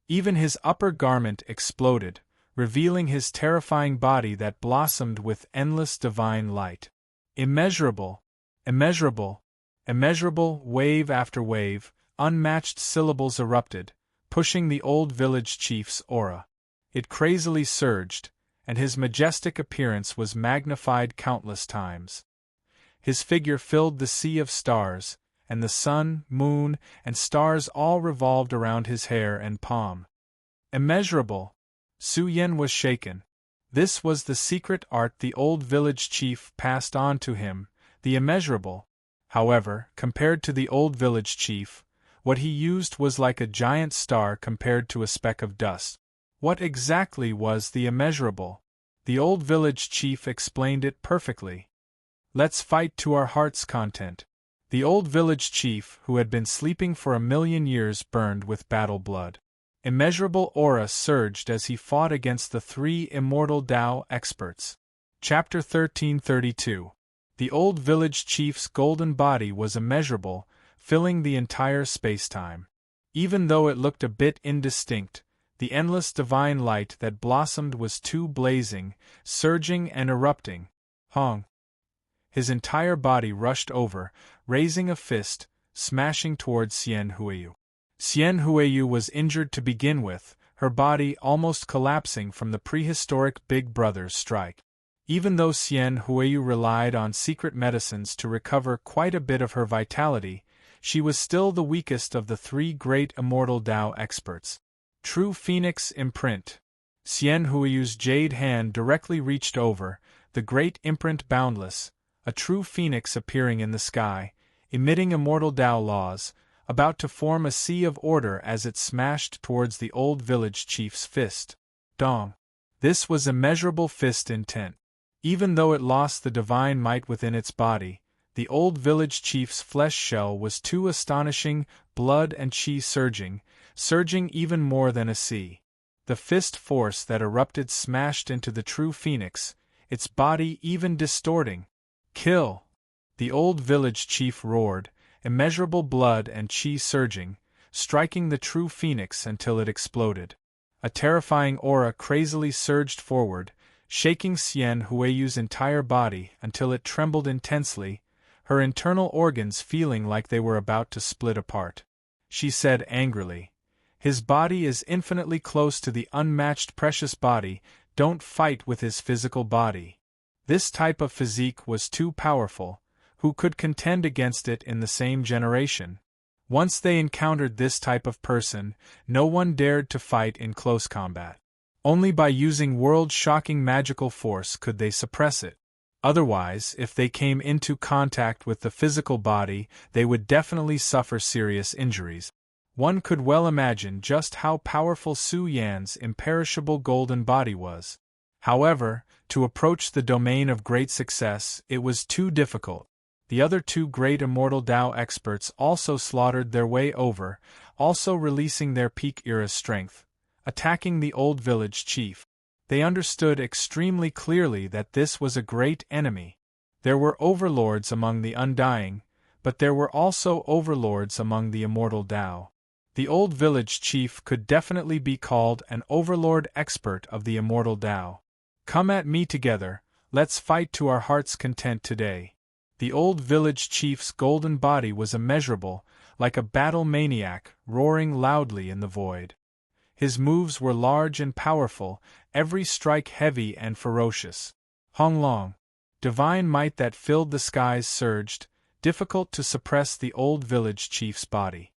Even his upper garment exploded, revealing his terrifying body that blossomed with endless divine light. Immeasurable, immeasurable, immeasurable, wave after wave, unmatched syllables erupted, pushing the old village chief's aura. It crazily surged, and his majestic appearance was magnified countless times. His figure filled the sea of stars, and the sun, moon, and stars all revolved around his hair and palm. Immeasurable! Su Yen was shaken. This was the secret art the old village chief passed on to him, the immeasurable. However, compared to the old village chief, what he used was like a giant star compared to a speck of dust. What exactly was the immeasurable? The old village chief explained it perfectly. "Let's fight to our heart's content." The old village chief, who had been sleeping for 1,000,000 years, burned with battle blood. Immeasurable aura surged as he fought against the three immortal Tao experts. Chapter 1332. The old village chief's golden body was immeasurable, filling the entire spacetime. Even though it looked a bit indistinct, the endless divine light that blossomed was too blazing, surging and erupting. Hong! His entire body rushed over, raising a fist, smashing towards Xian Huiyu. Xian Huiyu was injured to begin with, her body almost collapsing from the prehistoric Big Brother's strike. Even though Xian Huiyu relied on secret medicines to recover quite a bit of her vitality, she was still the weakest of the three great immortal Tao experts. True Phoenix imprint. Xian Huiyu's jade hand directly reached over, the great imprint boundless, a true phoenix appearing in the sky, emitting immortal Tao laws, about to form a sea of order as it smashed towards the old village chief's fist. Dong! This was immeasurable fist intent. Even though it lost the divine might within its body, the old village chief's flesh shell was too astonishing, blood and chi surging even more than a sea. The fist force that erupted smashed into the true phoenix, its body even distorting. "Kill!" The old village chief roared, immeasurable blood and chi surging, striking the true phoenix until it exploded. A terrifying aura crazily surged forward, shaking Xian Huiyu's entire body until it trembled intensely, her internal organs feeling like they were about to split apart. She said angrily, "His body is infinitely close to the unmatched precious body, don't fight with his physical body." This type of physique was too powerful. Who could contend against it in the same generation? Once they encountered this type of person, no one dared to fight in close combat. Only by using world-shocking magical force could they suppress it. Otherwise, if they came into contact with the physical body, they would definitely suffer serious injuries. One could well imagine just how powerful Su Yan's imperishable golden body was. However, to approach the domain of great success, it was too difficult. The other two great immortal Tao experts also slaughtered their way over, also releasing their peak-era strength, attacking the old village chief. They understood extremely clearly that this was a great enemy. There were overlords among the undying, but there were also overlords among the immortal Tao. The old village chief could definitely be called an overlord expert of the immortal Tao. "Come at me together, let's fight to our heart's content today." The old village chief's golden body was immeasurable, like a battle maniac, roaring loudly in the void. His moves were large and powerful, every strike heavy and ferocious. Honglong! Divine might that filled the skies surged, difficult to suppress the old village chief's body.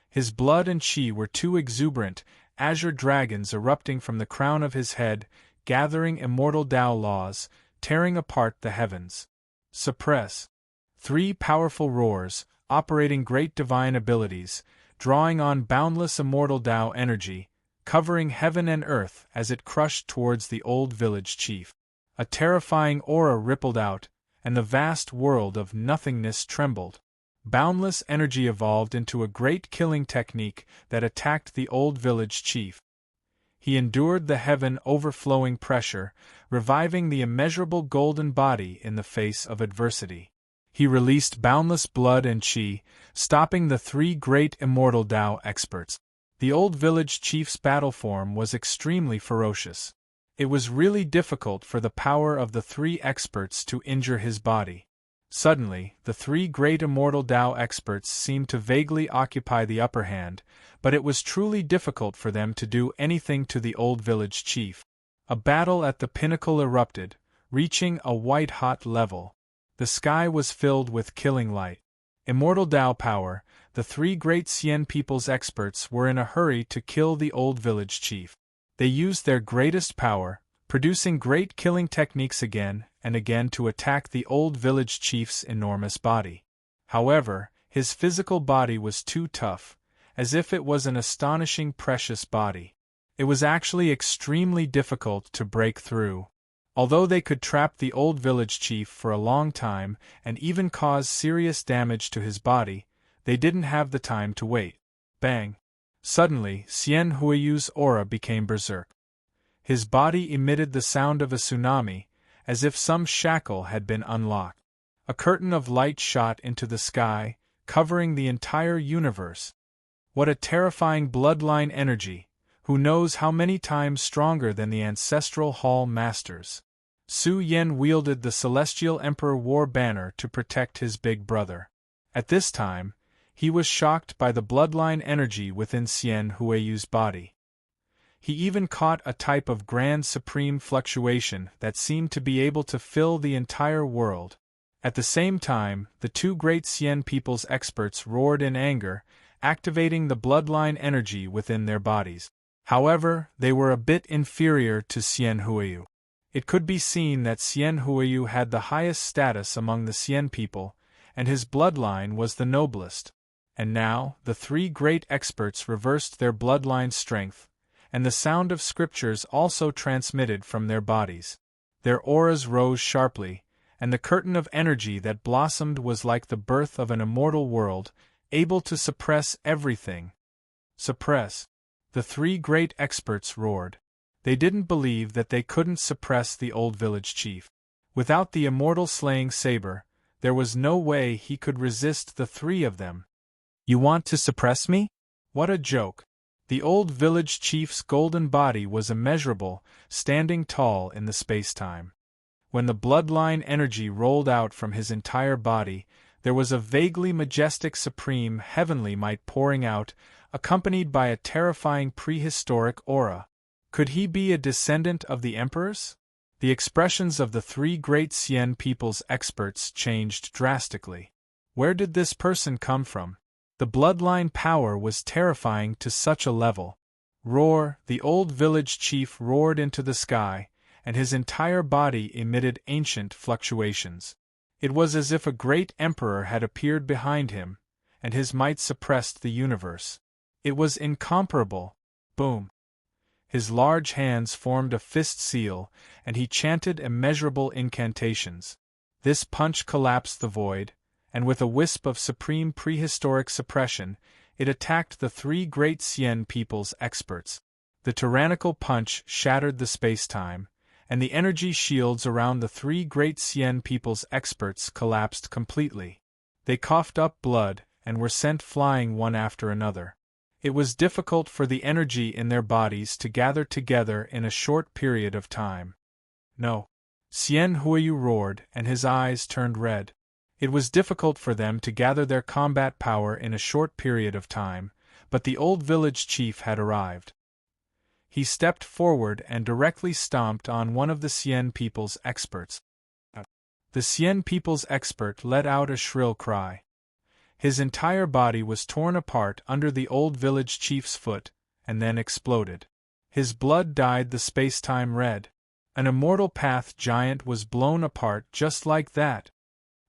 His blood and chi were too exuberant, azure dragons erupting from the crown of his head, gathering immortal Tao laws, tearing apart the heavens. Suppress. Three powerful roars, operating great divine abilities, drawing on boundless immortal Tao energy, covering heaven and earth as it crushed towards the old village chief. A terrifying aura rippled out, and the vast world of nothingness trembled. Boundless energy evolved into a great killing technique that attacked the old village chief. He endured the heaven-overflowing pressure, reviving the immeasurable golden body in the face of adversity. He released boundless blood and chi, stopping the three great immortal Tao experts. The old village chief's battle form was extremely ferocious. It was really difficult for the power of the three experts to injure his body. Suddenly, the three great immortal Tao experts seemed to vaguely occupy the upper hand, but it was truly difficult for them to do anything to the old village chief. A battle at the pinnacle erupted, reaching a white-hot level. The sky was filled with killing light. Immortal Tao power, the three great Xian people's experts were in a hurry to kill the old village chief. They used their greatest power, producing great killing techniques again and again to attack the old village chief's enormous body. However, his physical body was too tough, as if it was an astonishing precious body. It was actually extremely difficult to break through. Although they could trap the old village chief for a long time and even cause serious damage to his body, they didn't have the time to wait. Bang! Suddenly, Xian Huiyu's aura became berserk. His body emitted the sound of a tsunami, as if some shackle had been unlocked. A curtain of light shot into the sky, covering the entire universe. What a terrifying bloodline energy! Who knows how many times stronger than the ancestral Hall Masters. Su Yen wielded the Celestial Emperor War Banner to protect his big brother. At this time, he was shocked by the bloodline energy within Xian Huiyu's body. He even caught a type of grand supreme fluctuation that seemed to be able to fill the entire world. At the same time, the two great Xian people's experts roared in anger, activating the bloodline energy within their bodies. However, they were a bit inferior to Xian Huiyu. It could be seen that Xian Huiyu had the highest status among the Xian people, and his bloodline was the noblest. And now, the three great experts reversed their bloodline strength, and the sound of scriptures also transmitted from their bodies. Their auras rose sharply, and the curtain of energy that blossomed was like the birth of an immortal world, able to suppress everything. Suppress! The three great experts roared. They didn't believe that they couldn't suppress the old village chief. Without the immortal slaying saber, there was no way he could resist the three of them. You want to suppress me? What a joke! The old village chief's golden body was immeasurable, standing tall in the space-time. When the bloodline energy rolled out from his entire body, there was a vaguely majestic supreme heavenly might pouring out, accompanied by a terrifying prehistoric aura. Could he be a descendant of the emperors? The expressions of the three great Xian people's experts changed drastically. Where did this person come from? The bloodline power was terrifying to such a level. Roar! The old village chief roared into the sky, and his entire body emitted ancient fluctuations. It was as if a great emperor had appeared behind him, and his might suppressed the universe. It was incomparable. Boom! His large hands formed a fist seal, and he chanted immeasurable incantations. This punch collapsed the void, and with a wisp of supreme prehistoric suppression, it attacked the three great Xian people's experts. The tyrannical punch shattered the space-time, and the energy shields around the three great Xian people's experts collapsed completely. They coughed up blood and were sent flying one after another. It was difficult for the energy in their bodies to gather together in a short period of time. No. Xian Huiyu roared, and his eyes turned red. It was difficult for them to gather their combat power in a short period of time, but the old village chief had arrived. He stepped forward and directly stomped on one of the Xian people's experts. The Xian people's expert let out a shrill cry. His entire body was torn apart under the old village chief's foot, and then exploded. His blood dyed the space-time red. An immortal path giant was blown apart just like that.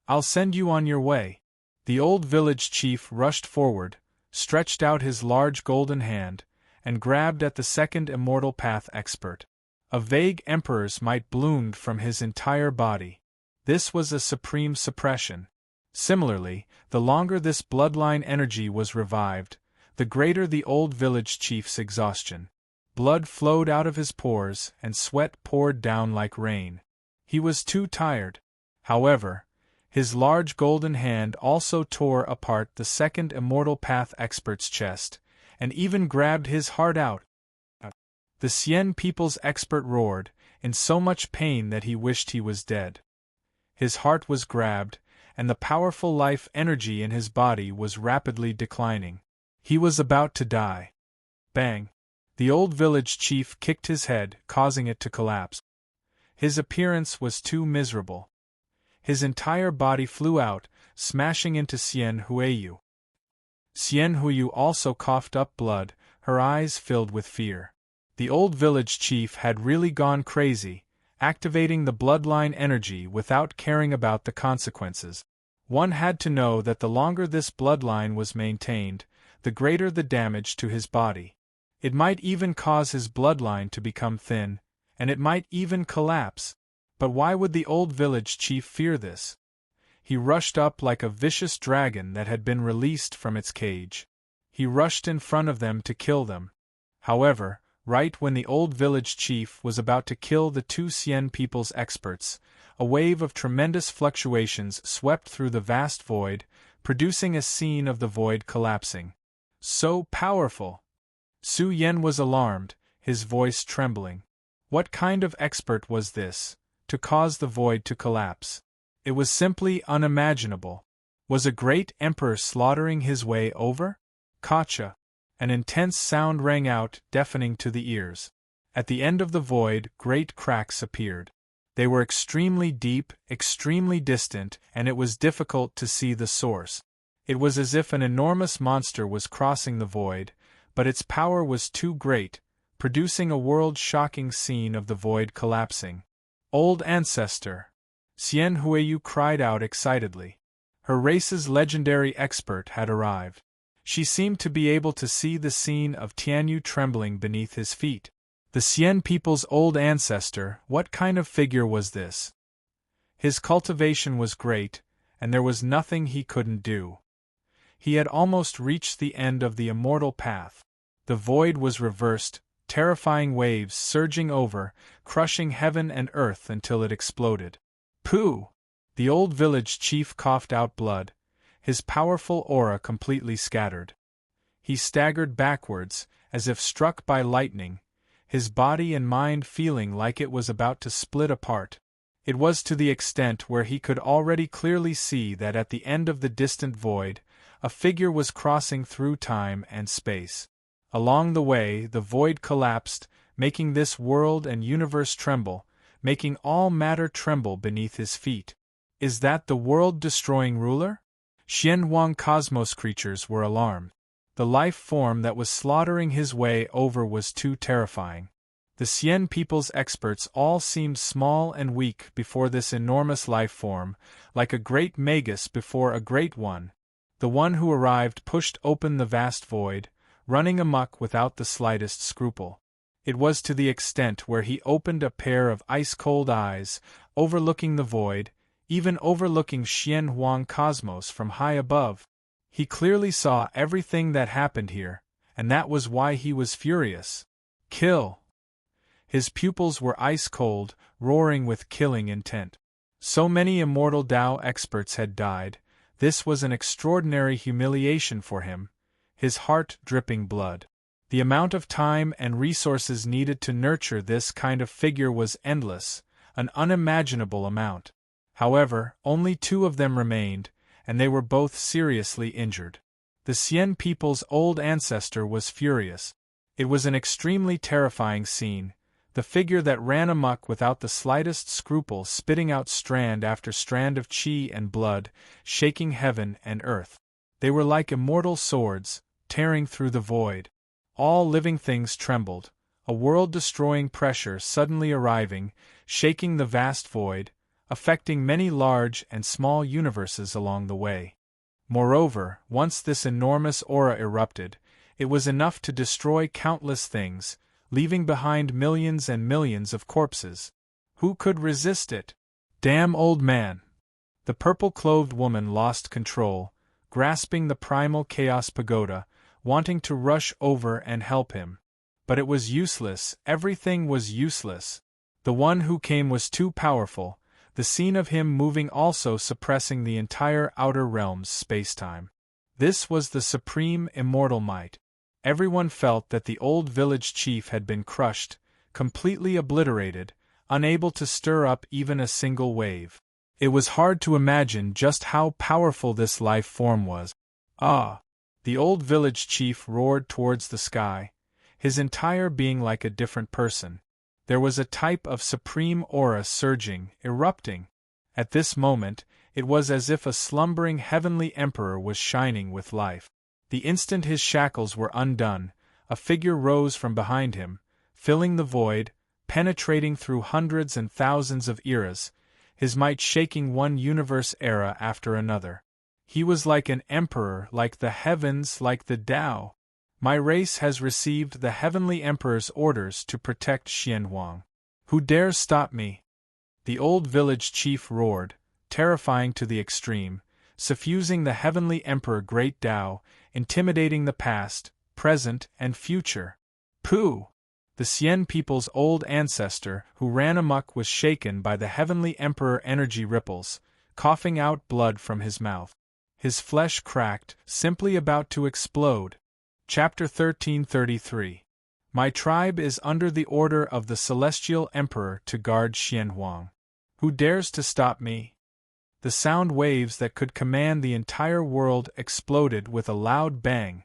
I'll send you on your way. The old village chief rushed forward, stretched out his large golden hand, and grabbed at the second immortal path expert. A vague emperor's might bloomed from his entire body. This was a supreme suppression. Similarly, the longer this bloodline energy was revived, the greater the old village chief's exhaustion. Blood flowed out of his pores and sweat poured down like rain. He was too tired. However, his large golden hand also tore apart the second Immortal Path expert's chest, and even grabbed his heart out. The Sien people's expert roared, in so much pain that he wished he was dead. His heart was grabbed, and the powerful life energy in his body was rapidly declining. He was about to die. Bang! The old village chief kicked his head, causing it to collapse. His appearance was too miserable. His entire body flew out, smashing into Xian Huiyu. Xian Huiyu also coughed up blood, her eyes filled with fear. The old village chief had really gone crazy, activating the bloodline energy without caring about the consequences. One had to know that the longer this bloodline was maintained, the greater the damage to his body. It might even cause his bloodline to become thin, and it might even collapse. But why would the old village chief fear this? He rushed up like a vicious dragon that had been released from its cage. He rushed in front of them to kill them. However, right when the old village chief was about to kill the two Sien people's experts, a wave of tremendous fluctuations swept through the vast void, producing a scene of the void collapsing. So powerful! Su Yen was alarmed, his voice trembling. What kind of expert was this, to cause the void to collapse? It was simply unimaginable. Was a great emperor slaughtering his way over? Kacha! An intense sound rang out, deafening to the ears. At the end of the void, great cracks appeared. They were extremely deep, extremely distant, and it was difficult to see the source. It was as if an enormous monster was crossing the void, but its power was too great, producing a world-shocking scene of the void collapsing. Old ancestor! Xian Huiyu cried out excitedly. Her race's legendary expert had arrived. She seemed to be able to see the scene of Tianyu trembling beneath his feet. The Sien people's old ancestor, what kind of figure was this? His cultivation was great, and there was nothing he couldn't do. He had almost reached the end of the immortal path. The void was reversed, terrifying waves surging over, crushing heaven and earth until it exploded. Pooh! The old village chief coughed out blood, his powerful aura completely scattered. He staggered backwards, as if struck by lightning, his body and mind feeling like it was about to split apart. It was to the extent where he could already clearly see that at the end of the distant void, a figure was crossing through time and space. Along the way, the void collapsed, making this world and universe tremble, making all matter tremble beneath his feet. Is that the world-destroying ruler? Xianhuang cosmos creatures were alarmed. The life form that was slaughtering his way over was too terrifying. The Sien people's experts all seemed small and weak before this enormous life form, like a great magus before a great one. The one who arrived pushed open the vast void, running amok without the slightest scruple. It was to the extent where he opened a pair of ice-cold eyes, overlooking the void, even overlooking Xianhuang Cosmos from high above. He clearly saw everything that happened here, and that was why he was furious. Kill! His pupils were ice-cold, roaring with killing intent. So many immortal Tao experts had died, this was an extraordinary humiliation for him, his heart dripping blood. The amount of time and resources needed to nurture this kind of figure was endless, an unimaginable amount. However, only 2 of them remained, and they were both seriously injured. The Sien people's old ancestor was furious. It was an extremely terrifying scene, the figure that ran amok without the slightest scruple, spitting out strand after strand of chi and blood, shaking heaven and earth. They were like immortal swords, tearing through the void. All living things trembled, a world-destroying pressure suddenly arriving, shaking the vast void, affecting many large and small universes along the way. Moreover, once this enormous aura erupted, it was enough to destroy countless things, leaving behind millions and millions of corpses. Who could resist it? Damn old man! The purple-clothed woman lost control, grasping the primal chaos pagoda, wanting to rush over and help him. But it was useless, everything was useless. The one who came was too powerful, the scene of him moving also suppressing the entire outer realm's spacetime. This was the supreme immortal might. Everyone felt that the old village chief had been crushed, completely obliterated, unable to stir up even a single wave. It was hard to imagine just how powerful this life form was. Ah! The old village chief roared towards the sky, his entire being like a different person. There was a type of supreme aura surging, erupting. At this moment, it was as if a slumbering heavenly emperor was shining with life. The instant his shackles were undone, a figure rose from behind him, filling the void, penetrating through hundreds and thousands of eras, his might shaking one universe era after another. He was like an emperor, like the heavens, like the Tao. My race has received the heavenly emperor's orders to protect Xianhuang. Who dares stop me? The old village chief roared, terrifying to the extreme, suffusing the heavenly emperor Great Tao, intimidating the past, present, and future. Pooh! The Xian people's old ancestor, who ran amok, was shaken by the heavenly emperor energy ripples, coughing out blood from his mouth. His flesh cracked, simply about to explode. Chapter 1333. My tribe is under the order of the celestial emperor to guard Xianhuang. Who dares to stop me? The sound waves that could command the entire world exploded with a loud bang.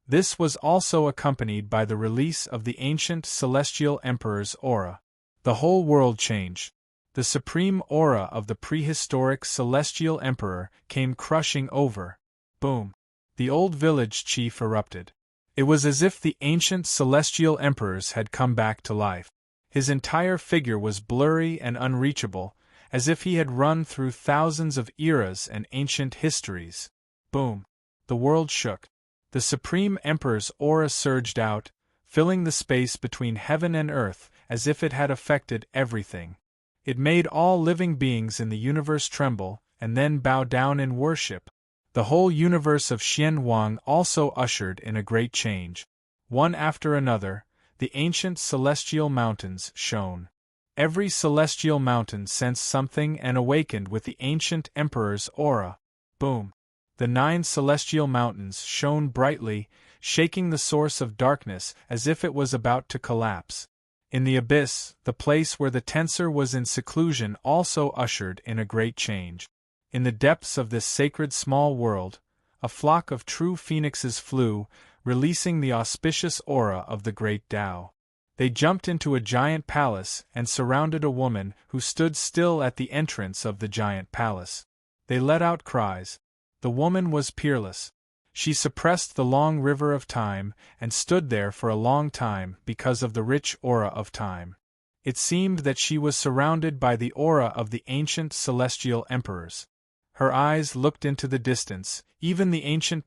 This was also accompanied by the release of the ancient celestial emperor's aura. The whole world changed. The supreme aura of the prehistoric celestial emperor came crushing over. Boom! The old village chief erupted. It was as if the ancient celestial emperors had come back to life. His entire figure was blurry and unreachable, as if he had run through thousands of eras and ancient histories. Boom! The world shook. The supreme emperor's aura surged out, filling the space between heaven and earth as if it had affected everything. It made all living beings in the universe tremble, and then bow down in worship. The whole universe of Xianhuang also ushered in a great change. One after another, the ancient celestial mountains shone. Every celestial mountain sensed something and awakened with the ancient emperor's aura. Boom! The 9 celestial mountains shone brightly, shaking the source of darkness as if it was about to collapse. In the abyss, the place where the tensor was in seclusion also ushered in a great change. In the depths of this sacred small world, a flock of true phoenixes flew, releasing the auspicious aura of the great Tao. They jumped into a giant palace and surrounded a woman who stood still at the entrance of the giant palace. They let out cries. The woman was peerless. She suppressed the long river of time and stood there for a long time because of the rich aura of time. It seemed that she was surrounded by the aura of the ancient celestial emperors. Her eyes looked into the distance, even the ancient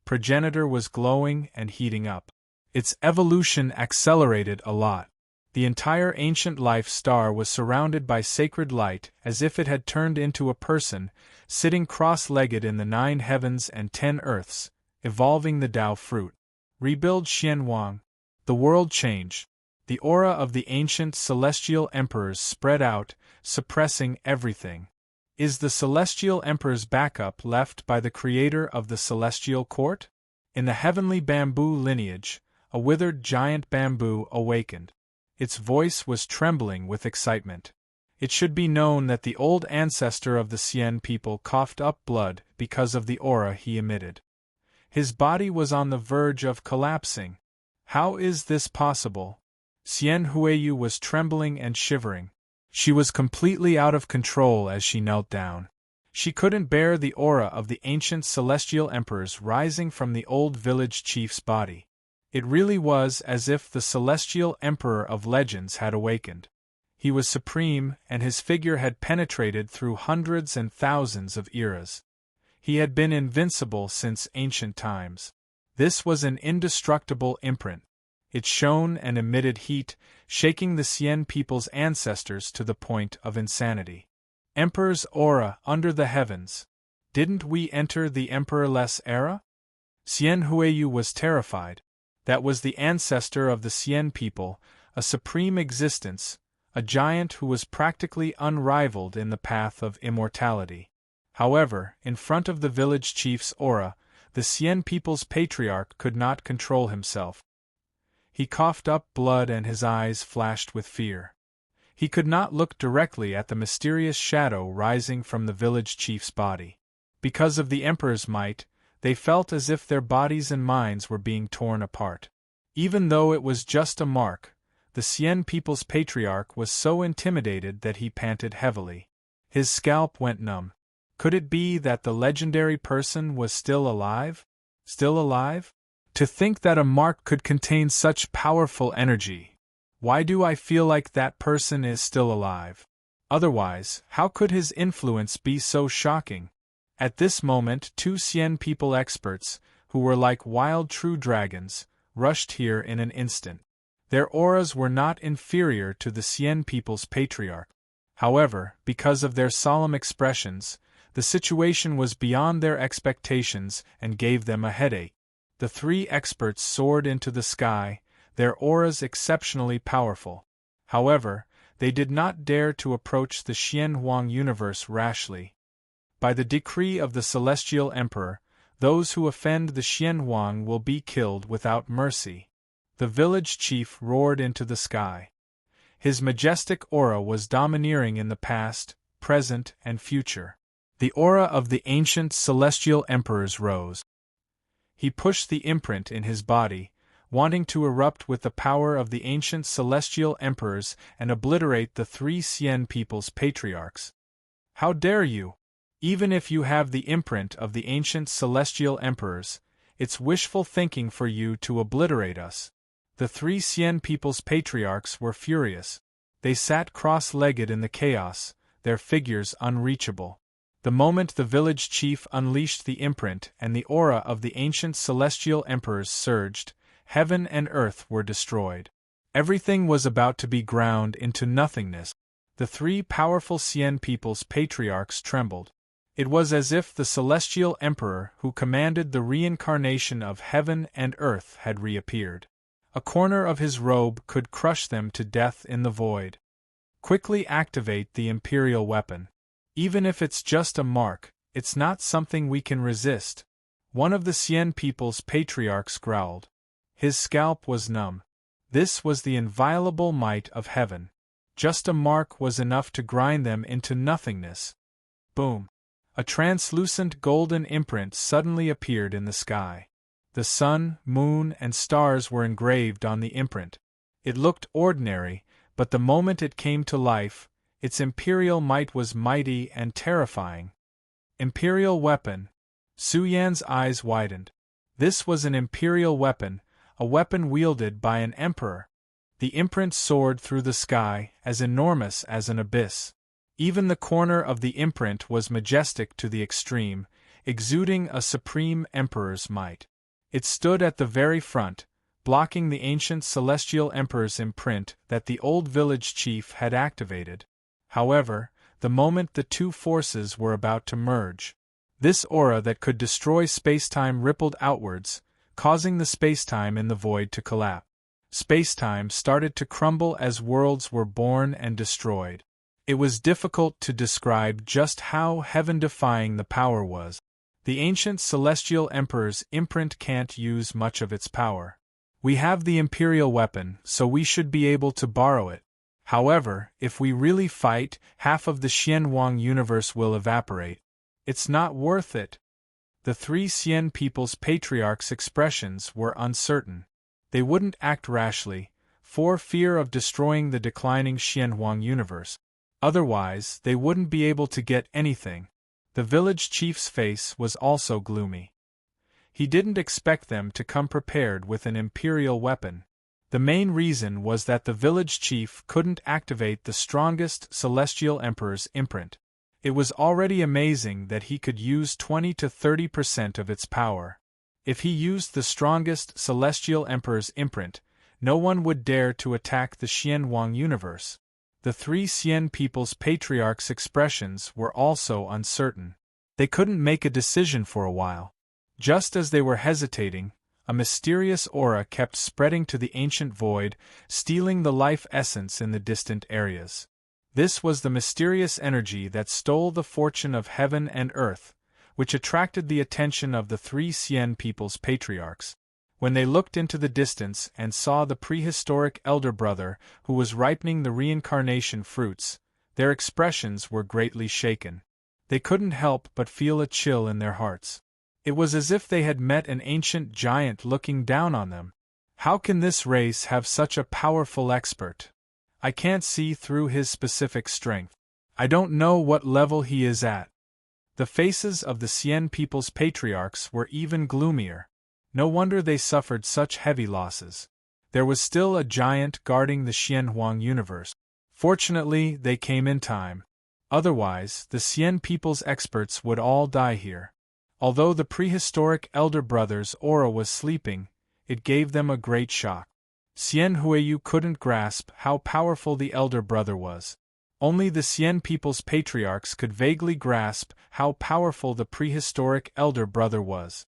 progenitor was glowing and heating up. Its evolution accelerated a lot. The entire ancient life star was surrounded by sacred light as if it had turned into a person, sitting cross-legged in the 9 heavens and 10 earths, evolving the Tao fruit. Rebuild Xianhuang. The world changed. The aura of the ancient celestial emperors spread out, suppressing everything. Is the celestial emperor's backup left by the creator of the celestial court? In the heavenly bamboo lineage, a withered giant bamboo awakened. Its voice was trembling with excitement. It should be known that the old ancestor of the Xian people coughed up blood because of the aura he emitted. His body was on the verge of collapsing. How is this possible? Xian Huiyu was trembling and shivering. She was completely out of control as she knelt down. She couldn't bear the aura of the ancient celestial emperors rising from the old village chief's body. It really was as if the celestial emperor of legends had awakened. He was supreme, and his figure had penetrated through hundreds and thousands of eras. He had been invincible since ancient times. This was an indestructible imprint. It shone and emitted heat, shaking the Xian people's ancestors to the point of insanity. Emperor's aura under the heavens. Didn't we enter the emperorless era? Xian Huiyu was terrified. That was the ancestor of the Xian people, a supreme existence, a giant who was practically unrivaled in the path of immortality. However, in front of the village chief's aura, the Xian people's patriarch could not control himself. He coughed up blood and his eyes flashed with fear. He could not look directly at the mysterious shadow rising from the village chief's body. Because of the emperor's might, they felt as if their bodies and minds were being torn apart. Even though it was just a mark, the Xian people's patriarch was so intimidated that he panted heavily. His scalp went numb. Could it be that the legendary person was still alive? Still alive? To think that a mark could contain such powerful energy. Why do I feel like that person is still alive? Otherwise, how could his influence be so shocking? At this moment, two Xian people experts, who were like wild true dragons, rushed here in an instant. Their auras were not inferior to the Xian people's patriarch. However, because of their solemn expressions, the situation was beyond their expectations and gave them a headache. The three experts soared into the sky, their auras exceptionally powerful. However, they did not dare to approach the Xianhuang universe rashly. By the decree of the Celestial Emperor, those who offend the Xianhuang will be killed without mercy. The village chief roared into the sky. His majestic aura was domineering in the past, present, and future. The aura of the ancient celestial emperors rose. He pushed the imprint in his body, wanting to erupt with the power of the ancient celestial emperors and obliterate the three Xian people's patriarchs. How dare you? Even if you have the imprint of the ancient celestial emperors, it's wishful thinking for you to obliterate us. The three Xian people's patriarchs were furious. They sat cross-legged in the chaos, their figures unreachable. The moment the village chief unleashed the imprint and the aura of the ancient celestial emperors surged, heaven and earth were destroyed. Everything was about to be ground into nothingness. The three powerful Xian people's patriarchs trembled. It was as if the celestial emperor who commanded the reincarnation of heaven and earth had reappeared. A corner of his robe could crush them to death in the void. Quickly activate the imperial weapon. Even if it's just a mark, it's not something we can resist. One of the Xian people's patriarchs growled. His scalp was numb. This was the inviolable might of heaven. Just a mark was enough to grind them into nothingness. Boom! A translucent golden imprint suddenly appeared in the sky. The sun, moon, and stars were engraved on the imprint. It looked ordinary, but the moment it came to life, its imperial might was mighty and terrifying. Imperial weapon. Su Yan's eyes widened. This was an imperial weapon, a weapon wielded by an emperor. The imprint soared through the sky, as enormous as an abyss. Even the corner of the imprint was majestic to the extreme, exuding a supreme emperor's might. It stood at the very front, blocking the ancient celestial emperor's imprint that the old village chief had activated. However, the moment the two forces were about to merge, this aura that could destroy spacetime rippled outwards, causing the spacetime in the void to collapse. Spacetime started to crumble as worlds were born and destroyed. It was difficult to describe just how heaven-defying the power was. The ancient celestial emperor's imprint can't use much of its power. We have the imperial weapon, so we should be able to borrow it. However, if we really fight, half of the Xianhuang universe will evaporate. It's not worth it. The three Xian people's patriarchs' expressions were uncertain. They wouldn't act rashly, for fear of destroying the declining Xianhuang universe. Otherwise, they wouldn't be able to get anything. The village chief's face was also gloomy. He didn't expect them to come prepared with an imperial weapon. The main reason was that the village chief couldn't activate the strongest celestial emperor's imprint. It was already amazing that he could use 20 to 30% of its power. If he used the strongest celestial emperor's imprint, no one would dare to attack the Xianhuang universe. The three Xian people's patriarchs' expressions were also uncertain. They couldn't make a decision for a while. Just as they were hesitating, A mysterious aura kept spreading to the ancient void, stealing the life essence in the distant areas. This was the mysterious energy that stole the fortune of heaven and earth, which attracted the attention of the three Sien people's patriarchs. When they looked into the distance and saw the prehistoric elder brother who was ripening the reincarnation fruits, their expressions were greatly shaken. They couldn't help but feel a chill in their hearts. It was as if they had met an ancient giant looking down on them. How can this race have such a powerful expert? I can't see through his specific strength. I don't know what level he is at. The faces of the Sien people's patriarchs were even gloomier. No wonder they suffered such heavy losses. There was still a giant guarding the Xianhuang universe. Fortunately, they came in time. Otherwise, the Sien people's experts would all die here. Although the prehistoric elder brother's aura was sleeping, it gave them a great shock. Sien Huiyu couldn't grasp how powerful the elder brother was. Only the Sien people's patriarchs could vaguely grasp how powerful the prehistoric elder brother was.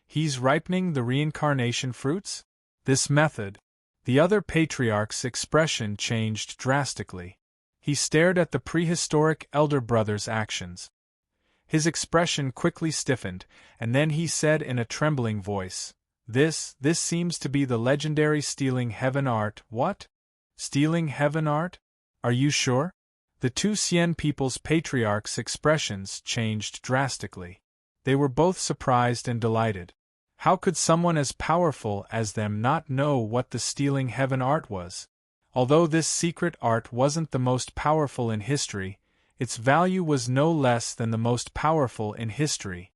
He's ripening the reincarnation fruits? This method. The other patriarch's expression changed drastically. He stared at the prehistoric elder brother's actions. His expression quickly stiffened, and then he said in a trembling voice, This seems to be the legendary stealing heaven art. What? Stealing heaven art? Are you sure? The two Sien people's patriarchs' expressions changed drastically. They were both surprised and delighted. How could someone as powerful as them not know what the stealing heaven art was? Although this secret art wasn't the most powerful in history, its value was no less than the most powerful in history.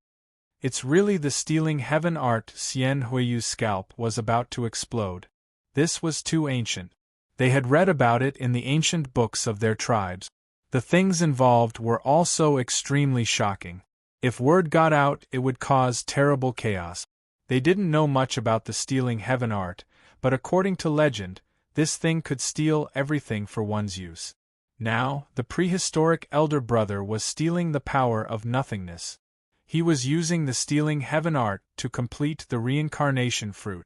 It's really the stealing heaven art. Sien Huiyu's scalp was about to explode. This was too ancient. They had read about it in the ancient books of their tribes. The things involved were also extremely shocking. If word got out, it would cause terrible chaos. They didn't know much about the stealing heaven art, but according to legend, this thing could steal everything for one's use. Now, the prehistoric elder brother was stealing the power of nothingness. He was using the stealing heaven art to complete the reincarnation fruit.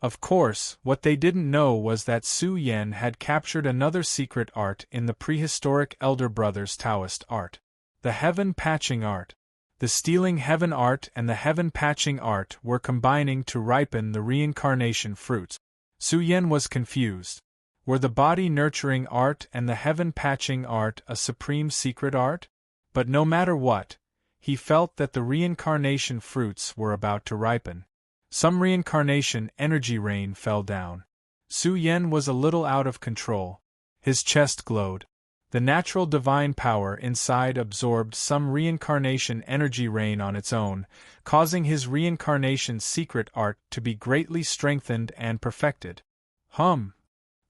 Of course, what they didn't know was that Su Yan had captured another secret art in the prehistoric elder brother's Taoist art. The heaven patching art. The stealing heaven art and the heaven patching art were combining to ripen the reincarnation fruits. Su Yan was confused. Were the body-nurturing art and the heaven-patching art a supreme secret art? But no matter what, he felt that the reincarnation fruits were about to ripen. Some reincarnation energy rain fell down. Su Yan was a little out of control. His chest glowed. The natural divine power inside absorbed some reincarnation energy rain on its own, causing his reincarnation secret art to be greatly strengthened and perfected.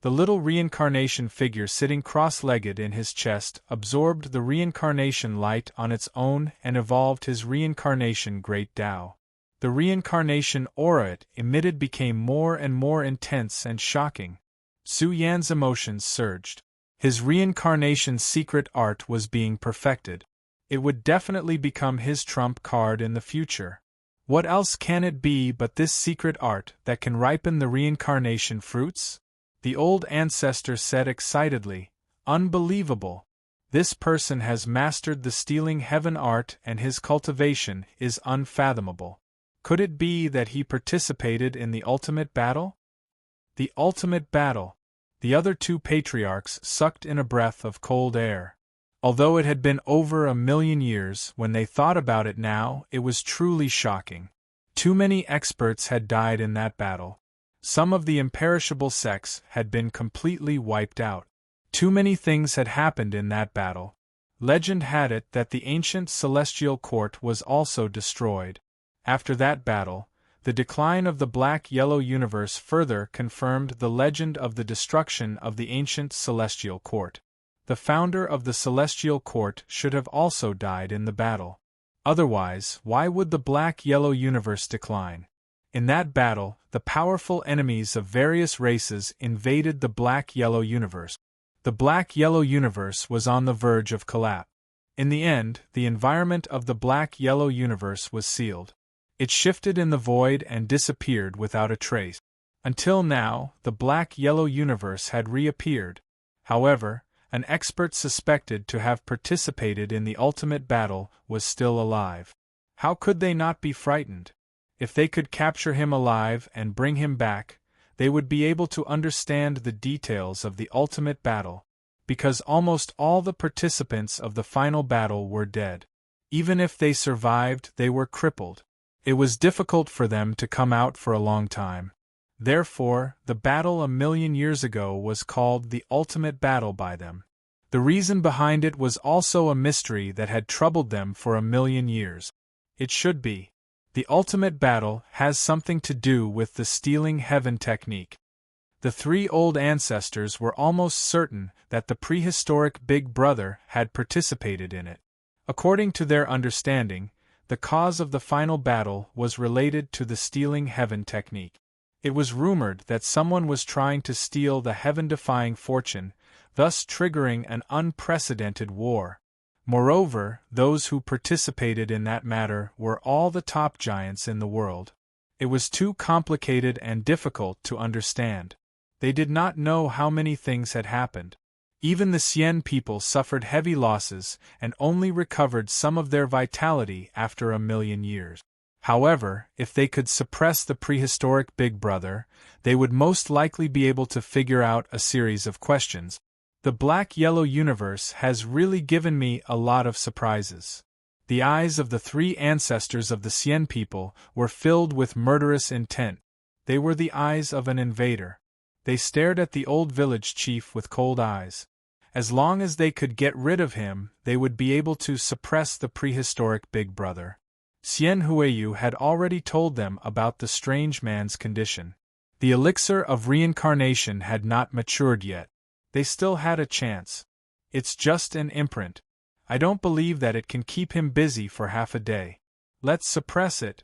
The little reincarnation figure sitting cross-legged in his chest absorbed the reincarnation light on its own and evolved his reincarnation great Tao. The reincarnation aura it emitted became more and more intense and shocking. Su Yan's emotions surged. His reincarnation secret art was being perfected. It would definitely become his trump card in the future. What else can it be but this secret art that can ripen the reincarnation fruits? The old ancestor said excitedly, Unbelievable! This person has mastered the stealing heaven art and his cultivation is unfathomable. Could it be that he participated in the ultimate battle? The ultimate battle! The other two patriarchs sucked in a breath of cold air. Although it had been over 1,000,000 years, when they thought about it now, it was truly shocking. Too many experts had died in that battle. Some of the imperishable sects had been completely wiped out. Too many things had happened in that battle. Legend had it that the ancient celestial court was also destroyed. After that battle, the decline of the black-yellow universe further confirmed the legend of the destruction of the ancient celestial court. The founder of the celestial court should have also died in the battle. Otherwise, why would the black-yellow universe decline? In that battle, the powerful enemies of various races invaded the black-yellow universe. The black-yellow universe was on the verge of collapse. In the end, the environment of the black-yellow universe was sealed. It shifted in the void and disappeared without a trace. Until now, the black-yellow universe had reappeared. However, an expert suspected to have participated in the ultimate battle was still alive. How could they not be frightened? If they could capture him alive and bring him back, they would be able to understand the details of the ultimate battle, because almost all the participants of the final battle were dead. Even if they survived, they were crippled. It was difficult for them to come out for a long time. Therefore, the battle 1,000,000 years ago was called the ultimate battle by them. The reason behind it was also a mystery that had troubled them for 1,000,000 years. It should be. The ultimate battle has something to do with the stealing heaven technique. The three old ancestors were almost certain that the prehistoric Big Brother had participated in it. According to their understanding, the cause of the final battle was related to the stealing heaven technique. It was rumored that someone was trying to steal the heaven-defying fortune, thus triggering an unprecedented war. Moreover, those who participated in that matter were all the top giants in the world. It was too complicated and difficult to understand. They did not know how many things had happened. Even the Xian people suffered heavy losses and only recovered some of their vitality after 1,000,000 years. However, if they could suppress the prehistoric Big Brother, they would most likely be able to figure out a series of questions. The black-yellow universe has really given me a lot of surprises. The eyes of the three ancestors of the Xian people were filled with murderous intent. They were the eyes of an invader. They stared at the old village chief with cold eyes. As long as they could get rid of him, they would be able to suppress the prehistoric Big Brother. Xian Huiyu had already told them about the strange man's condition. The elixir of reincarnation had not matured yet. They still had a chance. It's just an imprint. I don't believe that it can keep him busy for half a day. Let's suppress it.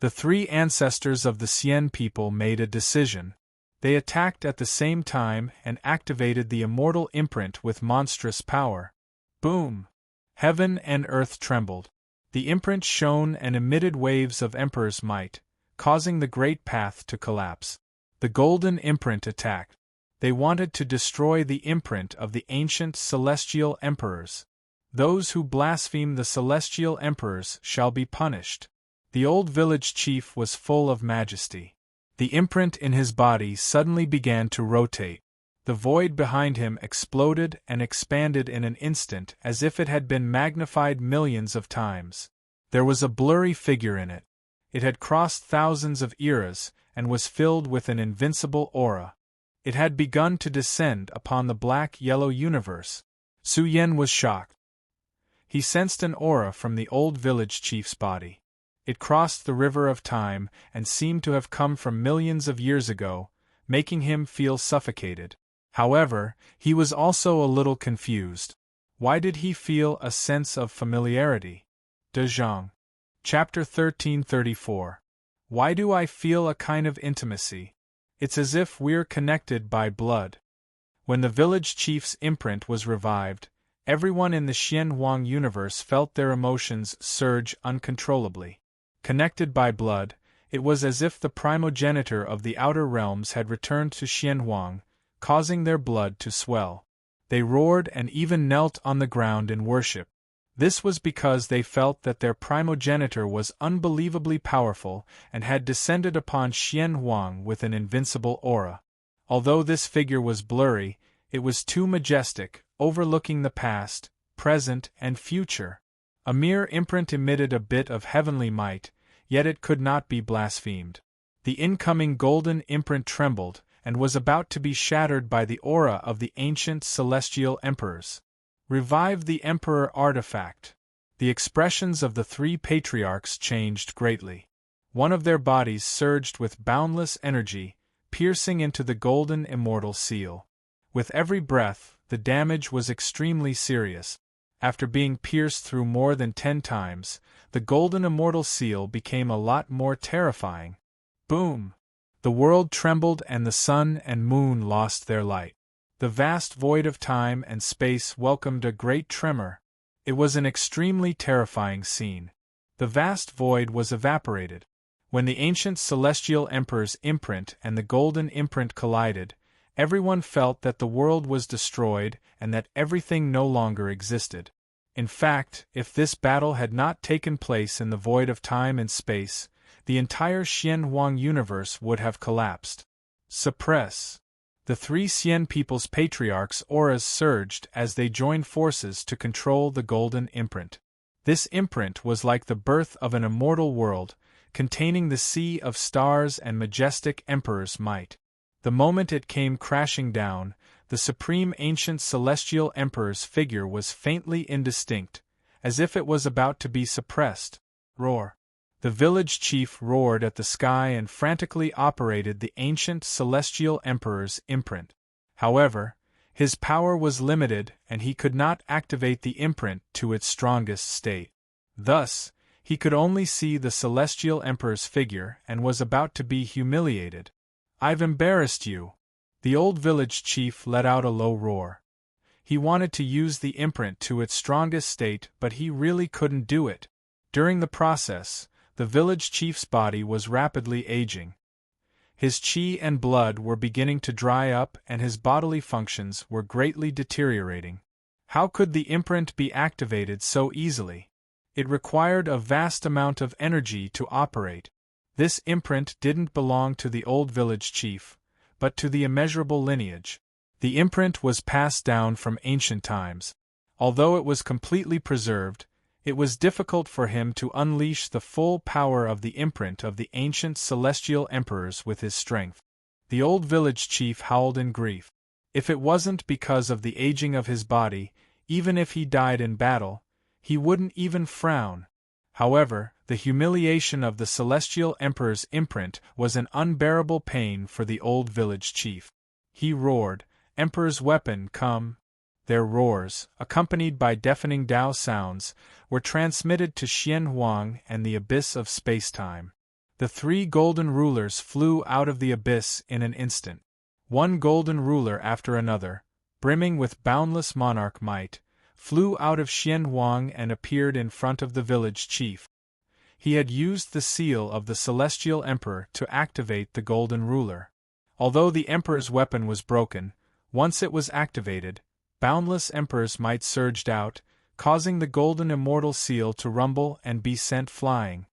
The three ancestors of the Xian people made a decision. They attacked at the same time and activated the immortal imprint with monstrous power. Boom! Heaven and earth trembled. The imprint shone and emitted waves of Emperor's might, causing the great path to collapse. The golden imprint attacked. They wanted to destroy the imprint of the ancient celestial emperors. Those who blaspheme the celestial emperors shall be punished. The old village chief was full of majesty. The imprint in his body suddenly began to rotate. The void behind him exploded and expanded in an instant as if it had been magnified millions of times. There was a blurry figure in it. It had crossed thousands of eras and was filled with an invincible aura. It had begun to descend upon the black-yellow universe. Su Yen was shocked. He sensed an aura from the old village chief's body. It crossed the river of time and seemed to have come from millions of years ago, making him feel suffocated. However, he was also a little confused. Why did he feel a sense of familiarity? De Zhang. Chapter 1334. Why do I feel a kind of intimacy? It's as if we're connected by blood. When the village chief's imprint was revived, everyone in the Xianhuang universe felt their emotions surge uncontrollably. Connected by blood, it was as if the primogenitor of the outer realms had returned to Xianhuang, causing their blood to swell. They roared and even knelt on the ground in worship. This was because they felt that their primogenitor was unbelievably powerful and had descended upon Xianhuang with an invincible aura. Although this figure was blurry, it was too majestic, overlooking the past, present, and future. A mere imprint emitted a bit of heavenly might, yet it could not be blasphemed. The incoming golden imprint trembled, and was about to be shattered by the aura of the ancient celestial emperors. Revive the Emperor artifact. The expressions of the three patriarchs changed greatly. One of their bodies surged with boundless energy, piercing into the golden immortal seal. With every breath, the damage was extremely serious. After being pierced through more than 10 times, the golden immortal seal became a lot more terrifying. Boom! The world trembled and the sun and moon lost their light. The vast void of time and space welcomed a great tremor. It was an extremely terrifying scene. The vast void was evaporated. When the ancient celestial emperor's imprint and the golden imprint collided, everyone felt that the world was destroyed and that everything no longer existed. In fact, if this battle had not taken place in the void of time and space, the entire Xian Huang universe would have collapsed. Suppress. The three Xian people's patriarchs' auras surged as they joined forces to control the golden imprint. This imprint was like the birth of an immortal world, containing the sea of stars and majestic emperor's might. The moment it came crashing down, the supreme ancient celestial emperor's figure was faintly indistinct, as if it was about to be suppressed. Roar. The village chief roared at the sky and frantically operated the ancient celestial emperor's imprint. However, his power was limited and he could not activate the imprint to its strongest state. Thus, he could only see the celestial emperor's figure and was about to be humiliated. "I've embarrassed you." The old village chief let out a low roar. He wanted to use the imprint to its strongest state, but he really couldn't do it. During the process, the village chief's body was rapidly aging. His qi and blood were beginning to dry up and his bodily functions were greatly deteriorating. How could the imprint be activated so easily? It required a vast amount of energy to operate. This imprint didn't belong to the old village chief, but to the immeasurable lineage. The imprint was passed down from ancient times. Although it was completely preserved, it was difficult for him to unleash the full power of the imprint of the ancient celestial emperors with his strength. The old village chief howled in grief. If it wasn't because of the aging of his body, even if he died in battle, he wouldn't even frown. However, the humiliation of the celestial emperor's imprint was an unbearable pain for the old village chief. He roared, "Emperor's weapon, come!" Their roars, accompanied by deafening Dao sounds, were transmitted to Xian Huang and the abyss of space-time. The three golden rulers flew out of the abyss in an instant. One golden ruler after another, brimming with boundless monarch might, flew out of Xian Huang and appeared in front of the village chief. He had used the seal of the celestial emperor to activate the golden ruler. Although the emperor's weapon was broken, once it was activated, boundless emperor's might surged out, causing the golden immortal seal to rumble and be sent flying.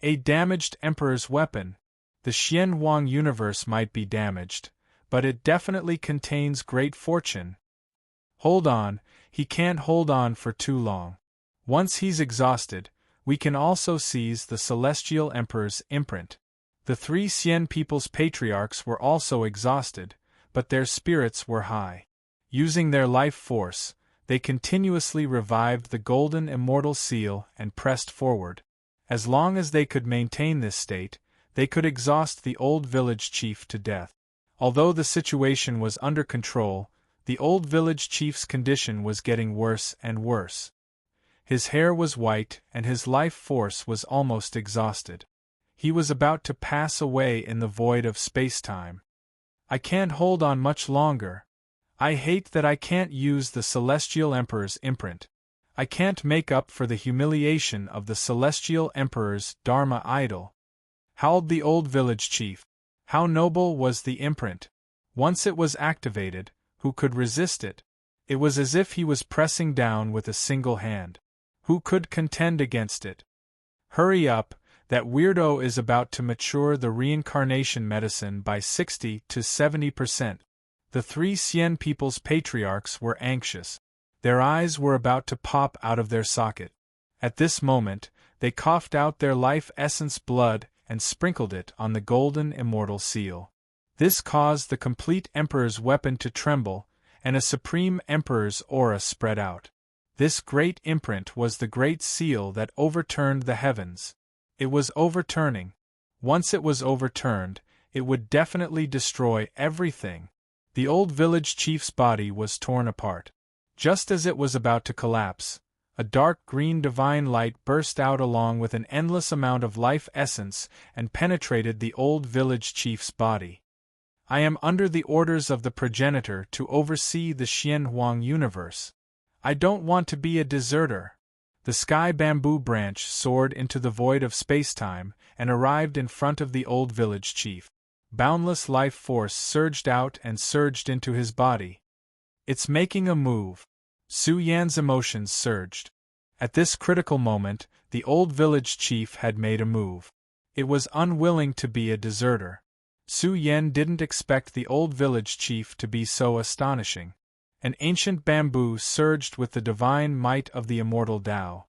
A damaged emperor's weapon. The Xian Huang universe might be damaged, but it definitely contains great fortune. Hold on, he can't hold on for too long. Once he's exhausted, we can also seize the celestial emperor's imprint. The three Xian people's patriarchs were also exhausted, but their spirits were high. Using their life force, they continuously revived the golden immortal seal and pressed forward. As long as they could maintain this state, they could exhaust the old village chief to death. Although the situation was under control, the old village chief's condition was getting worse and worse. His hair was white and his life force was almost exhausted. He was about to pass away in the void of space-time. "I can't hold on much longer. I hate that I can't use the Celestial Emperor's imprint. I can't make up for the humiliation of the Celestial Emperor's Dharma idol," howled the old village chief. How noble was the imprint! Once it was activated, who could resist it? It was as if he was pressing down with a single hand. Who could contend against it? Hurry up, that weirdo is about to mature the reincarnation medicine by 60 to 70%. The three Xian people's patriarchs were anxious. Their eyes were about to pop out of their socket. At this moment, they coughed out their life essence blood and sprinkled it on the golden immortal seal. This caused the complete Emperor's weapon to tremble, and a supreme Emperor's aura spread out. This great imprint was the great seal that overturned the heavens. It was overturning. Once it was overturned, it would definitely destroy everything. The old village chief's body was torn apart. Just as it was about to collapse, a dark green divine light burst out along with an endless amount of life essence and penetrated the old village chief's body. "I am under the orders of the progenitor to oversee the Xian Huang universe. I don't want to be a deserter." The sky bamboo branch soared into the void of spacetime and arrived in front of the old village chief. Boundless life force surged out and surged into his body. It's making a move. Su Yan's emotions surged. At this critical moment, the old village chief had made a move. It was unwilling to be a deserter. Su Yan didn't expect the old village chief to be so astonishing. An ancient bamboo surged with the divine might of the immortal Tao.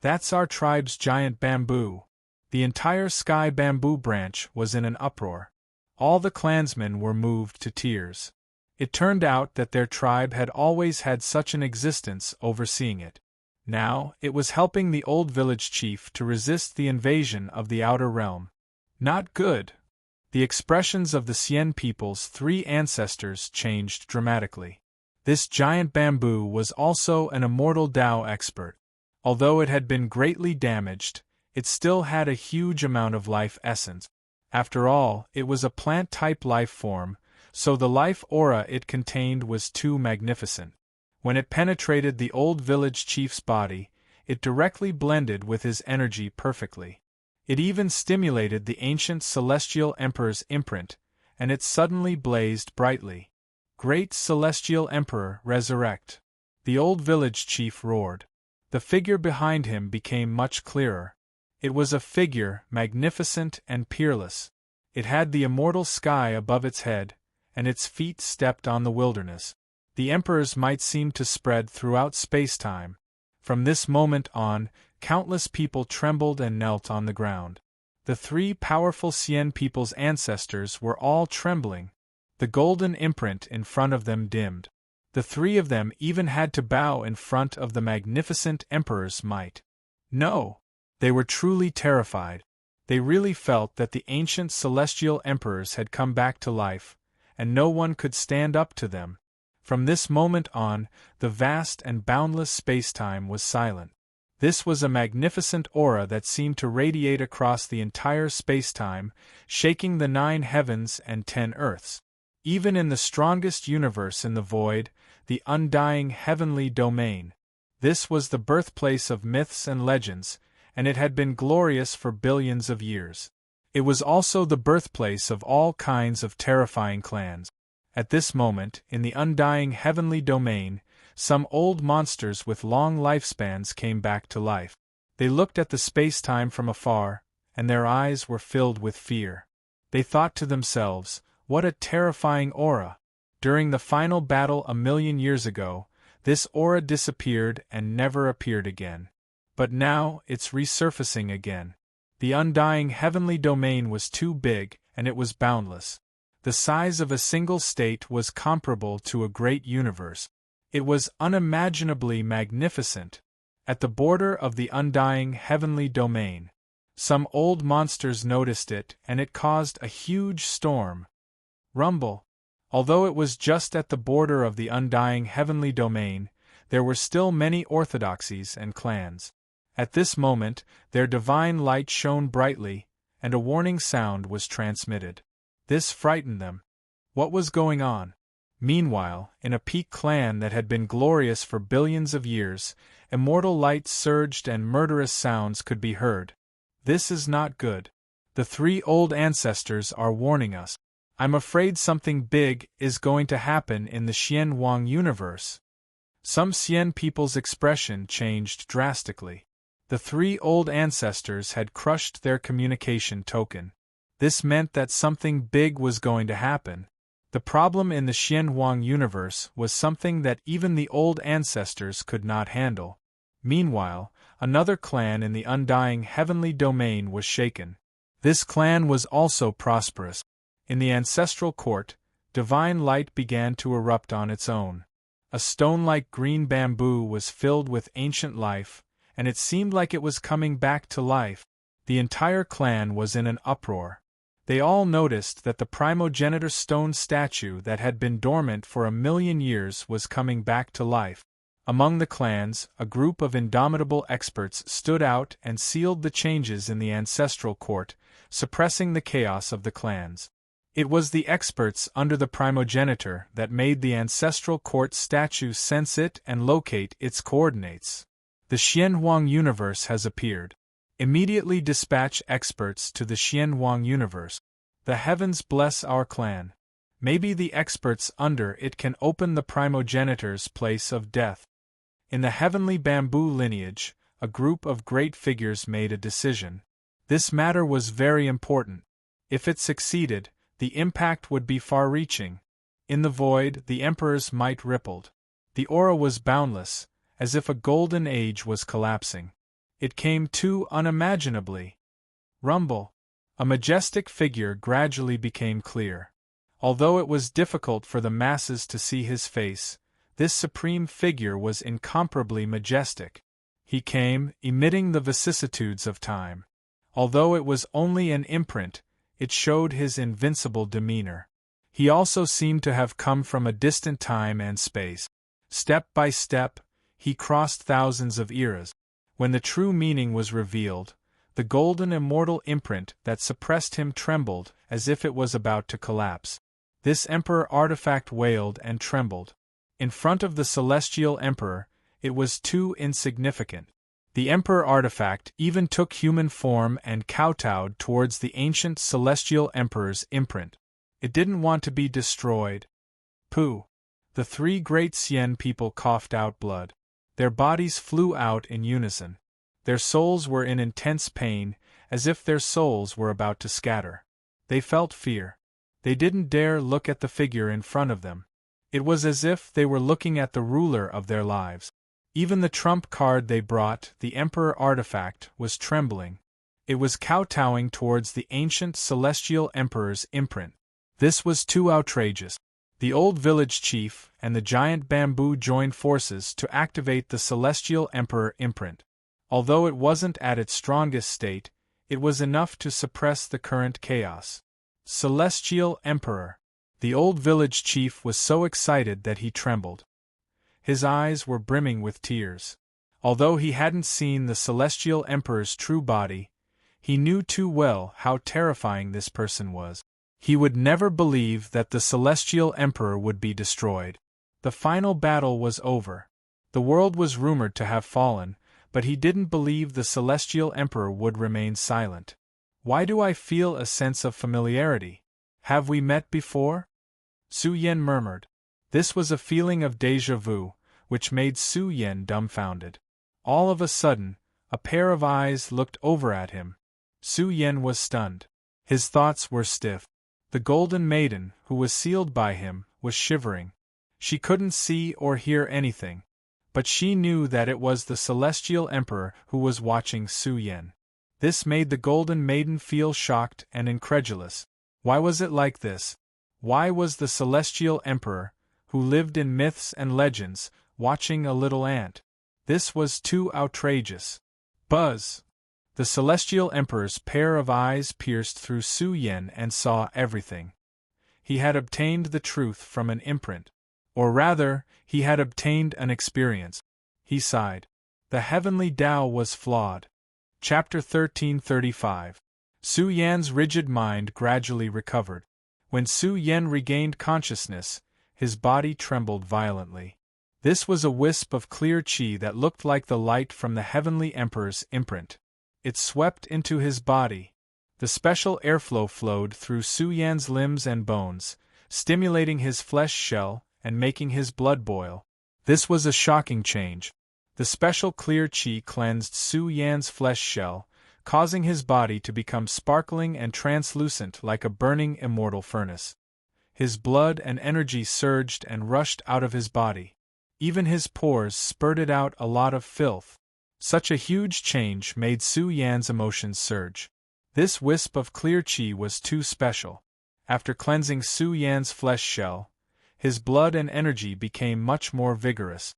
That's our tribe's giant bamboo. The entire sky bamboo branch was in an uproar. All the clansmen were moved to tears. It turned out that their tribe had always had such an existence overseeing it. Now, it was helping the old village chief to resist the invasion of the outer realm. Not good. The expressions of the Xian people's 3 ancestors changed dramatically. This giant bamboo was also an immortal Tao expert. Although it had been greatly damaged, it still had a huge amount of life essence. After all, it was a plant-type life form, so the life aura it contained was too magnificent. When it penetrated the old village chief's body, it directly blended with his energy perfectly. It even stimulated the ancient celestial emperor's imprint, and it suddenly blazed brightly. Great celestial emperor, resurrect! The old village chief roared. The figure behind him became much clearer. It was a figure, magnificent and peerless. It had the immortal sky above its head, and its feet stepped on the wilderness. The emperor's might seemed to spread throughout space-time. From this moment on, countless people trembled and knelt on the ground. The 3 powerful Xian people's ancestors were all trembling. The golden imprint in front of them dimmed. The 3 of them even had to bow in front of the magnificent emperor's might. No! They were truly terrified. They really felt that the ancient celestial emperors had come back to life, and no one could stand up to them. From this moment on, the vast and boundless spacetime was silent. This was a magnificent aura that seemed to radiate across the entire spacetime, shaking the 9 heavens and 10 earths. Even in the strongest universe in the void, the undying heavenly domain. This was the birthplace of myths and legends, and it had been glorious for billions of years. It was also the birthplace of all kinds of terrifying clans. At this moment, in the undying heavenly domain, some old monsters with long lifespans came back to life. They looked at the space-time from afar, and their eyes were filled with fear. They thought to themselves, what a terrifying aura! During the final battle 1,000,000 years ago, this aura disappeared and never appeared again. But now, it's resurfacing again. The undying heavenly domain was too big, and it was boundless. The size of a single state was comparable to a great universe. It was unimaginably magnificent. At the border of the undying heavenly domain, some old monsters noticed it, and it caused a huge storm. Rumble. Although it was just at the border of the undying heavenly domain, there were still many orthodoxies and clans. At this moment, their divine light shone brightly, and a warning sound was transmitted. This frightened them. What was going on? Meanwhile, in a peak clan that had been glorious for billions of years, immortal light surged and murderous sounds could be heard. This is not good. The 3 old ancestors are warning us. I'm afraid something big is going to happen in the Xian Wang universe. Some Xian people's expression changed drastically. The 3 old ancestors had crushed their communication token. This meant that something big was going to happen. The problem in the Xian Wang universe was something that even the old ancestors could not handle. Meanwhile, another clan in the undying heavenly domain was shaken. This clan was also prosperous. In the ancestral court, divine light began to erupt on its own. A stone-like green bamboo was filled with ancient life, and it seemed like it was coming back to life. The entire clan was in an uproar. They all noticed that the primogenitor stone statue that had been dormant for 1,000,000 years was coming back to life. Among the clans, a group of indomitable experts stood out and sealed the changes in the ancestral court, suppressing the chaos of the clans. It was the experts under the primogenitor that made the ancestral court statue sense it and locate its coordinates. The Xianhuang universe has appeared. Immediately dispatch experts to the Xianhuang universe. The heavens bless our clan. Maybe the experts under it can open the primogenitor's place of death. In the heavenly bamboo lineage, a group of great figures made a decision. This matter was very important. If it succeeded, the impact would be far-reaching. In the void, the emperor's might rippled. The aura was boundless, as if a golden age was collapsing. It came too unimaginably. Rumble. A majestic figure gradually became clear. Although it was difficult for the masses to see his face, this supreme figure was incomparably majestic. He came, emitting the vicissitudes of time. Although it was only an imprint, it showed his invincible demeanor. He also seemed to have come from a distant time and space. Step by step, he crossed thousands of eras. When the true meaning was revealed, the golden immortal imprint that suppressed him trembled as if it was about to collapse. This emperor artifact wailed and trembled. In front of the celestial emperor, it was too insignificant. The emperor artifact even took human form and kowtowed towards the ancient celestial emperor's imprint. It didn't want to be destroyed. Pooh! The three great Xian people coughed out blood. Their bodies flew out in unison. Their souls were in intense pain, as if their souls were about to scatter. They felt fear. They didn't dare look at the figure in front of them. It was as if they were looking at the ruler of their lives. Even the trump card they brought, the Emperor artifact, was trembling. It was kowtowing towards the ancient celestial emperor's imprint. This was too outrageous. The old village chief and the giant bamboo joined forces to activate the celestial emperor imprint. Although it wasn't at its strongest state, it was enough to suppress the current chaos. Celestial Emperor. The old village chief was so excited that he trembled. His eyes were brimming with tears. Although he hadn't seen the celestial emperor's true body, he knew too well how terrifying this person was. He would never believe that the celestial emperor would be destroyed. The final battle was over. The world was rumored to have fallen, but he didn't believe the celestial emperor would remain silent. Why do I feel a sense of familiarity? Have we met before? Su Yen murmured. This was a feeling of déjà vu, which made Su Yen dumbfounded. All of a sudden, a pair of eyes looked over at him. Su Yen was stunned. His thoughts were stiff. The golden maiden, who was sealed by him, was shivering. She couldn't see or hear anything, but she knew that it was the celestial emperor who was watching Su Yen. This made the golden maiden feel shocked and incredulous. Why was it like this? Why was the celestial emperor, who lived in myths and legends, watching a little ant? This was too outrageous. Buzz! The celestial emperor's pair of eyes pierced through Su Yen and saw everything. He had obtained the truth from an imprint. Or rather, he had obtained an experience. He sighed. The heavenly Tao was flawed. Chapter 1335. Su Yan's rigid mind gradually recovered. When Su Yen regained consciousness, his body trembled violently. This was a wisp of clear qi that looked like the light from the heavenly emperor's imprint. It swept into his body. The special airflow flowed through Su Yan's limbs and bones, stimulating his flesh shell and making his blood boil. This was a shocking change. The special clear qi cleansed Su Yan's flesh shell, causing his body to become sparkling and translucent like a burning immortal furnace. His blood and energy surged and rushed out of his body. Even his pores spurted out a lot of filth. Such a huge change made Su Yan's emotions surge. This wisp of clear qi was too special. After cleansing Su Yan's flesh shell, his blood and energy became much more vigorous.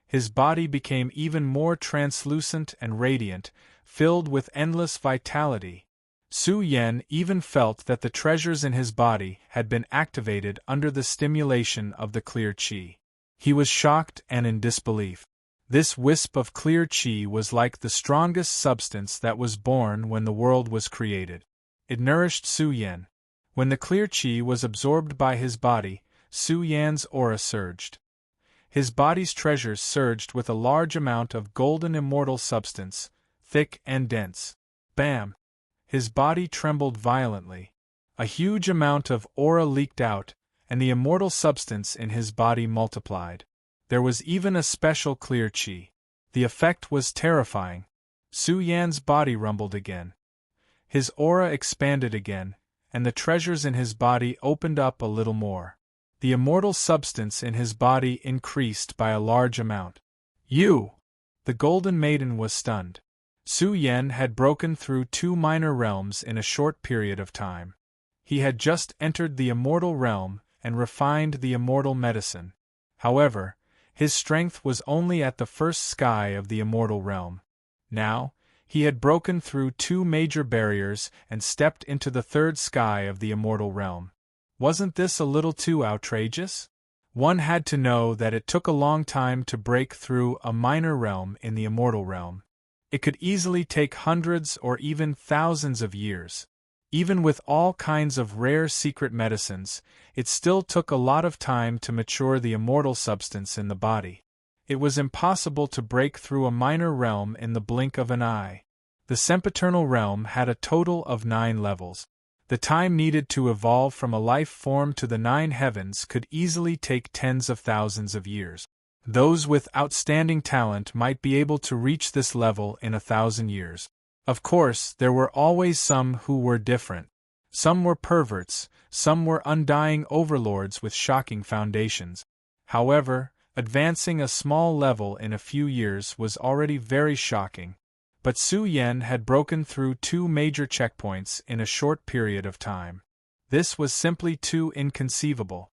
His body became even more translucent and radiant, filled with endless vitality. Su Yen even felt that the treasures in his body had been activated under the stimulation of the clear qi. He was shocked and in disbelief. This wisp of clear qi was like the strongest substance that was born when the world was created. It nourished Su Yen. When the clear qi was absorbed by his body, Su Yan's aura surged. His body's treasures surged with a large amount of golden immortal substance, thick and dense. Bam! His body trembled violently. A huge amount of aura leaked out, and the immortal substance in his body multiplied. There was even a special clear chi. The effect was terrifying. Su Yan's body rumbled again. His aura expanded again, and the treasures in his body opened up a little more. The immortal substance in his body increased by a large amount. You! The Golden Maiden was stunned. Su Yan had broken through 2 minor realms in a short period of time. He had just entered the immortal realm and refined the immortal medicine. However, his strength was only at the first sky of the immortal realm. Now, he had broken through 2 major barriers and stepped into the 3rd sky of the immortal realm. Wasn't this a little too outrageous? One had to know that it took a long time to break through a minor realm in the immortal realm. It could easily take hundreds or even thousands of years. Even with all kinds of rare secret medicines, it still took a lot of time to mature the immortal substance in the body. It was impossible to break through a minor realm in the blink of an eye. The sempiternal realm had a total of 9 levels. The time needed to evolve from a life form to the 9 heavens could easily take tens of thousands of years. Those with outstanding talent might be able to reach this level in 1,000 years. Of course, there were always some who were different. Some were perverts, some were undying overlords with shocking foundations. However, advancing a small level in a few years was already very shocking. But Su Yan had broken through 2 major checkpoints in a short period of time. This was simply too inconceivable.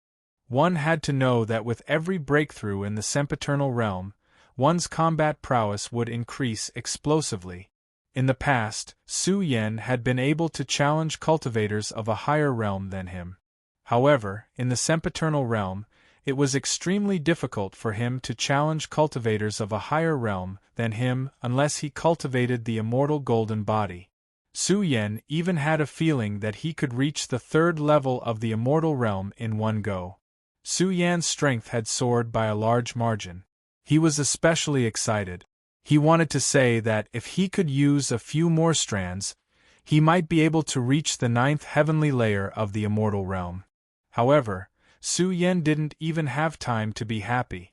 One had to know that with every breakthrough in the sempiternal realm, one's combat prowess would increase explosively. In the past, Su Yan had been able to challenge cultivators of a higher realm than him. However, in the sempiternal realm, it was extremely difficult for him to challenge cultivators of a higher realm than him unless he cultivated the immortal golden body. Su Yan even had a feeling that he could reach the 3rd level of the immortal realm in one go. Su Yan's strength had soared by a large margin. He was especially excited. He wanted to say that if he could use a few more strands, he might be able to reach the 9th heavenly layer of the immortal realm. However, Su Yan didn't even have time to be happy.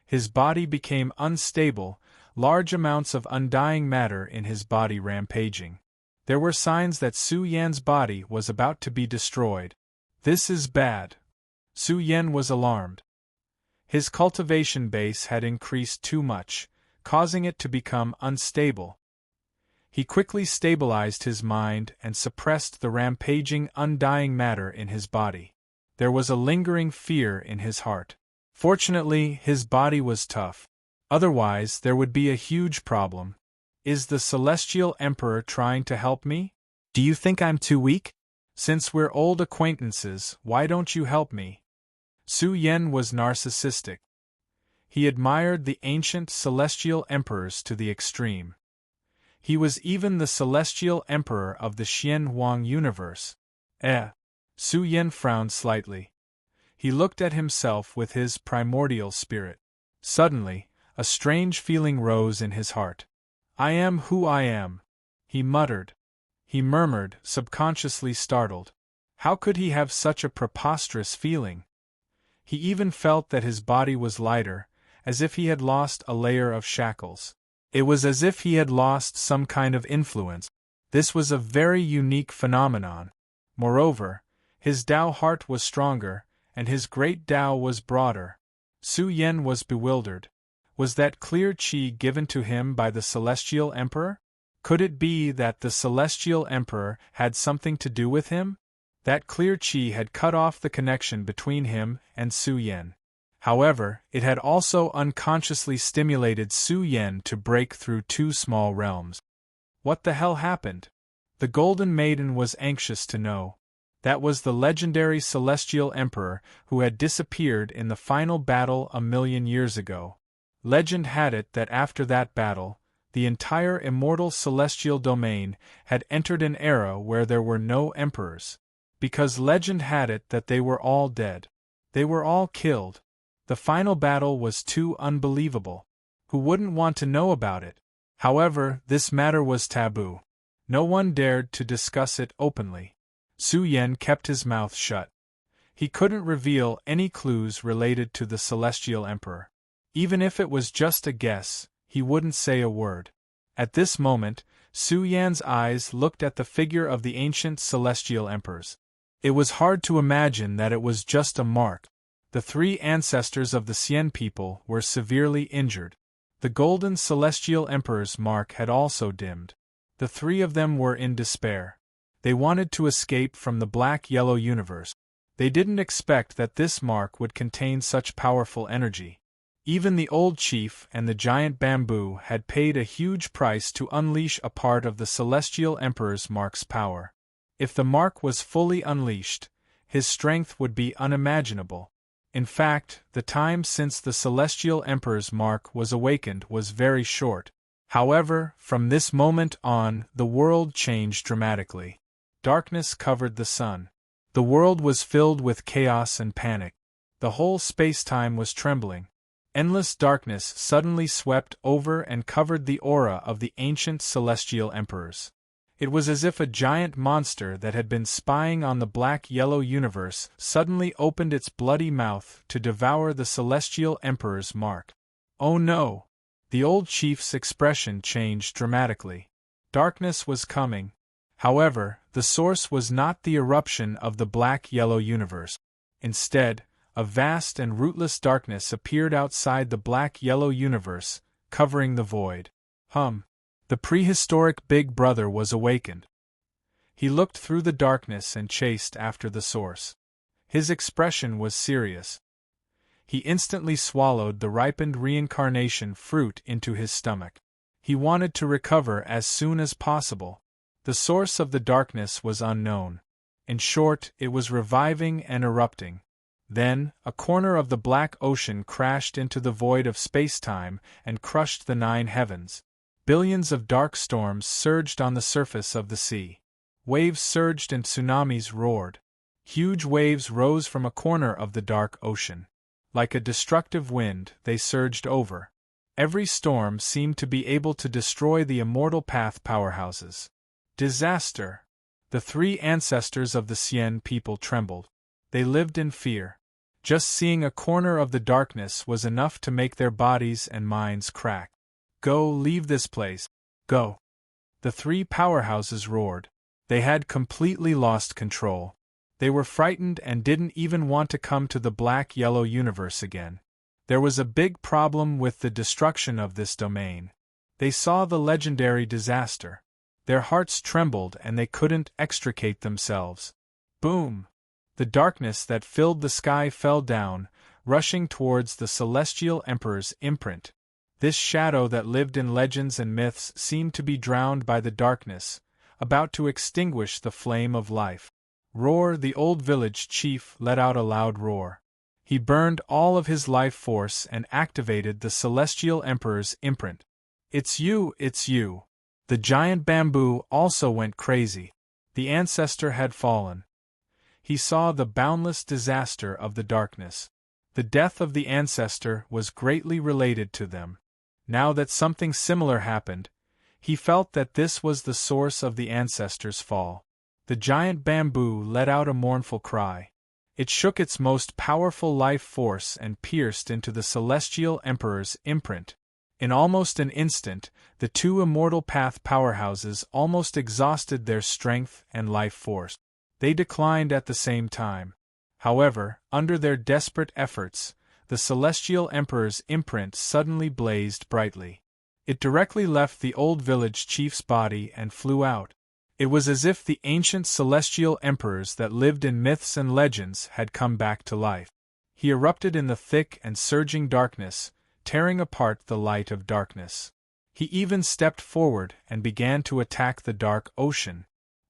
His body became unstable, large amounts of undying matter in his body rampaging. There were signs that Su Yan's body was about to be destroyed. This is bad. Su Yan was alarmed. His cultivation base had increased too much, causing it to become unstable. He quickly stabilized his mind and suppressed the rampaging, undying matter in his body. There was a lingering fear in his heart. Fortunately, his body was tough. Otherwise, there would be a huge problem. Is the Celestial Emperor trying to help me? Do you think I'm too weak? Since we're old acquaintances, why don't you help me? Su Yan was narcissistic. He admired the ancient celestial emperors to the extreme. He was even the celestial emperor of the Xian Huang universe. Su Yan frowned slightly. He looked at himself with his primordial spirit. Suddenly, a strange feeling rose in his heart. I am who I am, he muttered. He murmured, subconsciously startled. How could he have such a preposterous feeling? He even felt that his body was lighter, as if he had lost a layer of shackles. It was as if he had lost some kind of influence. This was a very unique phenomenon. Moreover, his Tao heart was stronger, and his great Tao was broader. Su Yan was bewildered. Was that clear qi given to him by the Celestial Emperor? Could it be that the Celestial Emperor had something to do with him? That clear qi had cut off the connection between him and Su Yan. However, it had also unconsciously stimulated Su Yan to break through 2 small realms. What the hell happened? The Golden Maiden was anxious to know. That was the legendary Celestial Emperor who had disappeared in the final battle 1,000,000 years ago. Legend had it that after that battle, the entire immortal celestial domain had entered an era where there were no emperors. Because legend had it that they were all dead. They were all killed. The final battle was too unbelievable. Who wouldn't want to know about it? However, this matter was taboo. No one dared to discuss it openly. Su Yen kept his mouth shut. He couldn't reveal any clues related to the Celestial Emperor. Even if it was just a guess, he wouldn't say a word. At this moment, Su Yan's eyes looked at the figure of the ancient Celestial Emperors. It was hard to imagine that it was just a mark. The three ancestors of the Xian people were severely injured. The golden Celestial Emperor's mark had also dimmed. The three of them were in despair. They wanted to escape from the black-yellow universe. They didn't expect that this mark would contain such powerful energy. Even the old chief and the giant bamboo had paid a huge price to unleash a part of the Celestial Emperor's mark's power. If the mark was fully unleashed, his strength would be unimaginable. In fact, the time since the Celestial Emperor's mark was awakened was very short. However, from this moment on, the world changed dramatically. Darkness covered the sun. The world was filled with chaos and panic. The whole space-time was trembling. Endless darkness suddenly swept over and covered the aura of the ancient Celestial Emperors. It was as if a giant monster that had been spying on the black-yellow universe suddenly opened its bloody mouth to devour the Celestial Emperor's mark. Oh no! The old chief's expression changed dramatically. Darkness was coming. However, the source was not the eruption of the black-yellow universe. Instead, a vast and rootless darkness appeared outside the black-yellow universe, covering the void. The prehistoric Big Brother was awakened. He looked through the darkness and chased after the source. His expression was serious. He instantly swallowed the ripened reincarnation fruit into his stomach. He wanted to recover as soon as possible. The source of the darkness was unknown. In short, it was reviving and erupting. Then, a corner of the black ocean crashed into the void of space-time and crushed the 9 heavens. Billions of dark storms surged on the surface of the sea. Waves surged and tsunamis roared. Huge waves rose from a corner of the dark ocean. Like a destructive wind, they surged over. Every storm seemed to be able to destroy the immortal path powerhouses. Disaster! The 3 ancestors of the Xian people trembled. They lived in fear. Just seeing a corner of the darkness was enough to make their bodies and minds crack. Go, leave this place. Go! The 3 powerhouses roared. They had completely lost control. They were frightened and didn't even want to come to the black-yellow universe again. There was a big problem with the destruction of this domain. They saw the legendary disaster. Their hearts trembled and they couldn't extricate themselves. Boom! The darkness that filled the sky fell down, rushing towards the Celestial Emperor's imprint. This shadow that lived in legends and myths seemed to be drowned by the darkness, about to extinguish the flame of life. Roar! The old village chief let out a loud roar. He burned all of his life force and activated the Celestial Emperor's imprint. It's you, it's you! The giant bamboo also went crazy. The ancestor had fallen. He saw the boundless disaster of the darkness. The death of the ancestor was greatly related to them. Now that something similar happened, he felt that this was the source of the ancestor's fall. The giant bamboo let out a mournful cry. It shook its most powerful life force and pierced into the Celestial Emperor's imprint. In almost an instant, the 2 immortal path powerhouses almost exhausted their strength and life force. They declined at the same time. However, under their desperate efforts, the Celestial Emperor's imprint suddenly blazed brightly. It directly left the old village chief's body and flew out. It was as if the ancient Celestial Emperors that lived in myths and legends had come back to life. He erupted in the thick and surging darkness, tearing apart the light of darkness. He even stepped forward and began to attack the dark ocean.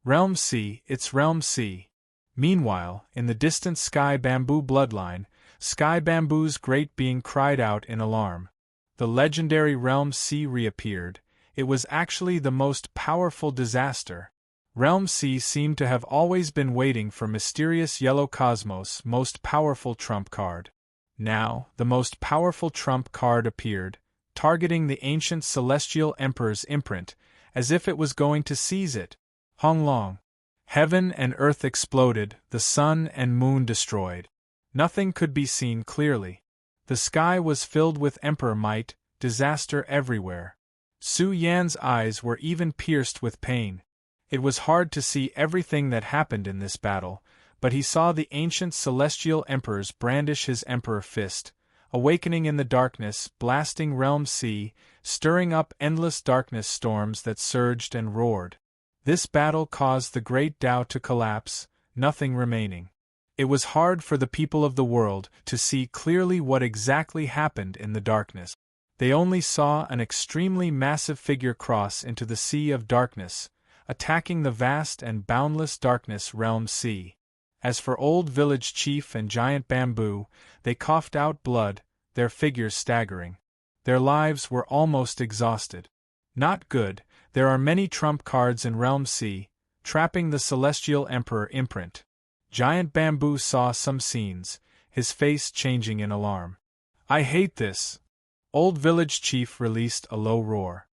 Realm C, it's Realm C. Meanwhile, in the distant Sky Bamboo bloodline, Sky Bamboo's great being cried out in alarm. The legendary Realm C reappeared. It was actually the most powerful disaster. Realm C seemed to have always been waiting for mysterious Yellow Cosmos' most powerful trump card. Now, the most powerful trump card appeared, targeting the ancient celestial emperor's imprint, as if it was going to seize it. Hong Long. Heaven and earth exploded, the sun and moon destroyed. Nothing could be seen clearly. The sky was filled with emperor might, disaster everywhere. Su Yan's eyes were even pierced with pain. It was hard to see everything that happened in this battle, but he saw the ancient celestial emperors brandish his emperor fist, awakening in the darkness, blasting realm sea, stirring up endless darkness storms that surged and roared. This battle caused the great Tao to collapse, nothing remaining. It was hard for the people of the world to see clearly what exactly happened in the darkness. They only saw an extremely massive figure cross into the sea of darkness, attacking the vast and boundless darkness realm sea. As for Old Village Chief and Giant Bamboo, they coughed out blood, their figures staggering. Their lives were almost exhausted. Not good, there are many trump cards in Realm C, trapping the Celestial Emperor imprint. Giant Bamboo saw some scenes, his face changing in alarm. I hate this. Old Village Chief released a low roar.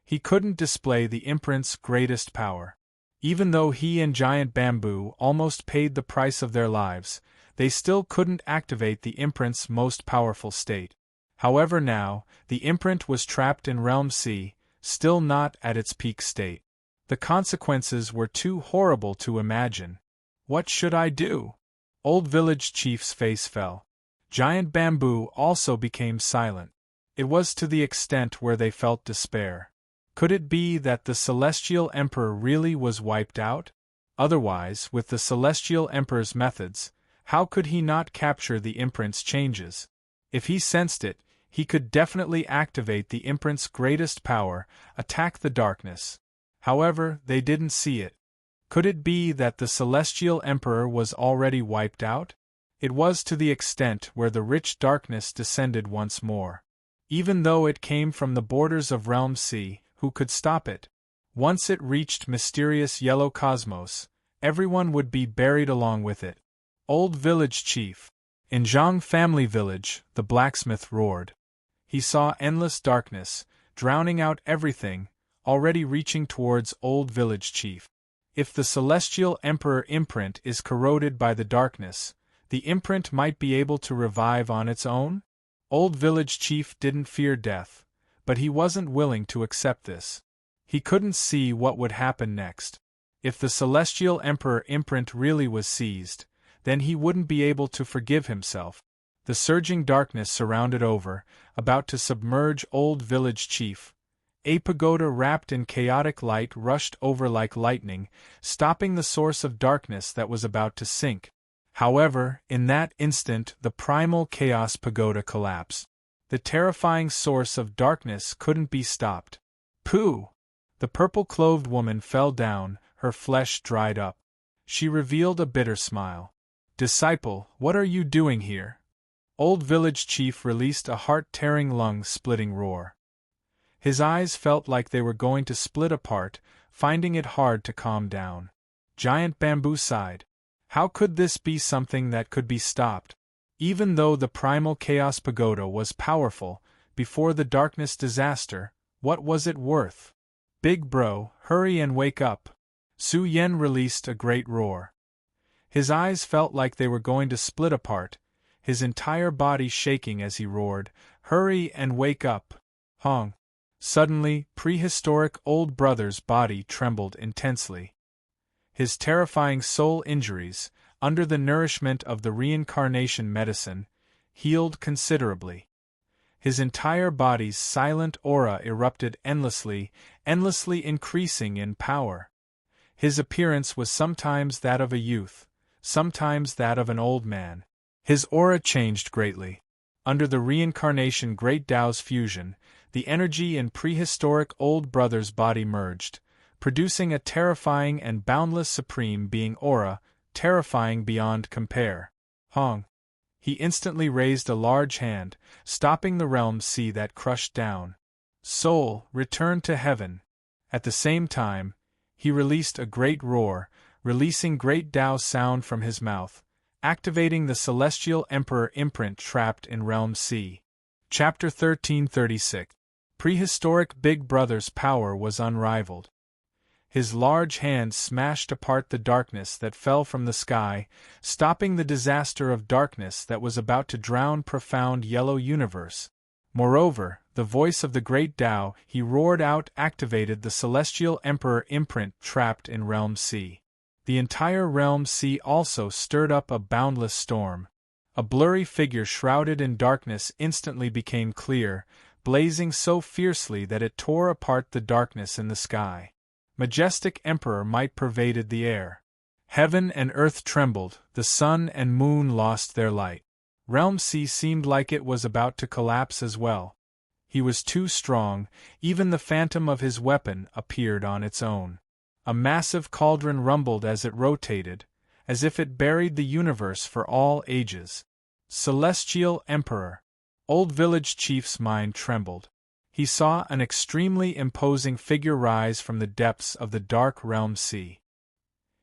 He couldn't display the imprint's greatest power. Even though he and Giant Bamboo almost paid the price of their lives, they still couldn't activate the imprint's most powerful state. However now, the imprint was trapped in Realm C, still not at its peak state. The consequences were too horrible to imagine. What should I do? Old Village Chief's face fell. Giant Bamboo also became silent. It was to the extent where they felt despair. Could it be that the Celestial Emperor really was wiped out? Otherwise, with the Celestial Emperor's methods, how could he not capture the imprint's changes? If he sensed it, he could definitely activate the imprint's greatest power, attack the darkness. However, they didn't see it. Could it be that the Celestial Emperor was already wiped out? It was to the extent where the rich darkness descended once more. Even though it came from the borders of Realm C, who could stop it? Once it reached mysterious yellow cosmos, everyone would be buried along with it. Old Village Chief. In Zhang Family Village, the blacksmith roared. He saw endless darkness, drowning out everything, already reaching towards Old Village Chief. If the Celestial Emperor imprint is corroded by the darkness, the imprint might be able to revive on its own? Old Village Chief didn't fear death, but he wasn't willing to accept this. He couldn't see what would happen next. If the Celestial Emperor imprint really was seized, then he wouldn't be able to forgive himself. The surging darkness surrounded over, about to submerge Old Village Chief. A pagoda wrapped in chaotic light rushed over like lightning, stopping the source of darkness that was about to sink. However, in that instant the primal chaos pagoda collapsed. The terrifying source of darkness couldn't be stopped. Pooh! The purple-clothed woman fell down, her flesh dried up. She revealed a bitter smile. Disciple, what are you doing here? Old Village Chief released a heart-tearing lung-splitting roar. His eyes felt like they were going to split apart, finding it hard to calm down. Giant Bamboo sighed. How could this be something that could be stopped? Even though the primal Chaos Pagoda was powerful, before the darkness disaster, what was it worth? Big bro, hurry and wake up. Su Yen released a great roar. His eyes felt like they were going to split apart, his entire body shaking as he roared, hurry and wake up. Hong. Suddenly, prehistoric old brother's body trembled intensely. His terrifying soul injuries, under the nourishment of the reincarnation medicine, healed considerably. His entire body's silent aura erupted endlessly increasing in power. His appearance was sometimes that of a youth, sometimes that of an old man. His aura changed greatly. Under the reincarnation Great Tao's fusion, the energy in prehistoric old brother's body merged, producing a terrifying and boundless supreme being aura, terrifying beyond compare. Hong. He instantly raised a large hand, stopping the realm sea that crushed down. Soul, return to heaven. At the same time, he released a great roar, releasing Great Tao sound from his mouth, activating the Celestial Emperor imprint trapped in Realm C. Chapter 1336. Prehistoric Big Brother's power was unrivaled. His large hand smashed apart the darkness that fell from the sky, stopping the disaster of darkness that was about to drown profound yellow universe. Moreover, the voice of the great Tao he roared out activated the Celestial Emperor imprint trapped in Realm C. The entire Realm C also stirred up a boundless storm. A blurry figure shrouded in darkness instantly became clear, blazing so fiercely that it tore apart the darkness in the sky. Majestic Emperor might pervaded the air. Heaven and earth trembled, the sun and moon lost their light. Realm C seemed like it was about to collapse as well. He was too strong, even the phantom of his weapon appeared on its own. A massive cauldron rumbled as it rotated, as if it buried the universe for all ages. Celestial Emperor. Old Village Chief's mind trembled. He saw an extremely imposing figure rise from the depths of the dark Realm C.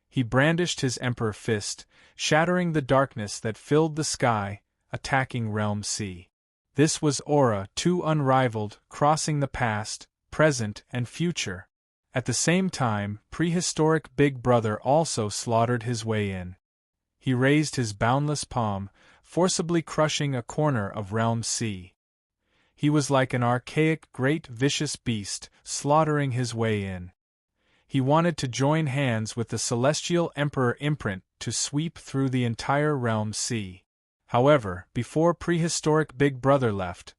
He brandished his Emperor fist, shattering the darkness that filled the sky, attacking Realm C. This was aura too unrivaled, crossing the past, present, and future. At the same time, prehistoric Big Brother also slaughtered his way in. He raised his boundless palm, forcibly crushing a corner of Realm C. He was like an archaic, great, vicious beast, slaughtering his way in. He wanted to join hands with the Celestial Emperor imprint to sweep through the entire Realm C. However, before prehistoric Big Brother left,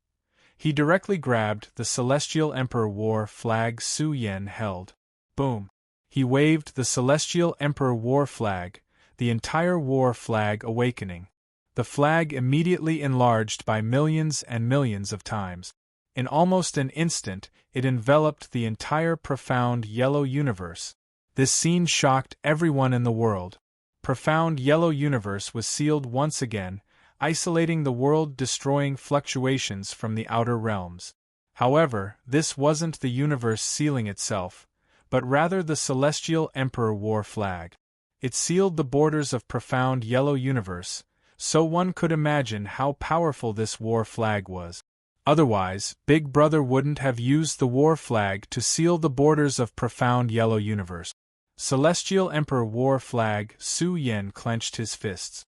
he directly grabbed the Celestial Emperor war flag Su Yen held. Boom! He waved the Celestial Emperor war flag, the entire war flag awakening. The flag immediately enlarged by millions and millions of times. In almost an instant, it enveloped the entire profound yellow universe. This scene shocked everyone in the world. Profound yellow universe was sealed once again, isolating the world-destroying fluctuations from the outer realms. However, this wasn't the universe sealing itself, but rather the Celestial Emperor war flag. It sealed the borders of profound yellow universe, so one could imagine how powerful this war flag was. Otherwise, Big Brother wouldn't have used the war flag to seal the borders of profound yellow universe. Celestial Emperor war flag Su Yen clenched his fists.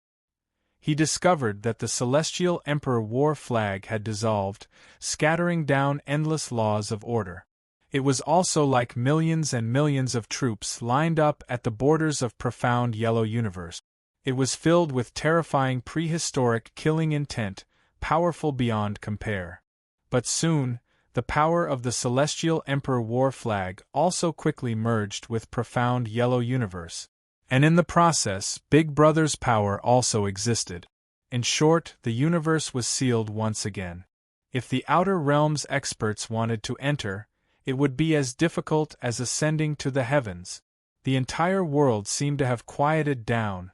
He discovered that the Celestial Emperor war flag had dissolved, scattering down endless laws of order. It was also like millions and millions of troops lined up at the borders of profound yellow universe. It was filled with terrifying prehistoric killing intent, powerful beyond compare. But soon, the power of the Celestial Emperor war flag also quickly merged with profound yellow universe. And in the process, Big Brother's power also existed. In short, the universe was sealed once again. If the Outer Realms experts wanted to enter, it would be as difficult as ascending to the heavens. The entire world seemed to have quieted down.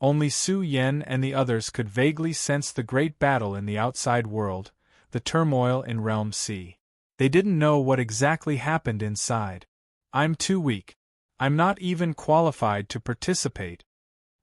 Only Su Yen and the others could vaguely sense the great battle in the outside world, the turmoil in Realm C. They didn't know what exactly happened inside. "I'm too weak. I'm not even qualified to participate."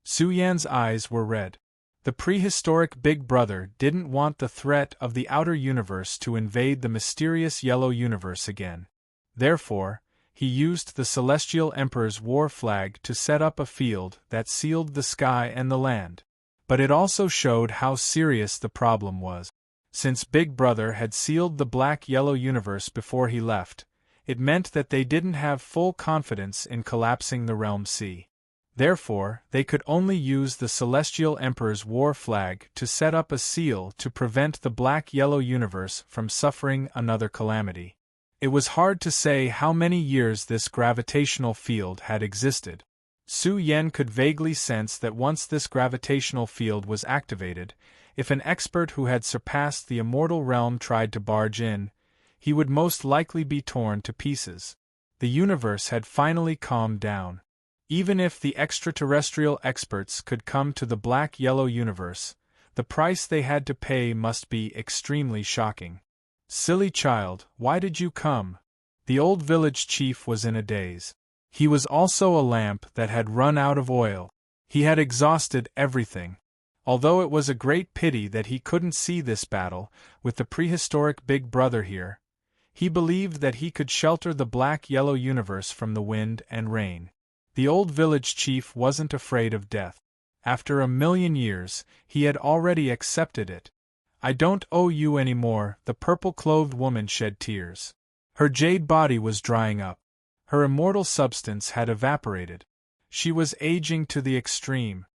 Su Yan's eyes were red. The prehistoric Big Brother didn't want the threat of the outer universe to invade the mysterious yellow universe again. Therefore, he used the Celestial Emperor's war flag to set up a field that sealed the sky and the land. But it also showed how serious the problem was. Since Big Brother had sealed the black-yellow universe before he left, it meant that they didn't have full confidence in collapsing the Realm C. Therefore, they could only use the Celestial Emperor's war flag to set up a seal to prevent the black-yellow universe from suffering another calamity. It was hard to say how many years this gravitational field had existed. Su Yen could vaguely sense that once this gravitational field was activated, if an expert who had surpassed the immortal realm tried to barge in, he would most likely be torn to pieces. The universe had finally calmed down. Even if the extraterrestrial experts could come to the black-yellow universe, the price they had to pay must be extremely shocking. "Silly child, why did you come?" The old village chief was in a daze. He was also a lamp that had run out of oil. He had exhausted everything. Although it was a great pity that he couldn't see this battle, with the prehistoric Big Brother here, he believed that he could shelter the black-yellow universe from the wind and rain. The old village chief wasn't afraid of death. After 1,000,000 years, he had already accepted it. "I don't owe you any more." The purple-clothed woman shed tears. Her jade body was drying up. Her immortal substance had evaporated. She was aging to the extreme.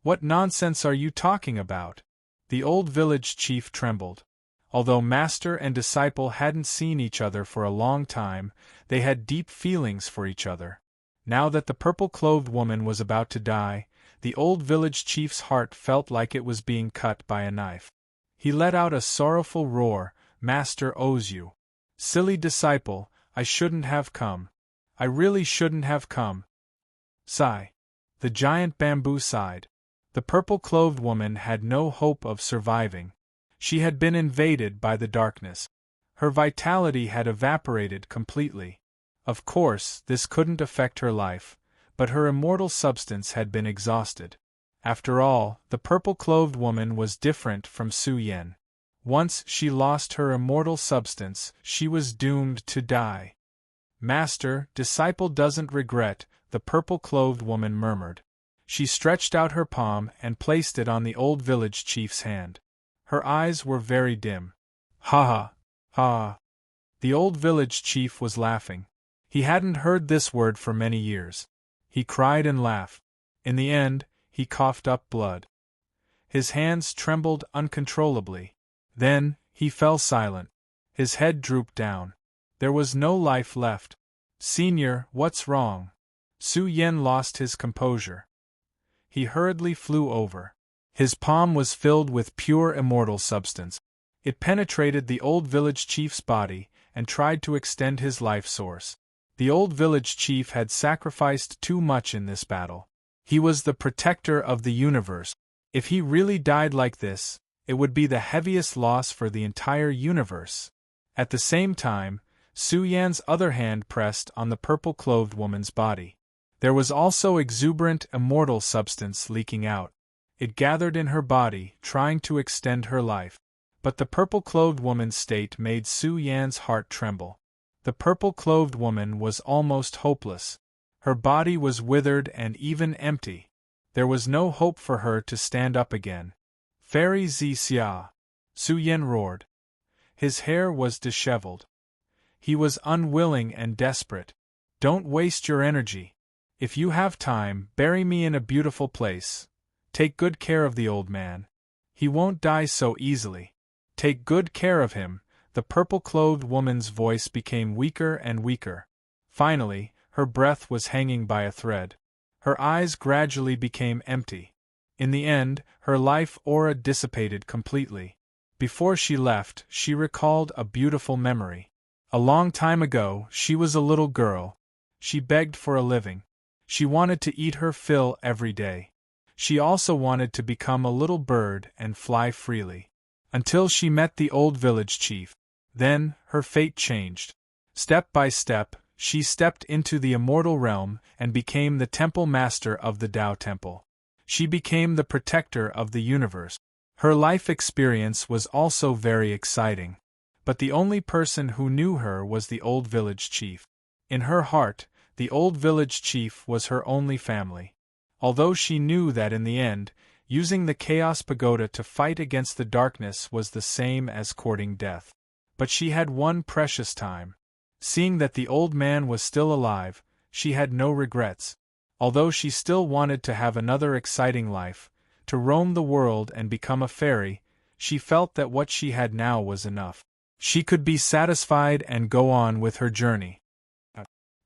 "What nonsense are you talking about?" The old village chief trembled. Although master and disciple hadn't seen each other for a long time, they had deep feelings for each other. Now that the purple-clothed woman was about to die, the old village chief's heart felt like it was being cut by a knife. He let out a sorrowful roar. "Master owes you. Silly disciple, I shouldn't have come. I really shouldn't have come." Sigh. The giant bamboo sighed. The purple-clothed woman had no hope of surviving. She had been invaded by the darkness. Her vitality had evaporated completely. Of course, this couldn't affect her life, but her immortal substance had been exhausted. After all, the purple-clothed woman was different from Su Yen. Once she lost her immortal substance, she was doomed to die. "Master, disciple doesn't regret," the purple-clothed woman murmured. She stretched out her palm and placed it on the old village chief's hand. Her eyes were very dim. "Ha ha, ha." The old village chief was laughing. He hadn't heard this word for many years. He cried and laughed. In the end, he coughed up blood. His hands trembled uncontrollably. Then, he fell silent. His head drooped down. There was no life left. "Senior, what's wrong?" Su Yen lost his composure. He hurriedly flew over. His palm was filled with pure immortal substance. It penetrated the old village chief's body and tried to extend his life source. The old village chief had sacrificed too much in this battle. He was the protector of the universe. If he really died like this, it would be the heaviest loss for the entire universe. At the same time, Su Yan's other hand pressed on the purple-clothed woman's body. There was also exuberant immortal substance leaking out. It gathered in her body, trying to extend her life. But the purple-clothed woman's state made Su Yan's heart tremble. The purple-clothed woman was almost hopeless. Her body was withered and even empty. There was no hope for her to stand up again. "Fairy Xia!" Su Yan roared. His hair was disheveled. He was unwilling and desperate. "Don't waste your energy. If you have time, bury me in a beautiful place. Take good care of the old man. He won't die so easily. Take good care of him." The purple-clothed woman's voice became weaker and weaker. Finally, her breath was hanging by a thread. Her eyes gradually became empty. In the end, her life aura dissipated completely. Before she left, she recalled a beautiful memory. A long time ago, she was a little girl. She begged for a living. She wanted to eat her fill every day. She also wanted to become a little bird and fly freely. Until she met the old village chief. Then, her fate changed. Step by step, she stepped into the immortal realm and became the temple master of the Tao Temple. She became the protector of the universe. Her life experience was also very exciting. But the only person who knew her was the old village chief. In her heart, the old village chief was her only family. Although she knew that in the end, using the Chaos Pagoda to fight against the darkness was the same as courting death. But she had one precious time. Seeing that the old man was still alive, she had no regrets. Although she still wanted to have another exciting life, to roam the world and become a fairy, she felt that what she had now was enough. She could be satisfied and go on with her journey.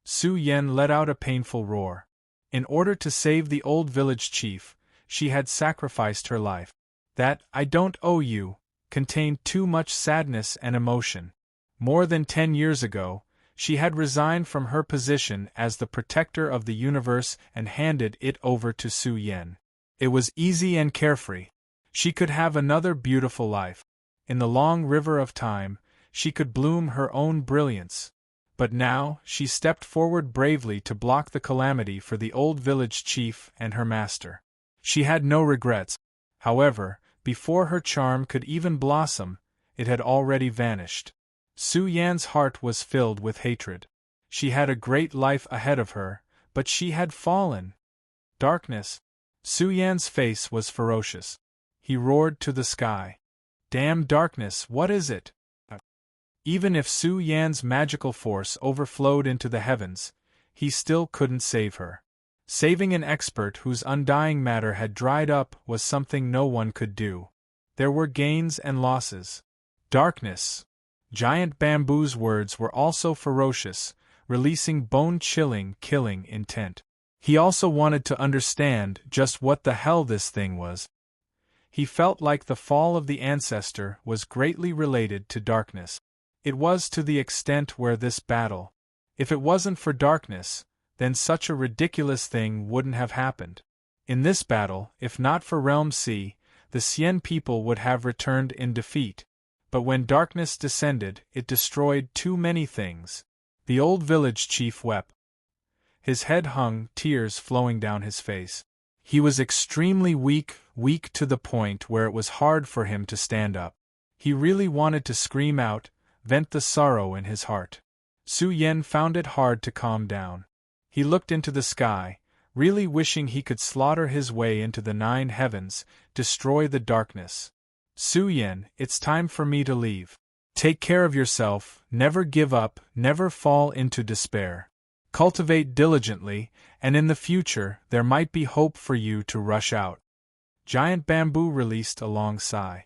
Su Yen let out a painful roar. In order to save the old village chief, she had sacrificed her life. That "I don't owe you" contained too much sadness and emotion. More than 10 years ago, she had resigned from her position as the protector of the universe and handed it over to Su Yen. It was easy and carefree. She could have another beautiful life. In the long river of time, she could bloom her own brilliance. But now, she stepped forward bravely to block the calamity for the old village chief and her master. She had no regrets. However, before her charm could even blossom, it had already vanished. Su Yan's heart was filled with hatred. She had a great life ahead of her, but she had fallen. Darkness. Su Yan's face was ferocious. He roared to the sky. Damn darkness, what is it? Even if Su Yan's magical force overflowed into the heavens, he still couldn't save her. Saving an expert whose undying matter had dried up was something no one could do. There were gains and losses. Darkness. Giant Bamboo's words were also ferocious, releasing bone-chilling, killing intent. He also wanted to understand just what the hell this thing was. He felt like the fall of the ancestor was greatly related to darkness. It was to the extent where this battle. If it wasn't for darkness, then such a ridiculous thing wouldn't have happened. In this battle, if not for Realm C, the Xian people would have returned in defeat. But when darkness descended, it destroyed too many things. The old village chief wept. His head hung, tears flowing down his face. He was extremely weak to the point where it was hard for him to stand up. He really wanted to scream out, vent the sorrow in his heart. Su Yan found it hard to calm down. He looked into the sky, really wishing he could slaughter his way into the 9 heavens, destroy the darkness. Su Yan, it's time for me to leave. Take care of yourself, never give up, never fall into despair. Cultivate diligently, and in the future there might be hope for you to rush out. Giant Bamboo released a long sigh.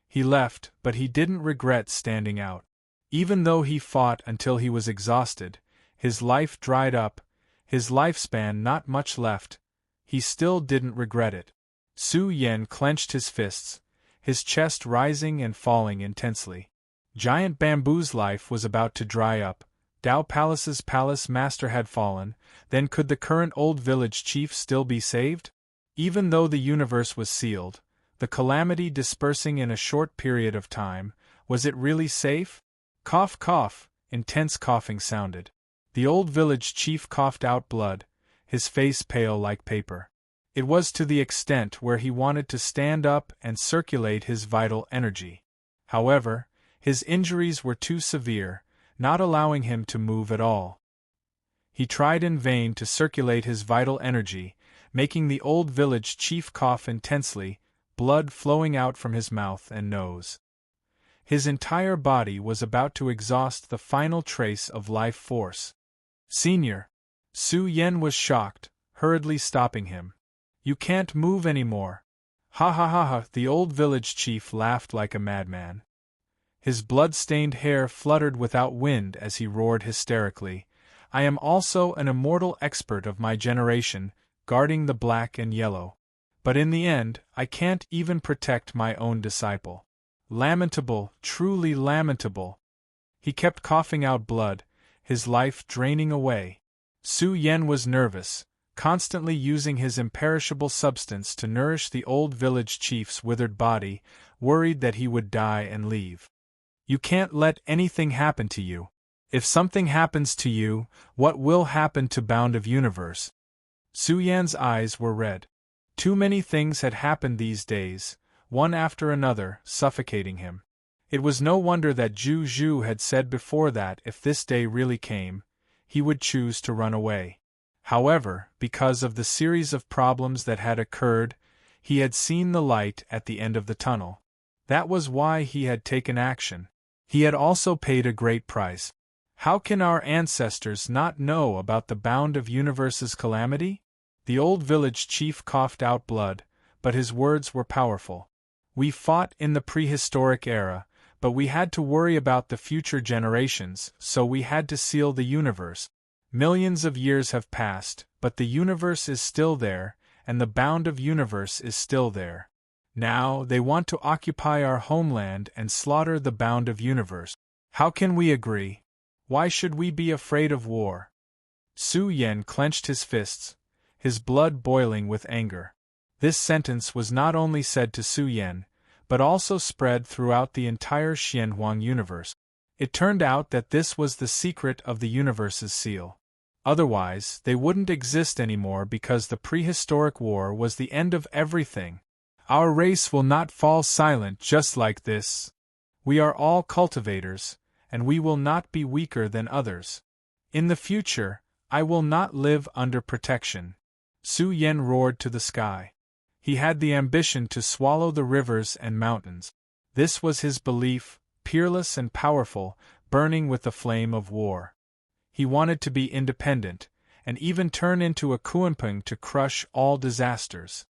He left, but he didn't regret standing out. Even though he fought until he was exhausted, his life dried up, his lifespan not much left, he still didn't regret it. Su Yan clenched his fists, his chest rising and falling intensely. Giant Bamboo's life was about to dry up. Dao Palace's palace master had fallen, then could the current old village chief still be saved? Even though the universe was sealed, the calamity dispersing in a short period of time, was it really safe? Cough, cough, intense coughing sounded. The old village chief coughed out blood, his face pale like paper. It was to the extent where he wanted to stand up and circulate his vital energy. However, his injuries were too severe, not allowing him to move at all. He tried in vain to circulate his vital energy, making the old village chief cough intensely, blood flowing out from his mouth and nose. His entire body was about to exhaust the final trace of life force. Senior. Su Yan was shocked, hurriedly stopping him. You can't move anymore. Ha ha ha ha, the old village chief laughed like a madman. His blood-stained hair fluttered without wind as he roared hysterically. I am also an immortal expert of my generation, guarding the black and yellow. But in the end, I can't even protect my own disciple. Lamentable, truly lamentable. He kept coughing out blood, his life draining away. Su Yan was nervous, constantly using his imperishable substance to nourish the old village chief's withered body, worried that he would die and leave. You can't let anything happen to you. If something happens to you, what will happen to Bound of Universe? Su Yan's eyes were red. Too many things had happened these days, one after another, suffocating him. It was no wonder that Zhu Zhu had said before that if this day really came, he would choose to run away. However, because of the series of problems that had occurred, he had seen the light at the end of the tunnel. That was why he had taken action. He had also paid a great price. How can our ancestors not know about the Bound of Universe's calamity? The old village chief coughed out blood, but his words were powerful. We fought in the prehistoric era, but we had to worry about the future generations, so we had to seal the universe. Millions of years have passed, but the universe is still there, and the Bound of Universe is still there. Now they want to occupy our homeland and slaughter the Bound of Universe. How can we agree? Why should we be afraid of war? Su Yan clenched his fists, his blood boiling with anger. This sentence was not only said to Su Yan, but also spread throughout the entire Xianhuang universe. It turned out that this was the secret of the universe's seal. Otherwise, they wouldn't exist anymore because the prehistoric war was the end of everything. Our race will not fall silent just like this. We are all cultivators, and we will not be weaker than others. In the future, I will not live under protection. Su Yen roared to the sky. He had the ambition to swallow the rivers and mountains. This was his belief, peerless and powerful, burning with the flame of war. He wanted to be independent, and even turn into a Kuanping to crush all disasters.